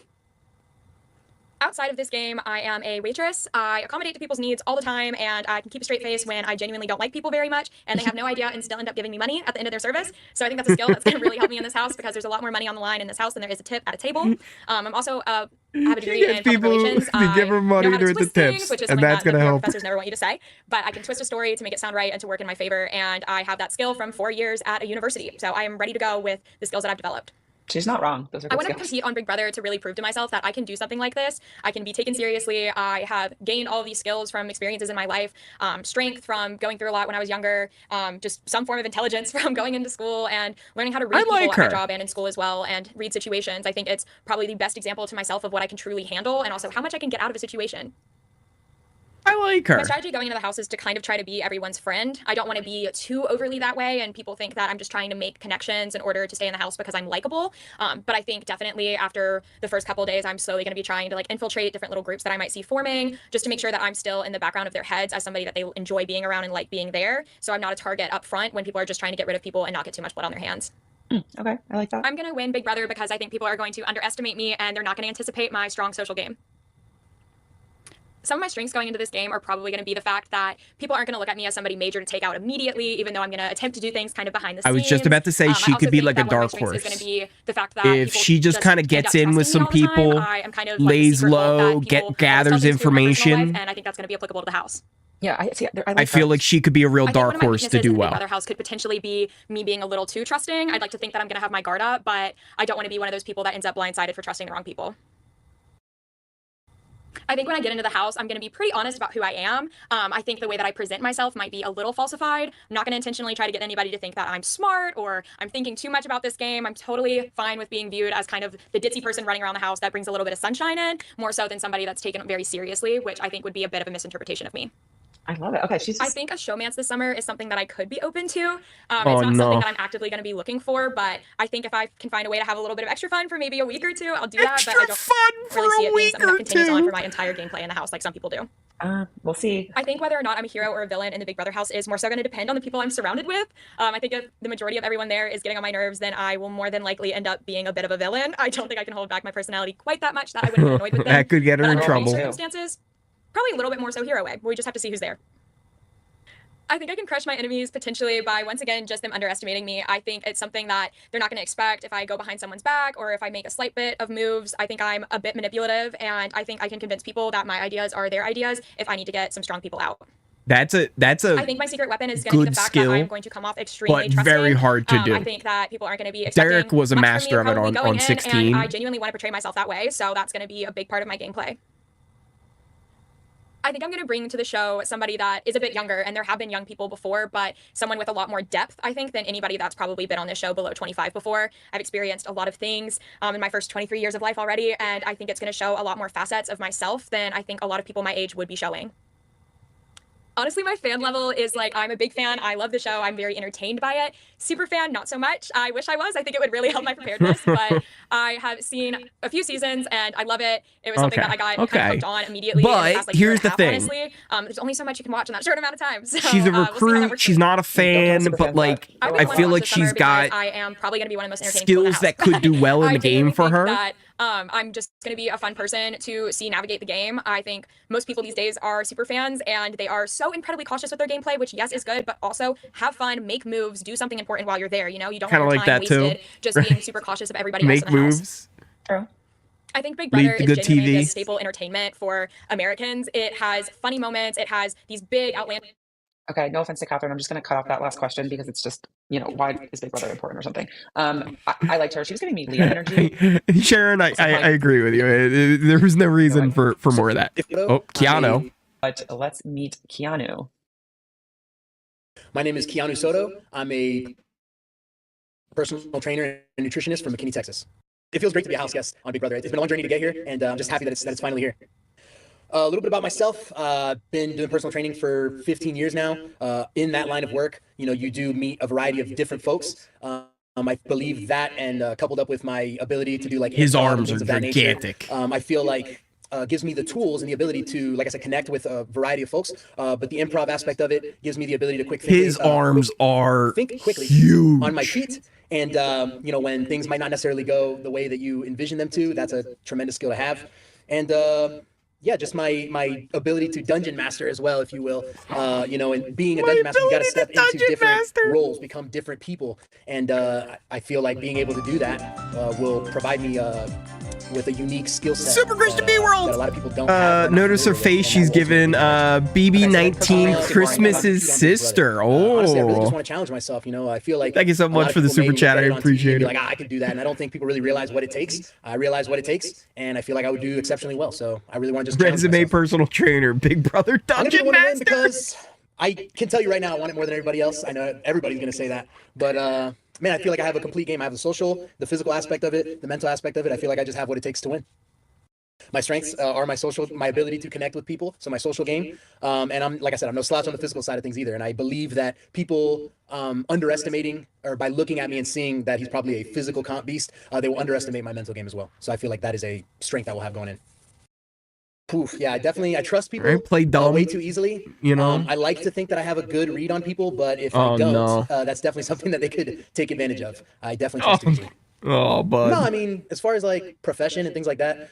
Outside of this game, I am a waitress. I accommodate to people's needs all the time, and I can keep a straight face when I genuinely don't like people very much, and they have no idea and still end up giving me money at the end of their service. So I think that's a skill that's going to really help me in this house because there's a lot more money on the line in this house than there is a tip at a table. I'm also have a degree in public relations.
to give her money
know how to
during the
twist things,
tips,
which is
and
something
that's
that
going to
the
help.
professors never want you to say. But I can twist a story to make it sound right and to work in my favor, and I have that skill from 4 years at a university. So I am ready to go with the skills that I've developed.
She's not wrong. Those are good
I want to
skills.
compete on Big Brother to really prove to myself that I can do something like this. I can be taken seriously. I have gained all of these skills from experiences in my life, strength from going through a lot when I was younger, just some form of intelligence from going into school and learning how to read people at my job and in school as well and read situations. I think it's probably the best example to myself of what I can truly handle and also how much I can get out of a situation.
I like her.
My strategy going into the house is to kind of try to be everyone's friend. I don't want to be too overly that way, and people think that I'm just trying to make connections in order to stay in the house because I'm likable. But I think definitely after the first couple of days, I'm slowly going to be trying to like infiltrate different little groups that I might see forming, just to make sure that I'm still in the background of their heads as somebody that they enjoy being around and like being there. So I'm not a target up front when people are just trying to get rid of people and not get too much blood on their hands.
Okay, I like that.
I'm going to win Big Brother because I think people are going to underestimate me and they're not going to anticipate my strong social game. Some of my strengths going into this game are probably going to be the fact that people aren't going to look at me as somebody major to take out immediately, even though I'm going to attempt to do things kind of behind the scenes.
I was just about to say she could be like a dark horse.
Is going to be the fact that
if she just kind of gets in with some people,
kind of
lays low, gathers information.
And I think that's going to be applicable to the house.
Yeah,
I feel like she could be a real dark horse to do well.
Other house could potentially be me being a little too trusting. I'd like to think that I'm going to have my guard up, but I don't want to be one of those people that ends up blindsided for trusting the wrong people. I think when I get into the house, I'm going to be pretty honest about who I am. I think the way that I present myself might be a little falsified. I'm not going to intentionally try to get anybody to think that I'm smart or I'm thinking too much about this game. I'm totally fine with being viewed as kind of the ditzy person running around the house that brings a little bit of sunshine in, more so than somebody that's taken very seriously, which I think would be a bit of a misinterpretation of me.
I love it. Okay,
I think a showmance this summer is something that I could be open to. It's not something that I'm actively going to be looking for, but I think if I can find a way to have a little bit of extra fun for maybe a week or two, I'll do that. But I don't really see it being something that continues on for my entire gameplay in the house like some people do.
We'll see.
I think whether or not I'm a hero or a villain in the Big Brother house is more so going to depend on the people I'm surrounded with. I think if the majority of everyone there is getting on my nerves, then I will more than likely end up being a bit of a villain. I don't think I can hold back my personality quite that much that I wouldn't be annoyed with them.
That could get her in
Under
trouble.
any circumstances, probably a little bit more so hero way. We just have to see who's there. I think I can crush my enemies potentially by, once again, just them underestimating me. I think it's something that they're not going to expect if I go behind someone's back or if I make a slight bit of moves. I think I'm a bit manipulative, and I think I can convince people that my ideas are their ideas if I need to get some strong people out.
That's a
I think my secret weapon is going to be the fact that I'm going to come off extremely
but
trusting.
very hard to do.
I think that people aren't going to be expecting
Derek was a
much
master
from
of
me
it
probably
on
going in,
16.
And I genuinely want to portray myself that way, so that's going to be a big part of my gameplay. I think I'm going to bring to the show somebody that is a bit younger, and there have been young people before, but someone with a lot more depth, I think, than anybody that's probably been on this show below 25 before. I've experienced a lot of things in my first 23 years of life already, and I think it's going to show a lot more facets of myself than I think a lot of people my age would be showing. Honestly, my fan level is like, I'm a big fan. I love the show. I'm very entertained by it. Super fan, not so much. I wish I was. I think it would really help my preparedness, but I have seen a few seasons and I love it. It was something that I got kind of hooked on immediately.
But
in the past, like,
here's
year
the
and a half,
thing.
Honestly. There's only so much you can watch in that short amount of time. So,
she's a recruit. She's not a fan, but like I feel like she's got
I am probably going to be one of the most entertaining people in the
skills
house.
that could do well in the game for her.
That, I'm just going to be a fun person to see navigate the game. I think most people these days are super fans and they are so incredibly cautious with their gameplay, which yes is good, but also have fun, make moves, do something important while you're there. You know, you don't want your time wasted just being super cautious of everybody else in the house.
True.
I think Big Brother is genuinely
TV.
a staple entertainment for Americans. It has funny moments. It has these big outlandish.
Okay, no offense to Catherine. I'm just going to cut off that last question because it's just, why is Big Brother important or something? I liked her. She was giving me Leah energy.
Sharon, I agree with you. There was no reason for more of that. Oh, Keanu.
But let's meet Keanu.
My name is Keanu Soto. I'm a personal trainer and nutritionist from McKinney, Texas. It feels great to be a house guest on Big Brother. It's been a long journey to get here, and I'm just happy that it's finally here. A little bit about myself. Been doing personal training for 15 years now. In that line of work, you do meet a variety of different folks. I believe that, and coupled up with my ability to do like
his arms are gigantic.
I feel like gives me the tools and the ability to, like I said, connect with a variety of folks. But the improv aspect of it gives me the ability to
his arms are
think quickly
huge
on my feet. And when things might not necessarily go the way that you envision them to, that's a tremendous skill to have. And just my ability to dungeon master as well, if you will. And being a dungeon master, you got to step into different roles, become different people. And I feel like being able to do that will provide me with a unique skill set.
Super Christian B World.
That a lot of people don't have.
Notice her face. She's given BB19 Christmas's sister.
Honestly, I really just want to challenge myself. I feel like
thank you so much for the super chat. I appreciate it.
Like I could do that, and I don't think people really realize what it takes. I realize what it takes, and I feel like I would do exceptionally well. So I really want to just
resume personal trainer, Big Brother Dungeon Master.
Because I can tell you right now, I want it more than everybody else. I know everybody's gonna say that, but man, I feel like I have a complete game. I have the social, the physical aspect of it, the mental aspect of it. I feel like I just have what it takes to win. My strengths are my ability to connect with people, so my social game. And I'm, like I said, I'm no slouch on the physical side of things either. And I believe that people underestimating, or by looking at me and seeing that he's probably a physical comp beast, they will underestimate my mental game as well. So I feel like that is a strength I will have going in. Poof, yeah, I trust people
play dumb
way too easily. I like to think that I have a good read on people, but if I don't, that's definitely something that they could take advantage of. I definitely trust too easily.
Oh, but
no, I mean, as far as like profession and things like that,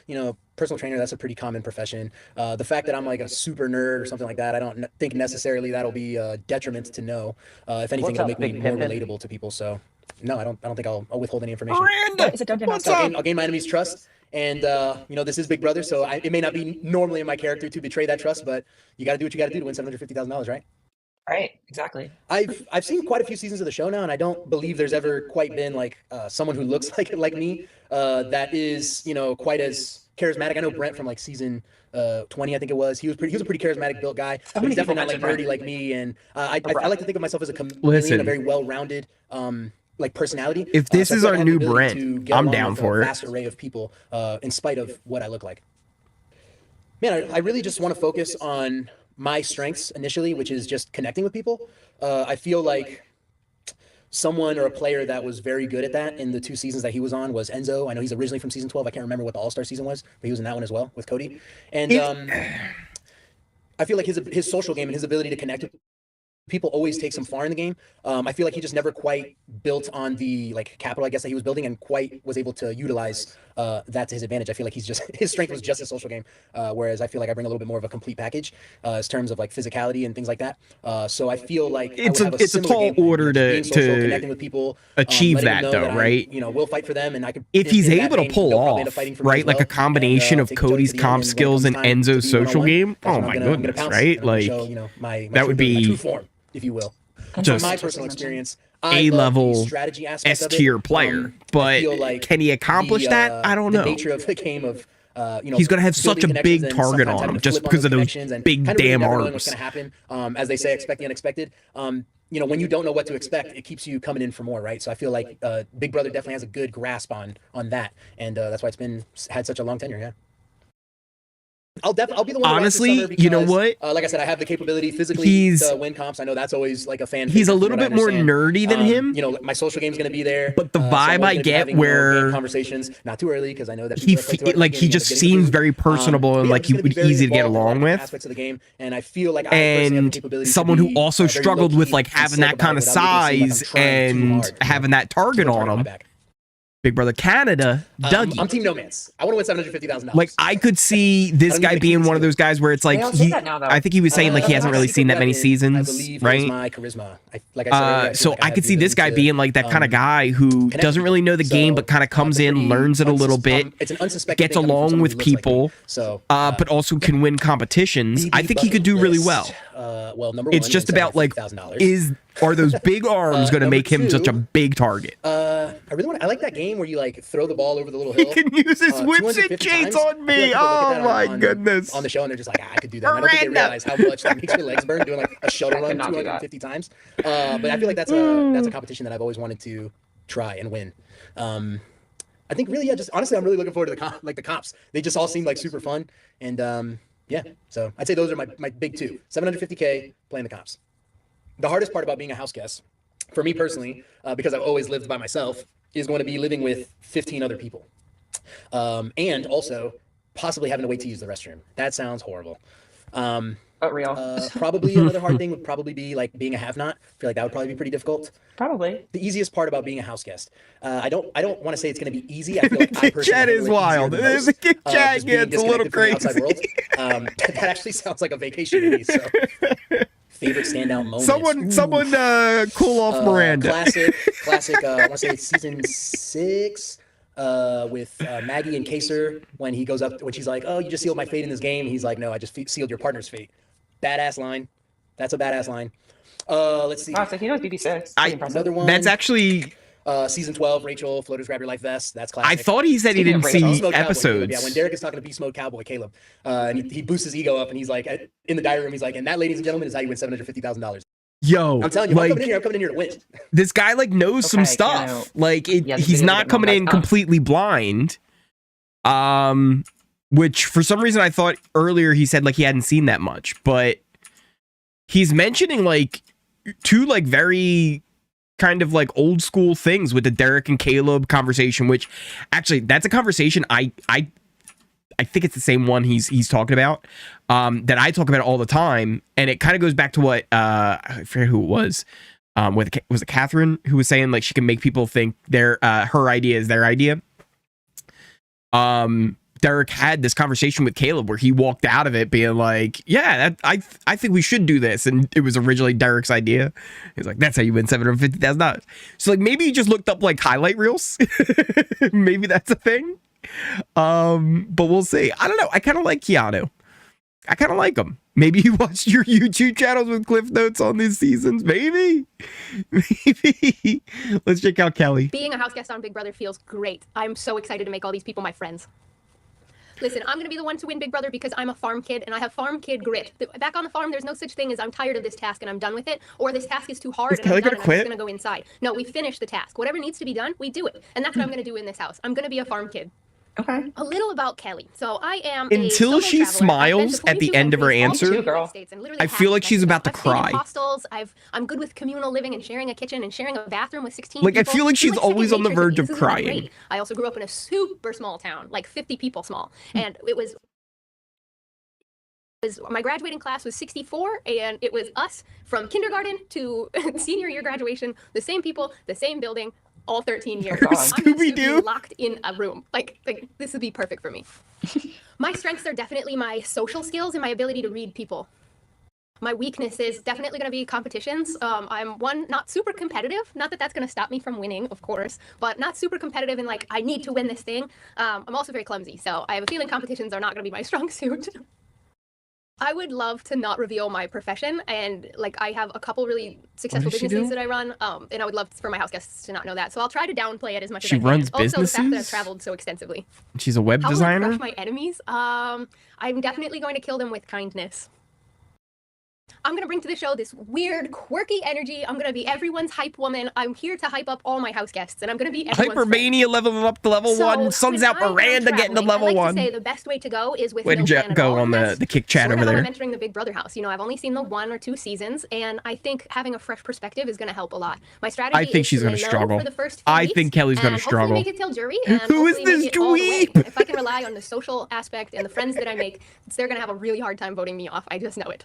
personal trainer, that's a pretty common profession. The fact that I'm like a super nerd or something like that, I don't think necessarily that'll be a detriment to know. If anything, it'll make me more relatable to people. So no, I don't think I'll withhold any information. I'll gain my enemy's trust. And, this is Big Brother, so it may not be normally in my character to betray that trust, but you got to do what you got to do to win $750,000, right?
Right, exactly.
I've seen quite a few seasons of the show now, and I don't believe there's ever quite been like someone who looks like me that is, quite as charismatic. I know Brent from like season 20, I think it was. He was a pretty charismatic built guy. But he's definitely not like nerdy like me, and I like to think of myself as a chameleon, a very well-rounded like personality.
If this is our new Brent, I'm down for it.
Vast array of people, in spite of what I look like. Man, I really just want to focus on my strengths initially, which is just connecting with people. I feel like someone or a player that was very good at that in the 2 seasons that he was on was Enzo. I know he's originally from season 12. I can't remember what the All-Star season was, but he was in that one as well with Cody. And I feel like his social game and his ability to connect with people always takes him far in the game. I feel like he just never quite built on the capital, I guess, that he was building, and quite was able to utilize that to his advantage. I feel like his strength was just his social game, whereas I feel like I bring a little bit more of a complete package in terms of like physicality and things like that. So I feel like
it's a tall order to
connecting with people,
achieve that though, right?
We'll fight for them, and I could.
If he's able to pull off, right, like a combination of Cody's comp skills and Enzo's social game, oh my goodness, right? Like that would be,
if you will.
Just
from my personal experience,
A-level
strategy aspect
S-tier player, but
like
can he accomplish that? I don't know.
The nature of the game of
he's going to have such a big target on him just because of those big damn arms.
What's going to happen? As they say, expect the unexpected. When you don't know what to expect, it keeps you coming in for more, right? So I feel like Big Brother definitely has a good grasp on that, and that's why it's had such a long tenure. Yeah. I'll be the one.
Honestly,
because,
you know what?
Like I said, I have the capability physically to win comps. I know that's always like a fan.
He's a little bit more nerdy than him.
My social game's going to be there.
But the vibe I get where
conversations, not too early, because I know that
he just seems very personable and like he would be easy to get along with.
Aspects of the game, and I feel like
someone who also struggled with like having that kind of size and having that target on him. Big Brother Canada, Dougie.
I'm Team No Man's. I want to win $750,000.
Like, I could see this guy being one of those guys where it's like, I think he was saying like he hasn't really seen that many seasons, right?
My charisma.
So I could see this guy being like that kind of guy who doesn't really know the game, but kind of comes in, learns it a little bit, gets along with people, but also can win competitions. I think he could do really well. It's just about like, are those big arms going to make him such a big target?
I like that game where you like throw the ball over the little hill.
He can use his whips and chains on me. Oh my goodness!
On the show, and they're just like, I could do that. I don't think they realize how much that makes your legs burn doing like a shuttle run 250 times. But I feel like that's a competition that I've always wanted to try and win. I think really, just honestly, I'm really looking forward to the comps. They just all seem like super fun, and so I'd say those are my big two: $750K playing the comps. The hardest part about being a house guest, for me personally, because I've always lived by myself, is going to be living with 15 other people. And also possibly having to wait to use the restroom. That sounds horrible.
But real.
Probably another hard thing would probably be like being a have-not. I feel like that would probably be pretty difficult.
Probably.
The easiest part about being a house guest. I don't want to say it's going to be easy. I feel like I personally
chat is wild. There's a Kit Chat gets a little crazy.
That actually sounds like a vacation to me. So. Favorite standout moment.
Someone cool off Miranda.
Classic. I want to say it's season 6 with Maggie and Kaser when he goes up, when she's like, "Oh, you just sealed my fate in this game." He's like, "No, I just sealed your partner's fate." Badass line. That's a badass line. Let's see.
Wow, so he knows BB6.
Another one.
That's actually.
Season 12, Rachel, Floaters Grab Your Life Vest. That's classic.
I thought he said he didn't see episodes.
Yeah, when Derek is talking to Beast Mode Cowboy Caleb, and he boosts his ego up, and he's like, in the diary room, he's like, and that, ladies and gentlemen, is how you win $750,000.
Yo,
I'm telling you,
like,
I'm coming in here to win.
This guy like knows some stuff. Like he's not coming in completely blind. Which for some reason I thought earlier he said like he hadn't seen that much, but he's mentioning like two like very kind of like old school things with the Derek and Caleb conversation, which actually that's a conversation I think it's the same one he's talking about, that I talk about all the time, and it kind of goes back to what I forget who it was, was it Catherine who was saying like she can make people think their her idea is their idea. Derek had this conversation with Caleb where he walked out of it being like, yeah, I think we should do this. And it was originally Derek's idea. He's like, that's how you win $750,000. So like, maybe he just looked up like highlight reels. Maybe that's a thing. But we'll see. I don't know. I kind of like Keanu. I kind of like him. Maybe you watched your YouTube channels with Cliff Notes on these seasons. Maybe. Let's check out Kelly.
Being a house guest on Big Brother feels great. I'm so excited to make all these people my friends. Listen, I'm going to be the one to win Big Brother because I'm a farm kid and I have farm kid grit. Back on the farm, there's no such thing as I'm tired of this task and I'm done with it, or this task is too hard and I'm done and I'm just going to go inside. No, we finish the task. Whatever needs to be done, we do it. And that's what I'm going to do in this house. I'm going to be a farm kid.
Okay.
A little about Kelly. So I am
until she smiles at the end of her answer. I feel like she's about to cry.
Hostels. I'm good with communal living and sharing a kitchen and sharing a bathroom with 16
like
people.
I feel like she's always on the verge of crying.
I also grew up in a super small town, like 50 people small, and it was my graduating class was 64, and it was us from kindergarten to senior year graduation, the same people, the same building, all 13 years.
Scooby-Doo
locked in a room. Like this would be perfect for me. My strengths are definitely my social skills and my ability to read people. My weakness is definitely going to be competitions. I'm not super competitive. Not that that's going to stop me from winning, of course, but not super competitive in like, I need to win this thing. I'm also very clumsy, so I have a feeling competitions are not going to be my strong suit. I would love to not reveal my profession, and like I have a couple really successful businesses that I run, and I would love for my house guests to not know that. So I'll try to downplay it as much as I can.
She runs businesses?
Also, the fact that I've traveled so extensively.
She's a web designer?
How will I crush my enemies? I'm definitely going to kill them with kindness. I'm going to bring to the show this weird, quirky energy. I'm going to be everyone's hype woman. I'm here to hype up all my house guests, and I'm going to be everyone's
Hypermania leveling up to level 1. Sun's out Miranda getting to level 1.
I like to say the best way to go is with
no plan go on the kick chat over there.
I'm entering the Big Brother house. You know, I've only seen the 1 or 2 seasons, and I think having a fresh perspective is going to help a lot. My strategy
I think she's going to struggle. I think Kelly's going to struggle.
Make it till jury, and
who is this dweeb?
If I can rely on the social aspect and the friends that I make, they're going to have a really hard time voting me off. I just know it.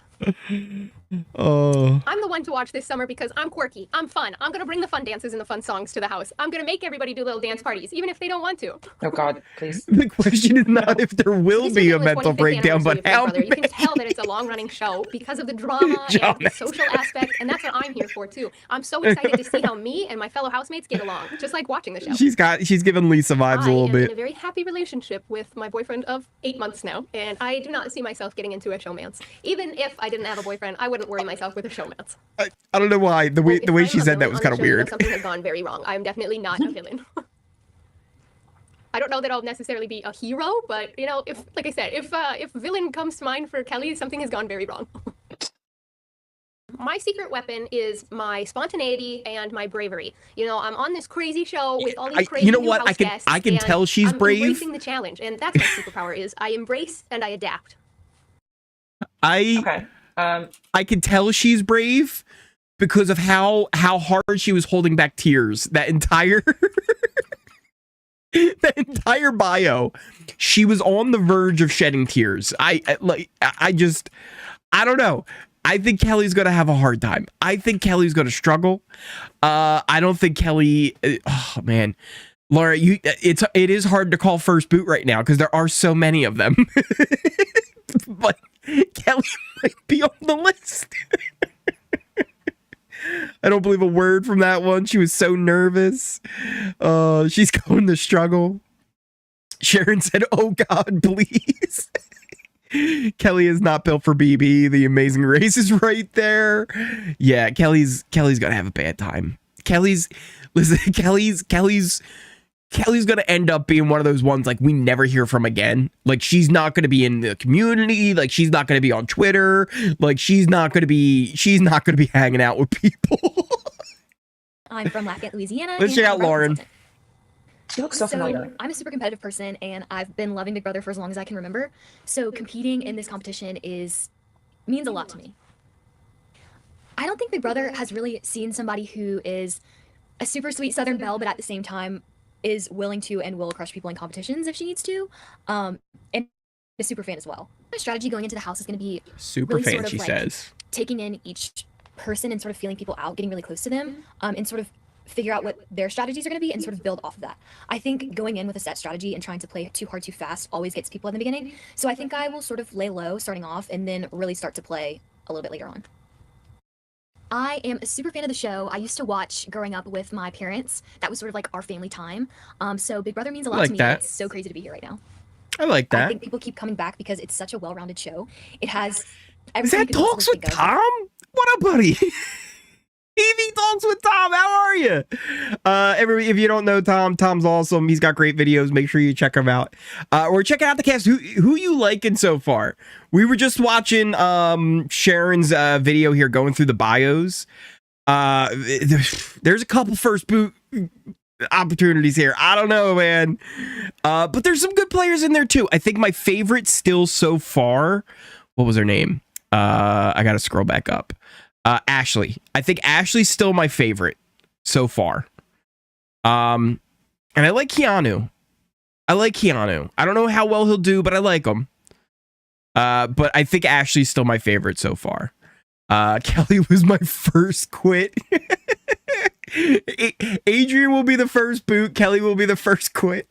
Oh.
I'm the one to watch this summer because I'm quirky. I'm fun. I'm going to bring the fun dances and the fun songs to the house. I'm going to make everybody do little dance parties, even if they don't want to.
Oh, God, please.
The question is not if there will be a mental breakdown, but how
You can tell that it's a long-running show because of the drama and the social aspect, and that's what I'm here for, too. I'm so excited to see how me and my fellow housemates get along, just like watching the show.
She's giving Lisa vibes a little bit.
I am in a very happy relationship with my boyfriend of 8 months now, and I do not see myself getting into a showmance. Even if I didn't have a boyfriend, I wouldn't worry myself with a showmance.
I don't know why. The way she said that was kind of weird.
Something has gone very wrong. I'm definitely not a villain. I don't know that I'll necessarily be a hero, but you know, if like I said, if villain comes to mind for Kelly, something has gone very wrong. My secret weapon is my spontaneity and my bravery. You know, I'm on this crazy show with all these crazy new house guests,
I can tell she's
I'm
brave.
Embracing the challenge, and that's my superpower is I embrace and I adapt.
I can tell she's brave because of how hard she was holding back tears. That entire bio, she was on the verge of shedding tears. I don't know. I think Kelly's going to have a hard time. I think Kelly's going to struggle. I don't think Kelly, oh man, Laura, it is hard to call first boot right now because there are so many of them. But Kelly might be on the list. I don't believe a word from that one. She was so nervous. She's going to struggle. Sharon said, "Oh God, please." Kelly is not built for BB. The Amazing Race is right there. Yeah, Kelly's gonna have a bad time. Kelly's gonna end up being one of those ones like we never hear from again. Like she's not gonna be in the community. Like she's not gonna be on Twitter. Like she's not gonna be hanging out with people.
I'm from Lafayette, Louisiana.
Let's check out Lauren.
She looks so familiar.
I'm a super competitive person, and I've been loving Big Brother for as long as I can remember. So competing in this competition means a lot to me. I don't think Big Brother has really seen somebody who is a super sweet Southern belle, but at the same time is willing to and will crush people in competitions if she needs to. And a super fan as well. My strategy going into the house is going to be
super
really
fan,
sort of
she says.
Taking in each person and sort of feeling people out, getting really close to them, and sort of figure out what their strategies are going to be and sort of build off of that. I think going in with a set strategy and trying to play too hard too fast always gets people in the beginning. So I think I will sort of lay low starting off and then really start to play a little bit later on. I am a super fan of the show. I used to watch growing up with my parents. That was sort of like our family time. So Big Brother means a lot to me. It's so crazy to be here right now.
I like that.
I think people keep coming back because it's such a well-rounded show. It has
Is that Talks with Tom? What up, buddy? TV Talks with Tom, how are you? Everybody, if you don't know Tom's awesome. He's got great videos. Make sure you check him out. We're checking out the cast. Who you liking so far? We were just watching Sharon's video here, going through the bios. There's a couple first boot opportunities here. I don't know, man. But there's some good players in there too. I think my favorite still so far, what was her name? I gotta scroll back up. Ashley. I think Ashley's still my favorite so far. And I like Keanu. I don't know how well he'll do, but I like him. But I think Ashley's still my favorite so far. Kelly was my first quit. Adrian will be the first boot. Kelly will be the first quit.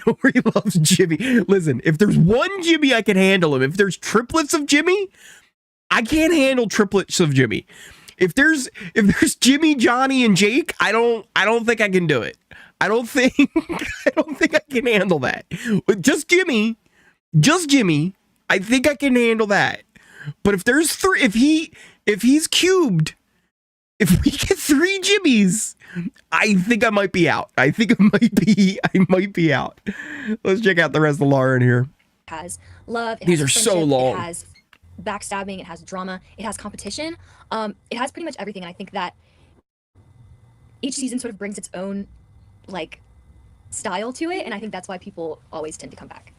Or he loves Jimmy. Listen, if there's one Jimmy, I can handle him. If there's triplets of Jimmy, I can't handle triplets of Jimmy. If there's Jimmy, Johnny, and Jake, I don't think I can do it. I don't think I can handle that. But just Jimmy, I think I can handle that. But if there's three, if he's cubed, if we get 3 Jimmys, I think I might be out. I might be out. Let's check out the rest of Lauren here.
It has love.
These are so long.
It has backstabbing. It has drama. It has competition. It has pretty much everything. And I think that each season sort of brings its own like style to it. And I think that's why people always tend to come back.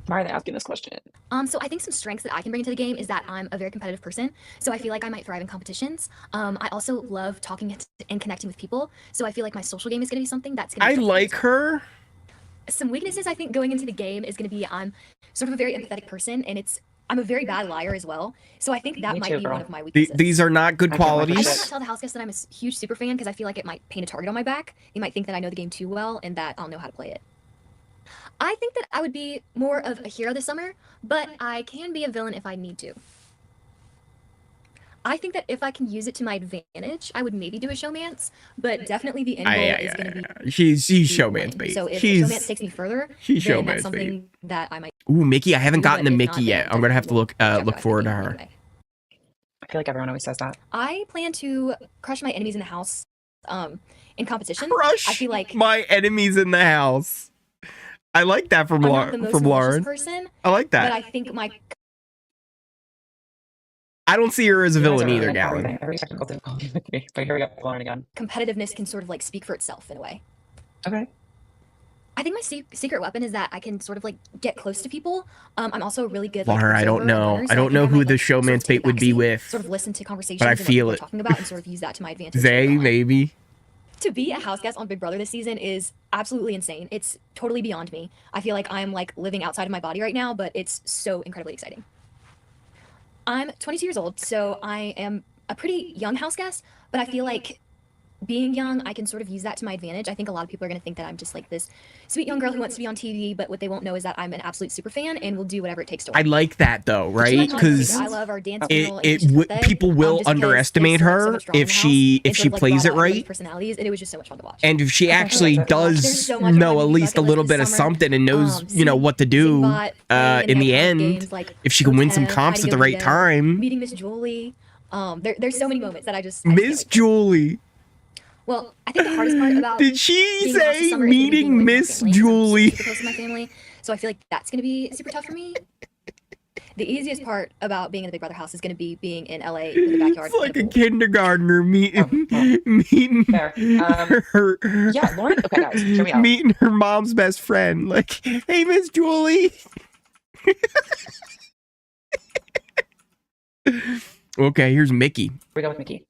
Why are they asking this question?
So I think some strengths that I can bring into the game is that I'm a very competitive person. So I feel like I might thrive in competitions. I also love talking and connecting with people. So I feel like my social game is going to be something that's going to be
I like her.
Some weaknesses I think going into the game is going to be I'm sort of a very empathetic person, and it's I'm a very bad liar as well. So I think that
Me
might
too,
be
girl.
one of my weaknesses.
These are not good
I can't wait for
I
qualities.
might
shit.
not tell the house guests that I'm a huge super fan because I feel like it might paint a target on my back. They might think that I know the game too well and that I'll know how to play it. I think that I would be more of a hero this summer, but I can be a villain if I need to. I think that if I can use it to my advantage, I would maybe do a showmance, but definitely the end goal is going to be.
She's
to
showman's
win.
bait.
So if
She's
showmance takes me further,
she's
then
showman's
that's
bait.
something that I might.
Ooh, Mickey, I haven't
do,
gotten
but
to
if
Mickey
not,
yet.
then
I'm gonna have to look
check out
look
my
forward to
game
her.
anyway.
I feel like everyone always says that.
I plan to crush my enemies in the house in competition.
Crush
I feel like
my enemies in the house. I like that from
I'm not the most
from
malicious
Lauren.
person,
I like
but
that.
I think my
I don't see her as a
You guys
villain
are
either,
like
Gally.
everything, every technical difficulty with me. But here we go, Lauren again.
competitiveness can sort of like speak for itself in a way.
Okay.
I think my secret weapon is that I can sort of like get close to people. I'm also really good.
Laura, I don't know. I don't know who the showman's bait would be with.
Sort of listen to conversations
but I
and what
feel
people are
it.
talking about and sort of use that to my advantage.
Zay, maybe.
To be a house guest on Big Brother this season is absolutely insane. It's totally beyond me. I feel like I'm like living outside of my body right now, but it's so incredibly exciting. I'm 22 years old, so I am a pretty young house guest, but I feel like being young, I can sort of use that to my advantage. I think a lot of people are going to think that I'm just like this sweet young girl who wants to be on TV, but what they won't know is that I'm an absolute super fan and will do whatever it takes to
I
win.
like that though, right? Because
I love our dance mural and it's
people will
just because
underestimate
there's so
her
much drama in
if
the
she
house and sort of, like,
plays it
brought out really
right.
personalities, and it was just so much fun to watch.
And if she actually
There's
does
so much on my
know at
movie
least a
bucket
little
list
bit
this
of
summer.
something and knows, you know, what to do in the end, if she can win some comps at the right time.
Meeting Miss Julie. There's so many moments that I just
Miss Julie.
Well, I think the hardest part about
Did she
being lost this
say
summer is gonna be being
meeting
away from my
Miss
family, 'cause I'm
Julie?
super close to my family, so I feel like that's going to be super tough for me. The easiest part about being in the Big Brother house is going to be being in LA with the backyard.
It's like a kindergartner meeting her.
Yeah, Lauren. Okay, guys, hear me out.
Meeting her mom's best friend. Like, hey, Miss Julie. Okay, here's Mickey.
We go with Mickey.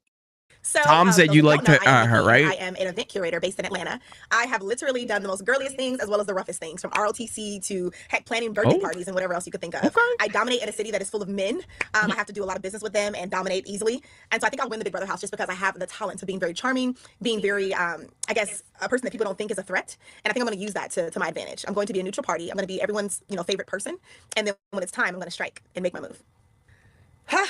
So,
Tom said
those
you
who
like
don't
to
know, I am
her,
Meehan.
right?
I am an event curator based in Atlanta. I have literally done the most girliest things as well as the roughest things, from ROTC to heck planning birthday parties and whatever else you could think of. I dominate in a city that is full of men. I have to do a lot of business with them and dominate easily. And so I think I'll win the Big Brother house just because I have the talent of being very charming, being very, I guess, a person that people don't think is a threat. And I think I'm going to use that to my advantage. I'm going to be a neutral party. I'm going to be everyone's, favorite person. And then when it's time, I'm going to strike and make my move.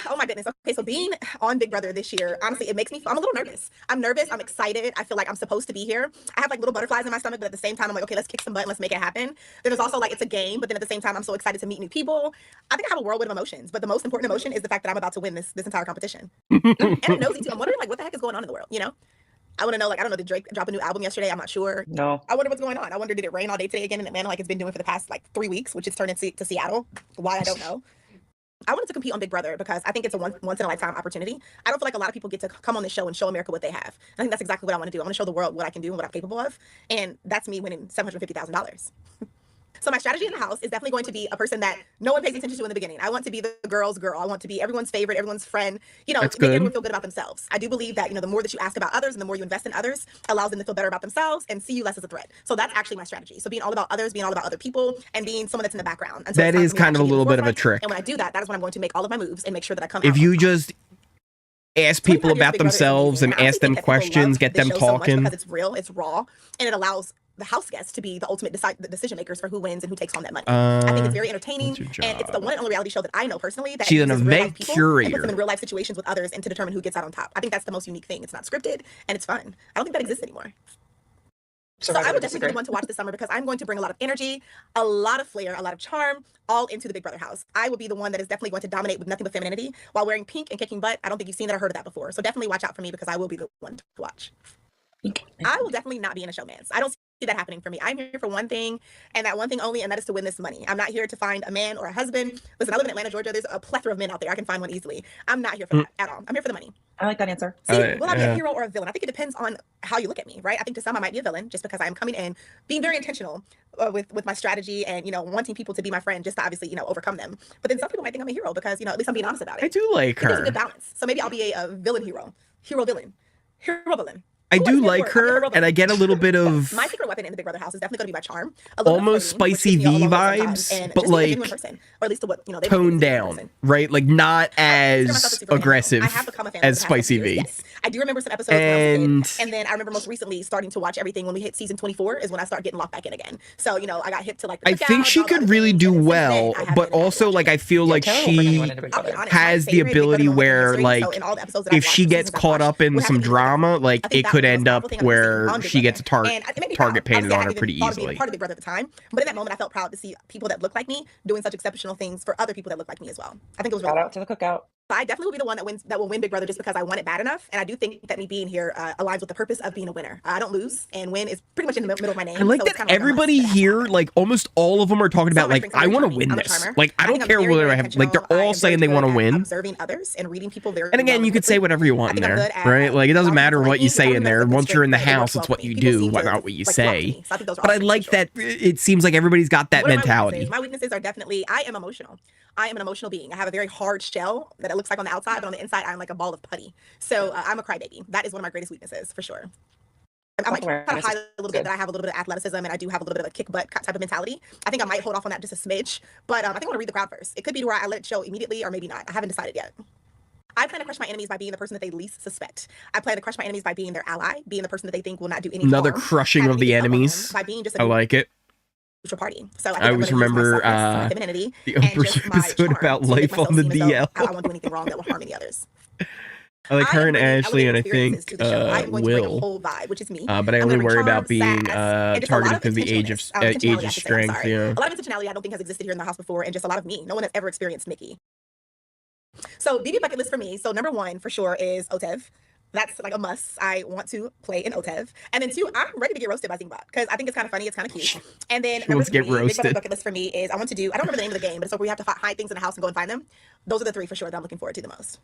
Oh my goodness. Okay, so being on Big Brother this year, honestly, it makes me, I'm a little nervous. I'm nervous. I'm excited. I feel like I'm supposed to be here. I have like little butterflies in my stomach, but at the same time, I'm like, okay, let's kick some butt and let's make it happen. Then there's also like, it's a game, but then at the same time, I'm so excited to meet new people. I think I have a whirlwind of emotions, but the most important emotion is the fact that I'm about to win this entire competition. And I'm nosy too. I'm wondering like, what the heck is going on in the world, I want to know, like, I don't know, did Drake drop a new album yesterday? I'm not sure.
No.
I wonder what's going on. I wonder, did it rain all day today again in Atlanta like it's been doing for the past like 3 weeks, which is turned into Seattle? Why, I don't know. I wanted to compete on Big Brother because I think it's a once in a lifetime opportunity. I don't feel like a lot of people get to come on this show and show America what they have. And I think that's exactly what I want to do. I want to show the world what I can do and what I'm capable of. And that's me winning $750,000. So my strategy in the house is definitely going to be a person that no one pays attention to in the beginning. I want to be the girl's girl. I want to be everyone's favorite, everyone's friend, make everyone feel good about themselves. I do believe that, the more that you ask about others and the more you invest in others allows them to feel better about themselves and see you less as a threat. So that's actually my strategy. So being all about others, being all about other people, and being someone that's in the background. And so
That is kind of a little bit of a trick.
And when I do that, that is when I'm going to make all of my moves and make sure that I come
If
out
you just ask people about
Big Brother is
themselves
amazing.
and
I
ask
honestly
them
think that people
questions,
love
get
this
them
show so much
talking.
because it's real, it's raw, and it allows the house guests to be the ultimate decision makers for who wins and who takes home that money. I think it's very entertaining, and it's the one and only reality show that I know personally that
She's an
uses real life
event
people
curator.
and puts them in real life situations with others and to determine who gets out on top. I think that's the most unique thing. It's not scripted and it's fun. I don't think that exists anymore. So I would definitely be the one to watch this summer because I'm going to bring a lot of energy, a lot of flair, a lot of charm, all into the Big Brother house. I will be the one that is definitely going to dominate with nothing but femininity while wearing pink and kicking butt. I don't think you've seen that or heard of that before. So definitely watch out for me because I will be the one to watch. I will definitely not be in a showmance. I don't see that happening for me. I'm here for one thing and that one thing only, and that is to win this money. I'm not here to find a man or a husband. Listen, I live in Atlanta, Georgia. There's a plethora of men out there. I can find one easily. I'm not here for that at all. I'm here for the money.
I like that answer.
See, will I be a hero or a villain? I think it depends on how you look at me, right? I think to some I might be a villain just because I am coming in, being very intentional with my strategy and, wanting people to be my friend just to obviously, overcome them. But then some people might think I'm a hero because, at least I'm being honest about it.
I do like
There's a
her.
good balance. So maybe I'll be a villain hero. Hero villain.
I do like her, and I get a little bit of
my secret weapon in the Big Brother house is definitely going to be my charm.
almost Spicy V vibes, but like
or at least to what
toned down, right? Like not as aggressive as Spicy V.
Yes. I do remember some episodes when I was a kid, and then I remember most recently starting to watch everything when we hit season 24 is when I start getting locked back in again. So, you know, I got hip to like the
I think she could really do well, but also like I feel like she has the ability where like if she gets caught up in some drama, like it could end up where she gets a target painted on her pretty easily.
Part of Big Brother at the time, but in that moment I felt proud to see people that look like me doing such exceptional things for other people that look like me as well. I think it was really
Shout out to the cookout.
I definitely will be the one that will win Big Brother just because I want it bad enough. And I do think that me being here aligns with the purpose of being a winner. I don't lose, and win is pretty much in the middle of my name.
I like that everybody here, like almost all of them are talking about like, I want to win this. Like, I don't care whether I have, like they're all saying they want to win.
Observing others and reading people very
And again, you could say whatever you want in there, right? Like it doesn't matter what you say in there. Once you're in the house, it's what you do, not what you say. But I like that it seems like everybody's got that mentality.
My weaknesses are definitely, I am emotional. I am an emotional being. I have a very hard shell that it looks like on the outside, but on the inside, I'm like a ball of putty. So I'm a crybaby. That is one of my greatest weaknesses, for sure. I might try to hide a little bit that I have a little bit of athleticism and I do have a little bit of a kick butt type of mentality. I think I might hold off on that just a smidge, but I think I want to read the crowd first. It could be to where I let it show immediately or maybe not. I haven't decided yet. I plan to crush my enemies by being the person that they least suspect. I plan to crush my enemies by being their ally, being the person that they think will not do any
Another
harm.
crushing of the enemies.
By being just
I like it.
Party. So
I always remember the Oprah episode about life on the DL.
I won't do anything wrong that will harm any others.
I like her and Ashley, and I think Will.
Which is me.
But I only worry about being targeted because the age of strength. Yeah.
A lot of intentionality I don't think has existed here in the house before, and just a lot of me. No one has ever experienced Mickey. So BB bucket list for me. So number one for sure is Otev. That's like a must. I want to play in Otev. And then two, I'm ready to get roasted by Zingbot because I think it's kind of funny. It's kind of cute. And then number three, Big Brother bucket list for me is I don't remember the name of the game, but it's where we have to hide things in the house and go and find them. Those are the three for sure that I'm looking forward to the most.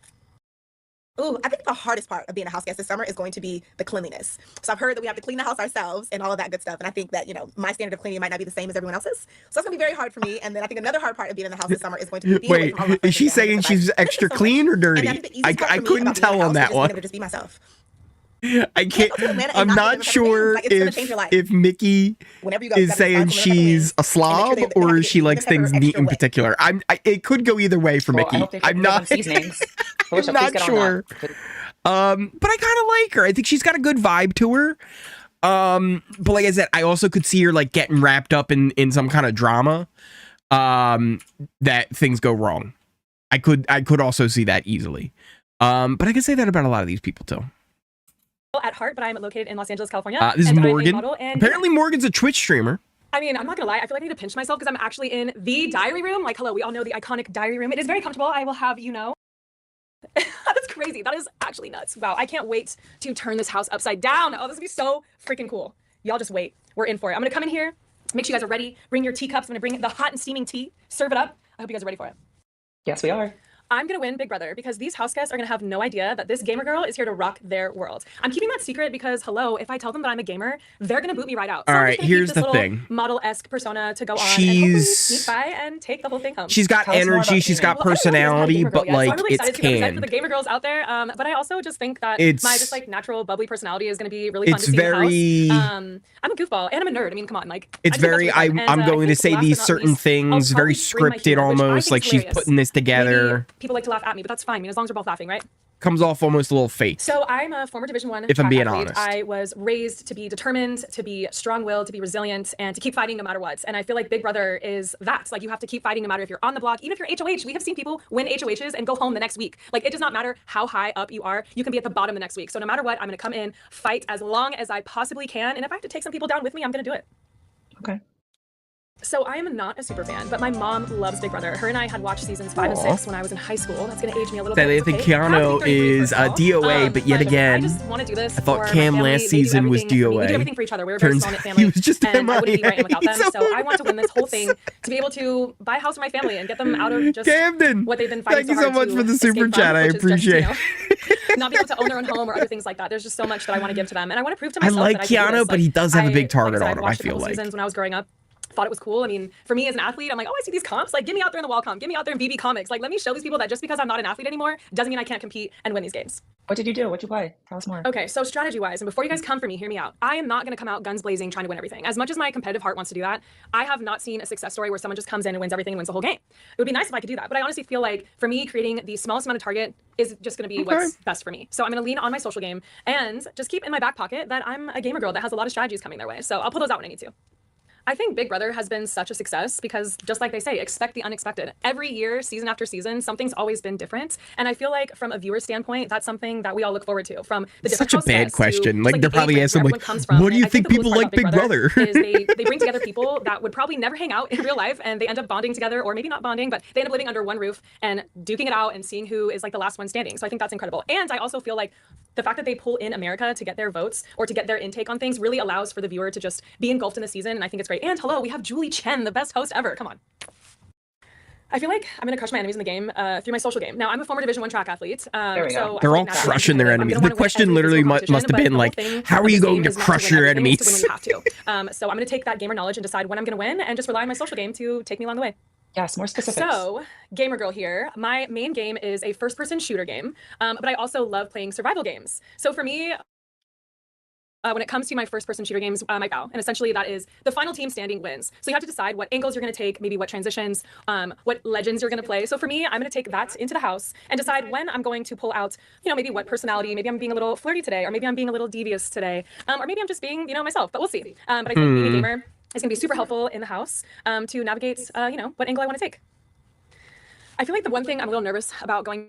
Ooh, I think the hardest part of being a house guest this summer is going to be the cleanliness. So I've heard that we have to clean the house ourselves and all of that good stuff. And I think that, you know, my standard of cleaning might not be the same as everyone else's. So that's going to be very hard for me. And then I think another hard part of being in the house this summer is going to be being
is she saying she's extra clean or dirty? I couldn't tell on that one.
Just be myself.
I can't. I'm not sure if Mickey is saying she's a slob or she likes things neat in particular. It could go either way for Mickey. I'm not. I'm not sure. But I kind of like her. I think she's got a good vibe to her. But like I said, I also could see her like getting wrapped up in some kind of drama. That things go wrong. I could also see that easily. But I can say that about a lot of these people too.
At heart, but I'm located in Los Angeles, California.
This is Morgan. Apparently Morgan's a Twitch streamer.
I mean, I'm not gonna lie, I feel like I need to pinch myself because I'm actually in the diary room. Like, hello, we all know the iconic diary room. It is very comfortable, I will have you know. That's crazy. That is actually nuts. Wow, I can't wait to turn this house upside down. Oh, this will be so freaking cool. Y'all just wait. We're in for it. I'm gonna come in here, make sure you guys are ready. Bring your teacups. I'm gonna bring the hot and steaming tea. Serve it up. I hope you guys are ready for it.
Yes, we are.
I'm going to win Big Brother because these house guests are going to have no idea that this gamer girl is here to rock their world. I'm keeping that secret because, hello, if I tell them that I'm a gamer, they're going to boot me right out. So
all right, here's the thing.
Model-esque persona to go on and hopefully sneak by and take the whole thing home.
She's got energy, she's got personality, but like,
so I'm really
it's
excited to represent
canned.
for the gamer girls out there, but I also just think that my just like natural bubbly personality is going to be really fun to see in the house. I'm a goofball and I'm a nerd. I mean, come on, like.
It's very, I'm going to say these certain things, very scripted almost, like she's putting this together.
People like to laugh at me, but that's fine. I mean, as long as we're both laughing, right?
Comes off almost a little fake.
So I'm a former Division I
if I'm being
athlete.
honest.
I was raised to be determined, to be strong-willed, to be resilient, and to keep fighting no matter what. And I feel like Big Brother is that. Like, you have to keep fighting no matter if you're on the block, even if you're HOH. We have seen people win HOHs and go home the next week. Like, it does not matter how high up you are. You can be at the bottom the next week. So no matter what, I'm going to come in, fight as long as I possibly can. And if I have to take some people down with me, I'm going to do it.
Okay.
So I am not a super fan, but my mom loves Big Brother. Her and I had watched seasons 5 and 6 when I was in high school. That's going to age me a little bit.
I think Keanu is DOA, but yet again,
I just want to do this.
I thought Cam last season was DOA.
We do everything for each other. We're a very small knit family.
He was just
and I wouldn't be right without them. So I want to win this whole thing to be able to buy a house for my family and get them out of just
Camden,
what they've been fighting
thank you so much for the super chat. I appreciate it.
Not be able to own their own home or other things like that. There's just so much that I want to give to them, and I want to prove to myself
I like
that I can do
Keanu,
this.
but he does have a big target
like I
on
said,
him. I feel like
seasons when I was growing up.
thought it was cool. I mean, for me as an athlete, I'm like, oh, I see these comps. Like, get me out there in the wall comp. Get me out there in BB Comics. Like, let me show these people that just because I'm not an athlete anymore doesn't mean I can't compete and win these games.
What did you do? What'd you play? Tell us more.
Okay, so strategy-wise, and before you guys come for me, hear me out. I am not going to come out guns blazing trying to win everything. As much as my competitive heart wants to do that, I have not seen a success story where someone just comes in and wins everything and wins the whole game. It would be nice if I could do that, but I honestly feel like for me, creating the smallest amount of target is just going to be what's best for me. So I'm going to lean on my social game and just keep in my back pocket that I'm a gamer girl that has a lot of strategies coming their way. So I'll pull those out when I need to. I think Big Brother has been such a success because, just like they say, expect the unexpected. Every year, season after season, something's always been different. And I feel like from a viewer standpoint, that's something that we all look forward to. From the different
such a bad question. Like, they're probably asking, like, what do you think people like Big Brother?
Is they bring together people that would probably never hang out in real life, and they end up bonding together, or maybe not bonding, but they end up living under one roof and duking it out and seeing who is like the last one standing. So I think that's incredible. And I also feel like the fact that they pull in America to get their votes or to get their intake on things really allows for the viewer to just be engulfed in the season, and I think it's great. And hello, we have Julie Chen, the best host ever. Come on. I feel like I'm going to crush my enemies in the game through my social game. Now, I'm a former Division I track athlete. So
they're all crushing their enemies. The question literally must have been like, how are you going to crush your enemies?
So I'm going to take that gamer knowledge and decide when I'm going to win and just rely on my social game to take me along the way.
Yes, more specifics.
So, gamer girl here. My main game is a first-person shooter game, but I also love playing survival games. So for me, when it comes to my first-person shooter games, I bow. And essentially that is the final team standing wins. So you have to decide what angles you're going to take, maybe what transitions, what legends you're going to play. So for me, I'm going to take that into the house and decide when I'm going to pull out, maybe what personality. Maybe I'm being a little flirty today, or maybe I'm being a little devious today, or maybe I'm just being, myself. But we'll see. But I think being a gamer is going to be super helpful in the house to navigate, what angle I want to take. I feel like the one thing I'm a little nervous about going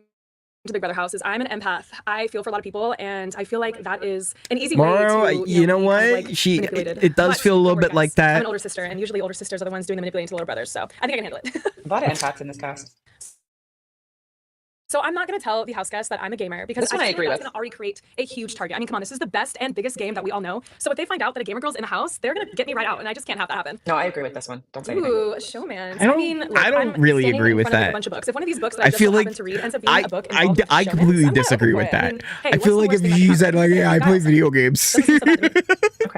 to Big Brother house is I'm an empath. I feel for a lot of people, and I feel like that is an easy way to,
you know what?
Kind of like
it does feel a little bit like that.
I'm an older sister, and usually older sisters are the ones doing the manipulating to little brothers, so I think I can handle it.
A lot of empaths in this cast.
So I'm not going to tell the house guests that I'm a gamer because I agree that's going to already create a huge target. I mean, come on, this is the best and biggest game that we all know. So if they find out that a gamer girl's in the house, they're going to get me right out, and I just can't have that happen.
No, I agree with this one. Don't say anything.
Ooh, showman.
I don't really agree with that.
A bunch of books. If one of these books that I feel like to read ends up being a book
I completely disagree with that. I feel like if you said like, yeah, I play video games,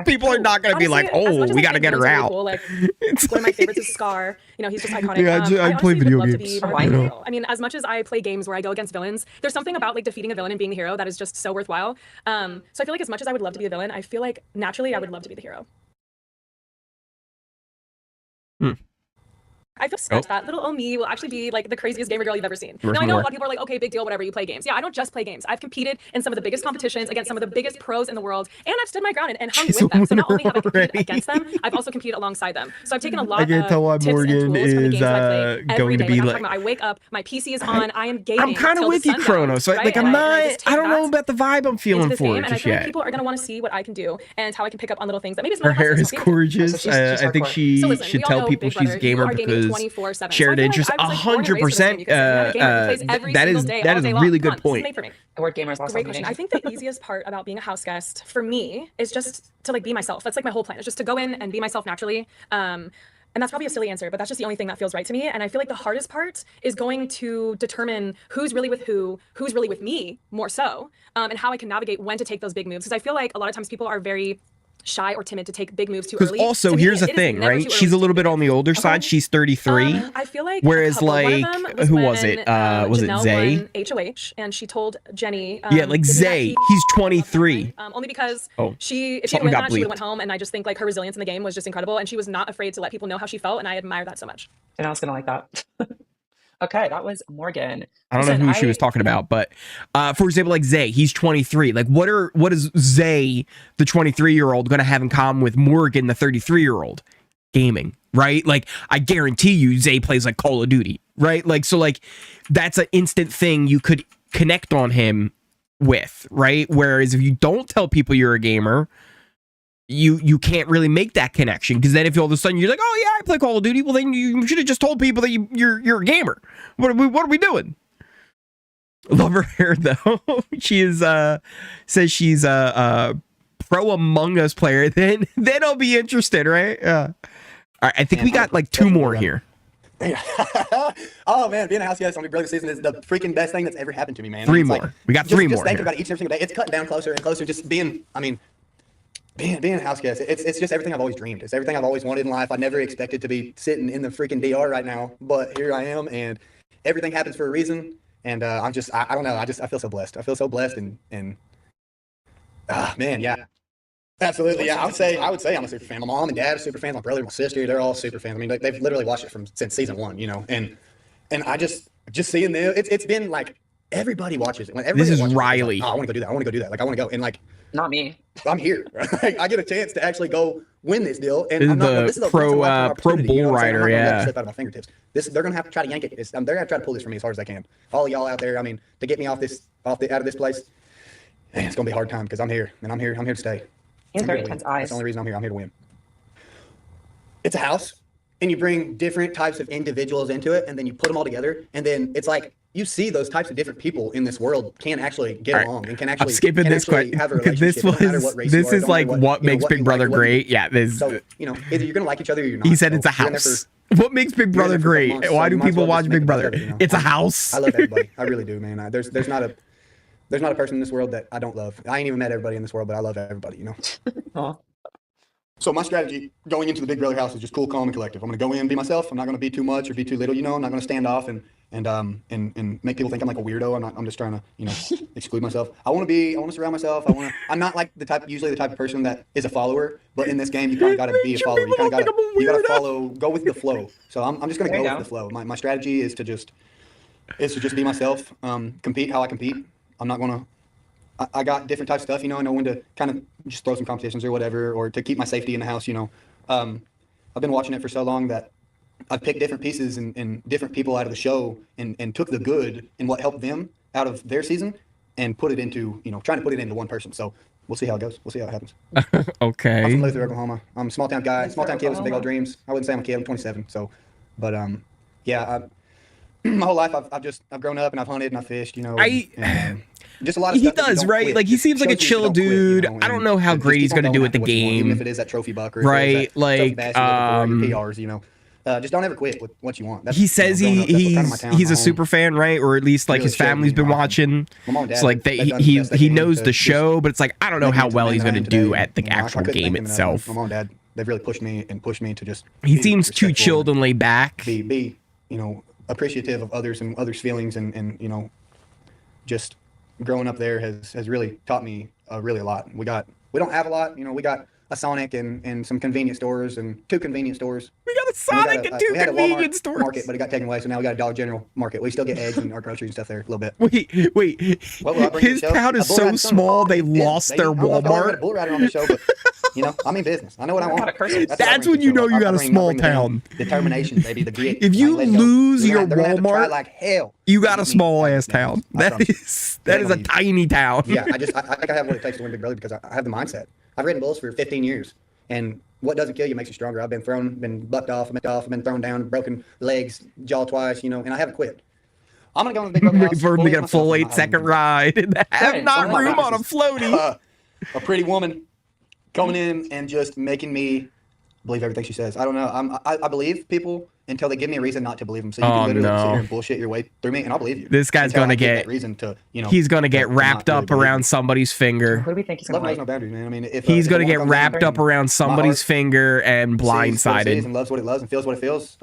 people are not going to be like, oh, we got to get her out.
One of my favorites is Scar. He's just iconic.
Yeah, I play video games.
I mean, as much as I play games where I go against villains, there's something about like defeating a villain and being the hero that is just so worthwhile. So I feel like as much as I would love to be a villain, I feel like naturally I would love to be the hero. I feel that little old me will actually be like the craziest gamer girl you've ever seen. Now I know a lot of people are like, okay, big deal, whatever, you play games. Yeah, I don't just play games. I've competed in some of the biggest competitions against some of the biggest pros in the world, and I've stood my ground and hung with them. So not only have I competed against them, I've also competed alongside them. So I've taken a lot of tips and tools from the games that I play every day. Like, I wake up, my PC is on, I am gaming.
I'm kind of with you, Chrono. So like, I'm not. I don't know about the vibe I'm feeling for it just yet.
People are gonna want to see what I can do and how I can pick up on little things that maybe
her hair is gorgeous. I think she should tell people she's a gamer because shared interest. 100%. That is a really good point.
The word gamer is also
great question. I think the easiest part about being a house guest for me is just to like be myself. That's like my whole plan. Is just to go in and be myself naturally. And that's probably a silly answer, but that's just the only thing that feels right to me. And I feel like the hardest part is going to determine who's really with who's really with me more so, and how I can navigate when to take those big moves. Because I feel like a lot of times people are very shy or timid to take big moves too early.
Because also, here's the thing, right? She's a little bit on the older side. She's 33.
I feel like
whereas like, who was it? Was it Zay?
HOH, and she told Jenny.
Yeah, like Zay. He's 23.
Only because if she didn't win that, she would have went home. And I just think like her resilience in the game was just incredible, and she was not afraid to let people know how she felt, and I admire that so much.
And I was gonna like that. Okay, that was Morgan.
I don't know who she was talking about, but for example, like Zay, he's 23. Like, what is Zay, the 23-year-old, going to have in common with Morgan, the 33-year-old? Gaming, right? Like, I guarantee you, Zay plays like Call of Duty, right? Like, so like, that's an instant thing you could connect on him with, right? Whereas if you don't tell people you're a gamer, you can't really make that connection, because then if all of a sudden you're like, oh yeah, I play Call of Duty, well then you should have just told people that you're a gamer. What are we doing? Love her hair though. She is says she's a pro Among Us player. Then I'll be interested, right? Yeah. All right, I think we got like two more here.
Oh man, being a house guest on Big Brother season is the freaking best thing that's ever happened to me, man.
Three more. We got three more.
Just thinking about it each and every single day. It's cutting down closer and closer. Just being, I mean, Being a house guest, it's just everything I've always dreamed. It's everything I've always wanted in life. I never expected to be sitting in the freaking DR right now, but here I am, and everything happens for a reason. And I don't know. I feel so blessed. I feel so blessed, and man, yeah, absolutely, yeah. I would say I'm a super fan. My mom and dad are super fans. My brother, my sister, they're all super fans. I mean, they've literally watched it since season 1, you know, and I just seeing them. It's been like everybody watches it. When everybody
This is
watches it, it's like,
Riley.
oh, I want to go do that. I want to go do that. Like I want to go, and like.
Not me.
I'm here. Like, I get a chance to actually go win this deal, and
This is
I'm not.
the
This is a
pro
opportunity, you know
bull
what I'm saying? I'm
rider,
not gonna let it
yeah.
slip out of my fingertips. They're gonna have to try to yank it. They're gonna try to pull this from me as hard as they can. All of y'all out there, I mean, to get me out of this place, man, it's gonna be a hard time because I'm here, and I'm here to stay.
He has
I'm
very
here to win.
intense eyes.
That's the only reason I'm here. I'm here to win. It's a house, and you bring different types of individuals into it, and then you put them all together, and then it's like you see those types of different people in this world can actually get along and can actually.
I'm skipping this question
have a
because
relationship. It don't matter what race you
this
are, it
is
don't
like
matter
what
you know,
makes
what
Big
you
Brother
like, what you-
great. Yeah, this.
So you know, either you're gonna like each other or you're not.
He said
So
it's a
you're in there
house.
for-
What makes Big Brother
you're in there for a
great?
month,
Why
so
do
you might as
people
well
watch
just make
Big
the best
Brother?
of it, you know?
It's a house.
I love everybody. I really do, man. There's not a person in this world that I don't love. I ain't even met everybody in this world, but I love everybody. You know. So my strategy going into the Big Brother house is just cool, calm, and collective. I'm going to go in, be myself. I'm not going to be too much or be too little. You know, I'm not going to stand off and make people think I'm like a weirdo. I'm just trying to exclude myself. I want to surround myself. I'm not like usually the type of person that is a follower. But in this game, you kind of got to be a follower. You kind of got to follow, go with the flow. So I'm just going to go with the flow. My strategy is to just be myself. Compete how I compete. I'm not going to. I got different types of stuff, you know. I know when to kind of just throw some competitions or whatever, or to keep my safety in the house, you know. I've been watching it for so long that I've picked different pieces and different people out of the show and took the good and what helped them out of their season and put it into, you know, trying to put it into one person. So we'll see how it goes. We'll see how it happens.
Okay.
I'm from Luther, Oklahoma. I'm a small town guy, small town kid with some big old dreams. I wouldn't say I'm a kid. I'm 27. So, but yeah, my whole life I've grown up and I've hunted and I've fished, you know. Just a lot of
He
stuff that you
does,
don't
right?
quit.
Like he seems like a
Shows you
chill
don't quit, you
dude.
know,
I don't
and
know how
just
great
keep
he's
on
going to
going
do with the
after what you want, even
game.
if it is that trophy buck or if
Right,
it is that
like,
trophy bass you're looking for, PRs, you know. Just don't ever quit with what you want. That's,
He says
you know, growing up, that's what kind of my town,
he's
my
a
home.
super fan, right? Or at least like
Really
his
showed
family's
me
been
my-
watching.
My mom and dad,
So like
they've done the best they
he
can
knows
to
the
just
show, but it's like I don't know
make me
how
into
well
the
he's
man
going
that
to
I am
do
today.
at the
You know, I
actual
couldn't
game
thank them enough.
itself.
My mom and dad, they've really pushed me to just.
He
be
seems too
respectful
chilled and laid back.
Be you know, appreciative of others and others' feelings and you know, just growing up there has really taught me really a lot. We don't have a lot, you know. We got a Sonic and some convenience stores and 2 convenience stores.
We got a Sonic and 2
we had a
convenience
Walmart
stores.
market, but it got taken away, so now we got a Dollar General market. We still get eggs and our groceries and stuff there a little bit.
Wait.
What will I bring to
His
the show?
town
A
is
bull
so
riding Sunday.
small they lost
I
their
don't know if y'all ever had a
Walmart.
bull rider on the show, but you know, I'm in business. I know what I want.
That's when you know you got a small town.
Determination, baby. The grit.
If you lose your
they're gonna have to try
Walmart,
like hell.
you got a small ass town. That is a
They
tiny town.
Yeah, I think I have what it takes to win Big Brother because I have the mindset. I've ridden bulls for 15 years, and what doesn't kill you makes you stronger. I've been bucked off, I've been thrown down, broken legs, jaw twice, you know, and I haven't quit. I'm gonna go in the Big Brother house.
Wait for him to get a full
fully
8-second ride and have
Right,
not
so
room on a floaty.
A pretty woman coming in and just making me believe everything she says. I don't know. I believe people until they give me a reason not to believe them. So you can literally sit here and bullshit your way through me, and I'll believe you.
This guy's
Until
gonna
I give
get
that reason to, you know.
he's gonna get
to
wrapped
not really
up
believe
around
me.
somebody's finger.
Who do we think he's
Love
gonna
knows
like?
no boundaries, man. I mean, if
He's
if
gonna
a
get
woman comes in
wrapped
there
up around
and
somebody's
my heart
finger and
sees what it sees
blindsided.
and loves what it loves and feels what it feels.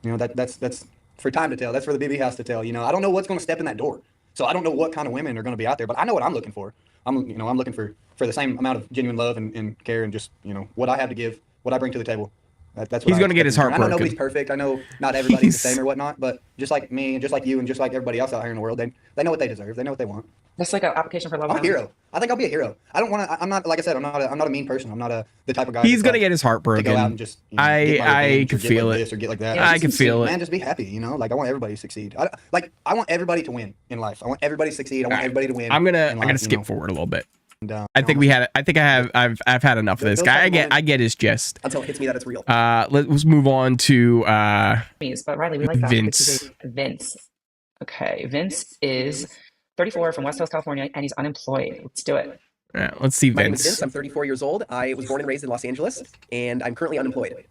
You know, that's for time to tell. That's for the BB house to tell. You know, I don't know what's going to step in that door, so I don't know what kind of women are going to be out there. But I know what I'm looking for. I'm looking for the same amount of genuine love and care and just, you know, what I have to give, what I bring to the table. That's what
He's gonna get his heart
I know
broken.
nobody's perfect. I know not everybody's the same or whatnot. But just like me and just like you and just like everybody else out here in the world, they know what they deserve. They know what they want.
That's like an application for love.
I'm a hero. I think I'll be a hero. I don't want to. I'm not, like I said, I'm not a mean person. I'm not the type of guy.
He's
that's
gonna
like
get his heart
to go out
broken.
and just, you know, get my
I
revenge or
could
get
feel
like
it.
this or get like that.
I
Just
can feel it.
Man, just be happy. You know, like I want everybody to succeed. I want everybody to win in life. I want everybody to succeed. I want everybody to win.
I'm gonna
in life,
skip
you know?
forward a little bit.
And,
I think I've had enough of this
Those
guy.
type of
I get his gist.
Until it hits me that it's real.
Let's move on to
But Riley, we like that.
Vince.
Vince. Okay, Vince is 34 from West Coast, California, and he's unemployed. Let's do it.
Let's see
My name is
Vince.
Vince. I'm 34 years old. I was born and raised in Los Angeles, and I'm currently unemployed.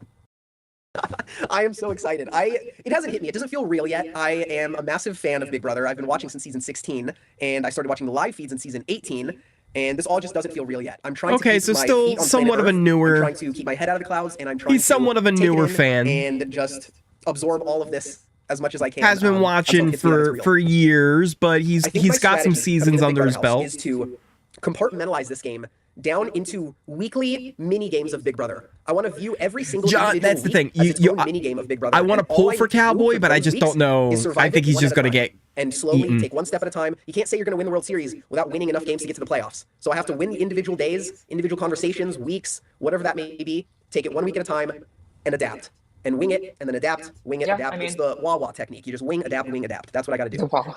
I am so excited. It hasn't hit me. It doesn't feel real yet. I am a massive fan of Big Brother. I've been watching since season 16, and I started watching the live feeds in season 18. And this all just doesn't feel real yet. I'm trying to
Okay,
keep
so
my
still
feet on
somewhat
planet
of a
Earth.
newer-
I'm trying to keep my head out of the clouds, and I'm trying
He's somewhat of a
take it
newer
in
fan.
and just absorb all of this as much as I can.
Has been
until it
watching
hits me that it's real.
for years, but he's
I think my
got some
strategy
seasons
coming into
under
Big
his
Brother House
belt.
is to compartmentalize this game down into weekly mini games of Big Brother. I want to view every single
John,
individual
that's the
week
thing.
as its own mini game of Big Brother.
I want to
And all
pull
I
for
do
Cowboy,
for
but I
those
just don't
weeks
know.
is survive
I think
it
he's
one
just
at a
going to
time.
get
And slowly
eaten.
take one step at a time. You can't say you're going to win the World Series without winning enough games to get to the playoffs. So I have to win the individual days, individual conversations, weeks, whatever that may be. Take it one week at a time and adapt. And wing it, and then adapt, wing it,
Yeah,
adapt.
I mean-
It's the wah-wah technique. You just wing, adapt, wing, adapt. That's what I got to do.
Wow.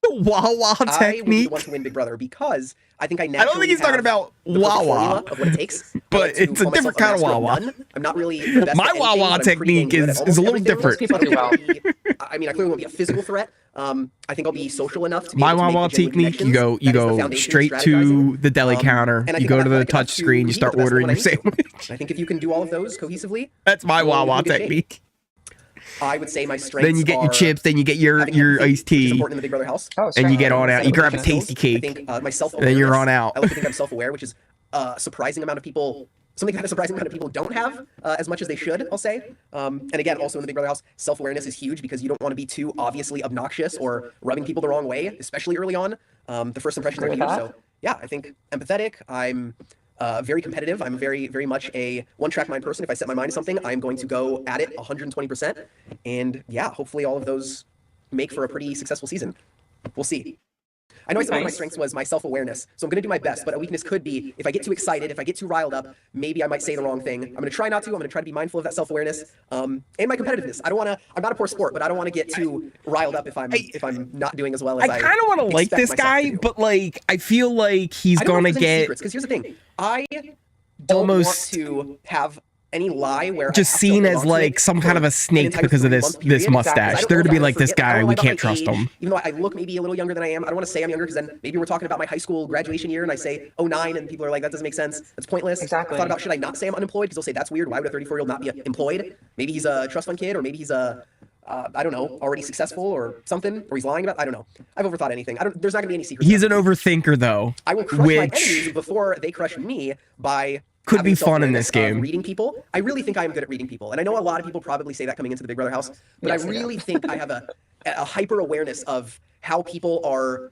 The Wawa
I would be
technique.
the one to win Big Brother because I think I
I don't
naturally
think he's talking
have
about
the perfect
Wawa,
formula of what it takes. I
but
like to
it's a
call
different
myself
kind of
master
Wawa.
none. I'm not really the best
My
at anything,
Wawa
but I'm pretty dang
technique
good at
is a
almost
little
everything.
different.
People do well.
I mean, I clearly won't be a physical threat. I think I'll be social enough to be
My
able to make
Wawa
the genuine
technique, you
connections.
go
That is the foundation of
straight
strategizing.
to the deli counter,
And I
you
think
go
I'm
to the
athletic enough
touch
to
screen, you
compete
start
with the best
ordering
when
your
I need to.
sandwich.
I think if you can do all of those cohesively,
That's my
you'll be
Wawa
in good shape.
technique.
I would say my strengths
Then you get your
are
chips, then you get your
having empathy,
iced
which is
tea,
important in the Big Brother house.
and you get on out. You grab a
Skills.
tasty cake,
I think my
and
self-awareness.
then you're on out.
I like to think I'm self-aware, which is a surprising amount of people. Something that a surprising amount of people don't have as much as they should, I'll say. And again, also in the Big Brother house, self-awareness is huge because you don't want to be too obviously obnoxious or rubbing people the wrong way, especially early on. The first impressions are
Agree
huge.
with that.
So yeah, I think empathetic. I'm very competitive. I'm very, very much a one-track mind person. If I set my mind to something, I'm going to go at it 120%. And yeah, hopefully all of those make for a pretty successful season. We'll see. I know I said one of my
Nice.
strengths was my self-awareness, so I'm going to do my best, but a weakness could be if I get too excited, if I get too riled up, maybe I might say the wrong thing. I'm going to try not to. I'm going to try to be mindful of that self-awareness and my competitiveness. I don't want to, I'm not a poor sport, but I don't want to get too riled up if I'm not doing as well as
I kind of want to like
expect
this
myself to
guy,
do.
but like I feel like he's
I don't know
gonna
if there's any
get
secrets, because here's the thing. I don't
almost
want to have any lie where
just
I have
seen
to
as
hold on to
like
it
some
for
kind of a
an
snake
entire
because of
3-month
this
period.
mustache.
I don't
They're
know
gonna
if
be
I
like, this
forget- I don't
guy,
know
we
about
can't
my
trust
age,
him.
Even though I look maybe a little younger than I am, I don't want to say I'm younger because then maybe we're talking about my high school graduation year and I say 09 and people are like, that doesn't make sense. That's pointless.
Exactly.
I thought about, should I not say I'm unemployed? Because they'll say that's weird. Why would a 34-year-old not be employed? Maybe he's a trust fund kid, or maybe he's a I don't know, already successful or something, or he's lying about. I don't know. I've overthought anything. There's not gonna be any secrets.
He's an overthinker though,
I will crush my
which
enemies before they crush me by
could
having
be fun in
self-awareness
this game.
of reading people. I really think I am good at reading people, and I know a lot of people probably say that coming into the Big Brother house, but
Yes,
I
they do.
really think I have a hyper awareness of how people are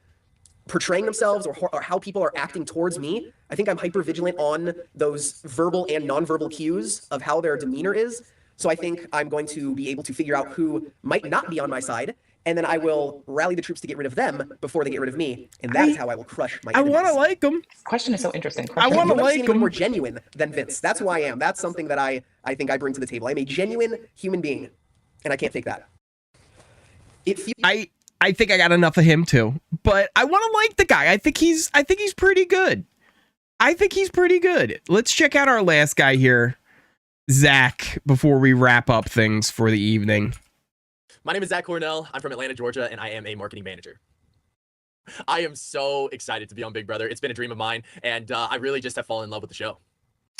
portraying themselves or how people are acting towards me. I think I'm hyper vigilant on those verbal and nonverbal cues of how their demeanor is. So I think I'm going to be able to figure out who might not be on my side, and then I will rally the troops to get rid of them before they get rid of me, and that is how I will crush my
I
enemies.
want to like him.
Question is so interesting.
I
Question-
want to
You'll never see
like
anyone
him.
more genuine than Vince. That's who I am. That's something that I think I bring to the table. I'm a genuine human being, and I can't fake that. It feels
I think I got enough of him too, but I want to like the guy. I think he's pretty good. I think he's pretty good. Let's check out our last guy here, Zach, before we wrap up things for the evening.
My name is Zach Cornell. I'm from Atlanta, Georgia, and I am a marketing manager. I am so excited to be on Big Brother. It's been a dream of mine, and I really just have fallen in love with the show.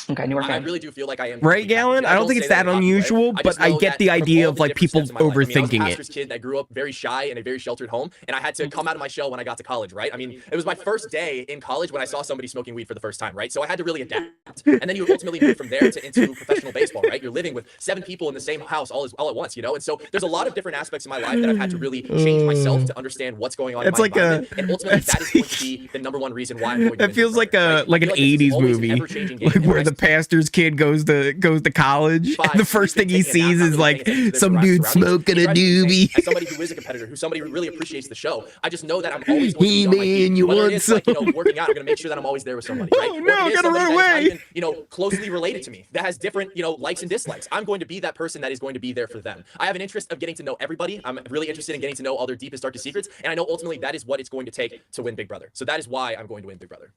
Okay, newer
I
fan.
really do feel like I am.
Right, Galen? I don't think it's that unusual, but I get the idea of like people overthinking
I was a
it.
pastor's kid that grew up very shy in a very sheltered home, and I had to come out of my shell when I got to college, right? I mean, it was my first day in college when I saw somebody smoking weed for the first time, right? So I had to really adapt. And then you ultimately move from there into professional baseball, right? You're living with 7 people in the same house all at once, you know? And so there's a lot of different aspects of my life that I've had to really change myself to understand what's going on
It's
in my
like a-
environment. And ultimately, that is going to be the number one reason why I'm going to
That
win
feels
Big
like
Brother,
a like an
I feel this is
80s
always an
movie,
ever-changing game.
like
And
where
when I
the pastor's kid goes to college, and the first thing he sees is like some dude smoking a doobie.
As somebody who is a competitor, who somebody who really appreciates the show, I just know that I'm always going to be on my
Hey, man,
feet.
you
Whether
want
it is like,
some?
working out, I'm going to make sure that I'm always there with somebody, right?
Oh,
Or
no,
if it is
I gotta
somebody
run
that is not
away.
even, closely related to me, that has different, likes and dislikes. I'm going to be that person that is going to be there for them. I have an interest of getting to know everybody. I'm really interested in getting to know all their deepest, darkest secrets, and I know ultimately that is what it's going to take to win Big Brother. So that is why I'm going to win Big Brother.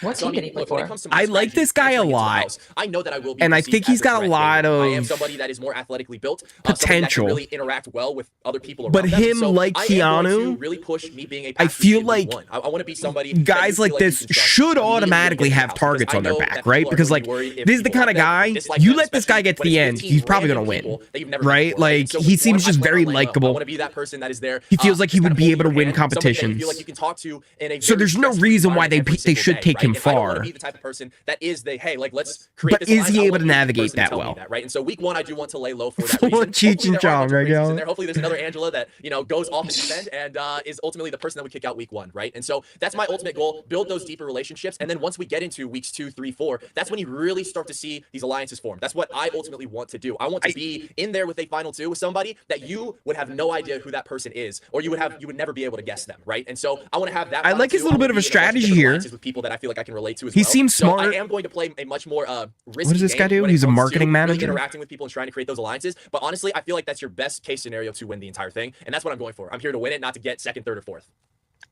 What's he getting
look, when it comes to my
I like
strategy,
this guy a
entering into the
lot.
house, I know that I will be
And I
perceived
think he's
as a
got a
threat.
lot
I am
of
somebody that is more athletically built, somebody that can
potential.
really interact well with other people around
But
them.
him,
So
like
I am going
Keanu,
to really push me being a
I
pass
feel
in week
like
one. I want to be somebody that you
guys
feel
like
you
this
can trust
should
immediately when you
automatically
get into
have
the house,
targets
because
on
I
their
know
back,
that
right?
people are
Because
gonna
like
be worried if
this is the
people
kind of
like them,
guy
dislike
you
them,
let this guy
especially
get to
when it's
the end,
15
he's probably gonna
random
win,
people that you've never met
right?
before, right?
Like
So
he
week one,
seems
I
just
plan
very
on laying low. I
likable.
want to be that person that is there.
He feels like he
just
would
kind of
be
holding
able to
your
win
hand, somebody that you
competitions.
feel like you can talk to in a
So
very
there's no
stress-free
reason why
environment every
they
single
should
day,
take
right?
him
And I don't want to
far.
be the type of person that is the hey, like let's create
But
this
is
alliance.
he
I
able
want
to
you be the
navigate
person to
that
tell me
well?
that, right? And so week one, I do want to lay low for that
Full
reason.
Cheech
Hopefully
and
there are
Chong,
other
right,
crazies in
y'all?
there. Hopefully there's another Angela that goes off the deep end and is ultimately the person that would kick out week one, right? And so that's my ultimate goal: build those deeper relationships, and then once we get into weeks 2, 3, 4, that's when you really start to see these alliances form. That's what I ultimately want to do. I want to be in there with a final two with somebody that you would have no idea who that person is, or you would never be able to guess them, right? And so I want to have that.
I like his little bit of a strategy here.
With people that I feel like I can relate to as
He
well.
seems
So
smart.
I am going to play a much more risky
What does this guy
game
do?
when it
He's a
comes to
marketing
really
manager?
interacting with people and trying to create those alliances. But honestly, I feel like that's your best case scenario to win the entire thing, and that's what I'm going for. I'm here to win it, not to get second, third, or fourth.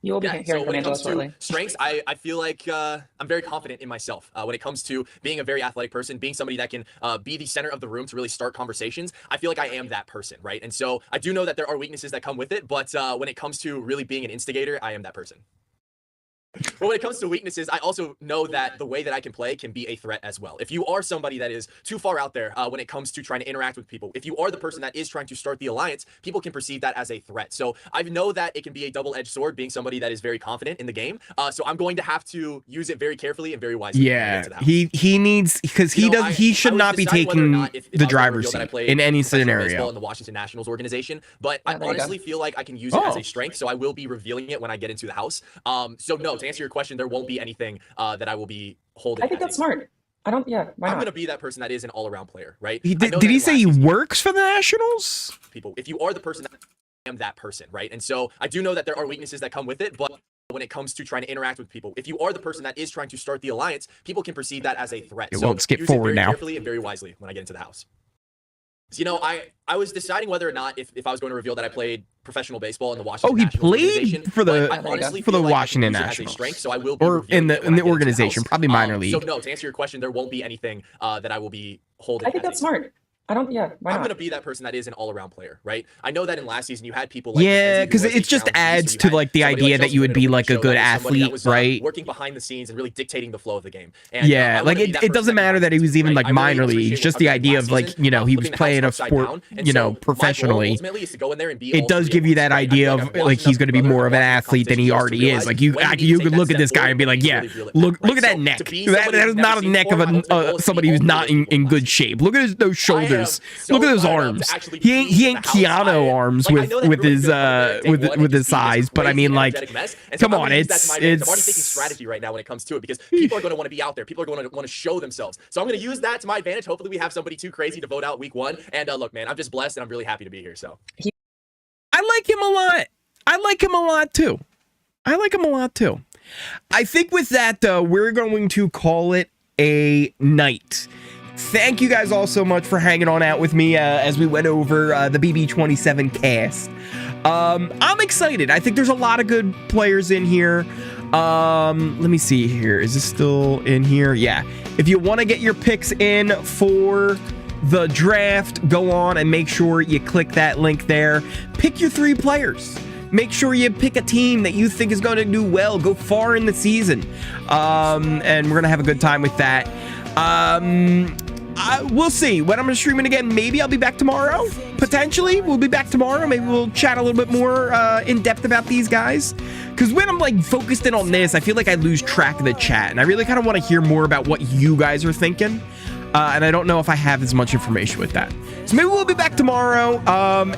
You will be
Yeah,
hearing
so
from
when it
Angela
comes to
shortly.
strengths, I feel like I'm very confident in myself. When it comes to being a very athletic person, being somebody that can be the center of the room to really start conversations, I feel like I am that person, right? And so I do know that there are weaknesses that come with it, but when it comes to really being an instigator, I am that person. But when it comes to weaknesses, I also know that the way that I can play can be a threat as well. If you are somebody that is too far out there when it comes to trying to interact with people, if you are the person that is trying to start the alliance, people can perceive that as a threat. So I know that it can be a double-edged sword being somebody that is very confident in the game. So I'm going to have to use it very carefully and very wisely.
Yeah, he needs, because he should not be taking the driver's seat in any scenario.
In the Washington Nationals organization, but I honestly feel like I can use it as a strength. So I will be revealing it when I get into the house. So no, to answer your question, there won't be anything that I will be holding.
I think that's smart. I don't. Yeah, why
I'm
not?
going to be that person that is an all-around player, right?
Did he say he works for the Nationals?
People, if you are the person, I am that person, right? And so I do know that there are weaknesses that come with it, but when it comes to trying to interact with people, if you are the person that is trying to start the alliance, people can perceive that as a threat.
It
So
won't skip
use it
forward
very
now.
carefully and very wisely when I get into the house. So, I was deciding whether or not if I was going to reveal that I played professional baseball in the Washington Nationals organization,
played for the
but I honestly
for the
feel like I can
Washington
use it as a
Nationals,
strength, so I will be
or in
revealing it when I
the
get into
organization,
house.
probably minor league.
So no, to answer your question, there won't be anything that I will be holding.
I think that's smart. I don't. Yeah, why
I'm
not?
going to be that person that is an all-around player, right? I know that in last season you had people like
Yeah,
because
it just adds to like the idea that you would be like a good athlete, right?
Working behind the scenes and really dictating the flow of the game. And,
Yeah, like it doesn't matter that he was even like minor leagues, just the idea of like, he was playing a sport, professionally. It does give you that idea of like he's going to be more of an athlete than he already is. Like you could look at this guy and be like, yeah, look at that neck. That is not a neck of somebody who's not in good shape. Look at those shoulders. Look at those arms. He ain't Keanu arms with his size, but I mean, like, come on,
it's I'm already thinking strategy right now when it comes to it, because people are going to want to be out there. People are going to want to show themselves. So I'm going to use that to my advantage. Hopefully we have somebody too crazy to vote out week one. And look, man, I'm just blessed and I'm really happy to be here. So
I like him a lot. I like him a lot too. I think with that, though, we're going to call it a night. Thank you guys all so much for hanging on out with me as we went over the BB27 cast. I'm excited. I think there's a lot of good players in here. Let me see here. Is this still in here? Yeah. If you want to get your picks in for the draft, go on and make sure you click that link there. Pick your 3 players. Make sure you pick a team that you think is going to do well, go far in the season. And we're going to have a good time with that. We'll see when I'm streaming again. Maybe I'll be back tomorrow. Potentially, we'll be back tomorrow. Maybe we'll chat a little bit more in depth about these guys. Because when I'm like focused in on this, I feel like I lose track of the chat, and I really kind of want to hear more about what you guys are thinking. And I don't know if I have as much information with that. So maybe we'll be back tomorrow.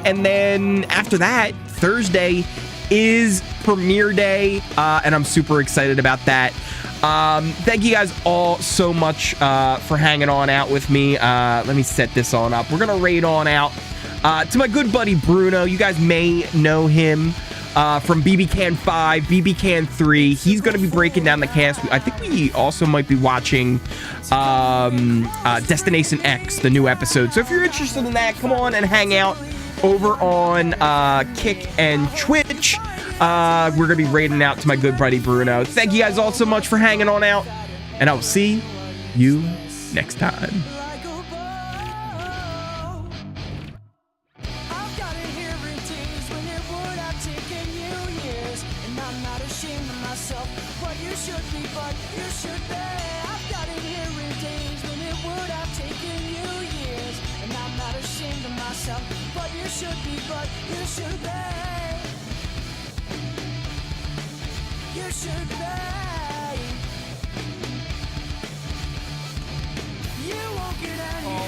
And then after that, Thursday is premiere day, and I'm super excited about that. Thank you guys all so much for hanging on out with me. Let me set this on up. We're gonna raid on out to my good buddy Bruno. You guys may know him from BB Can 5, BB Can 3. He's gonna be breaking down the cast. I think we also might be watching Destination X, the new episode. So if you're interested in that, come on and hang out over on Kick and Twitch. We're going to be raiding out to my good buddy Bruno. Thank you guys all so much for hanging on out, and I will see you next time.
You should be. You won't get any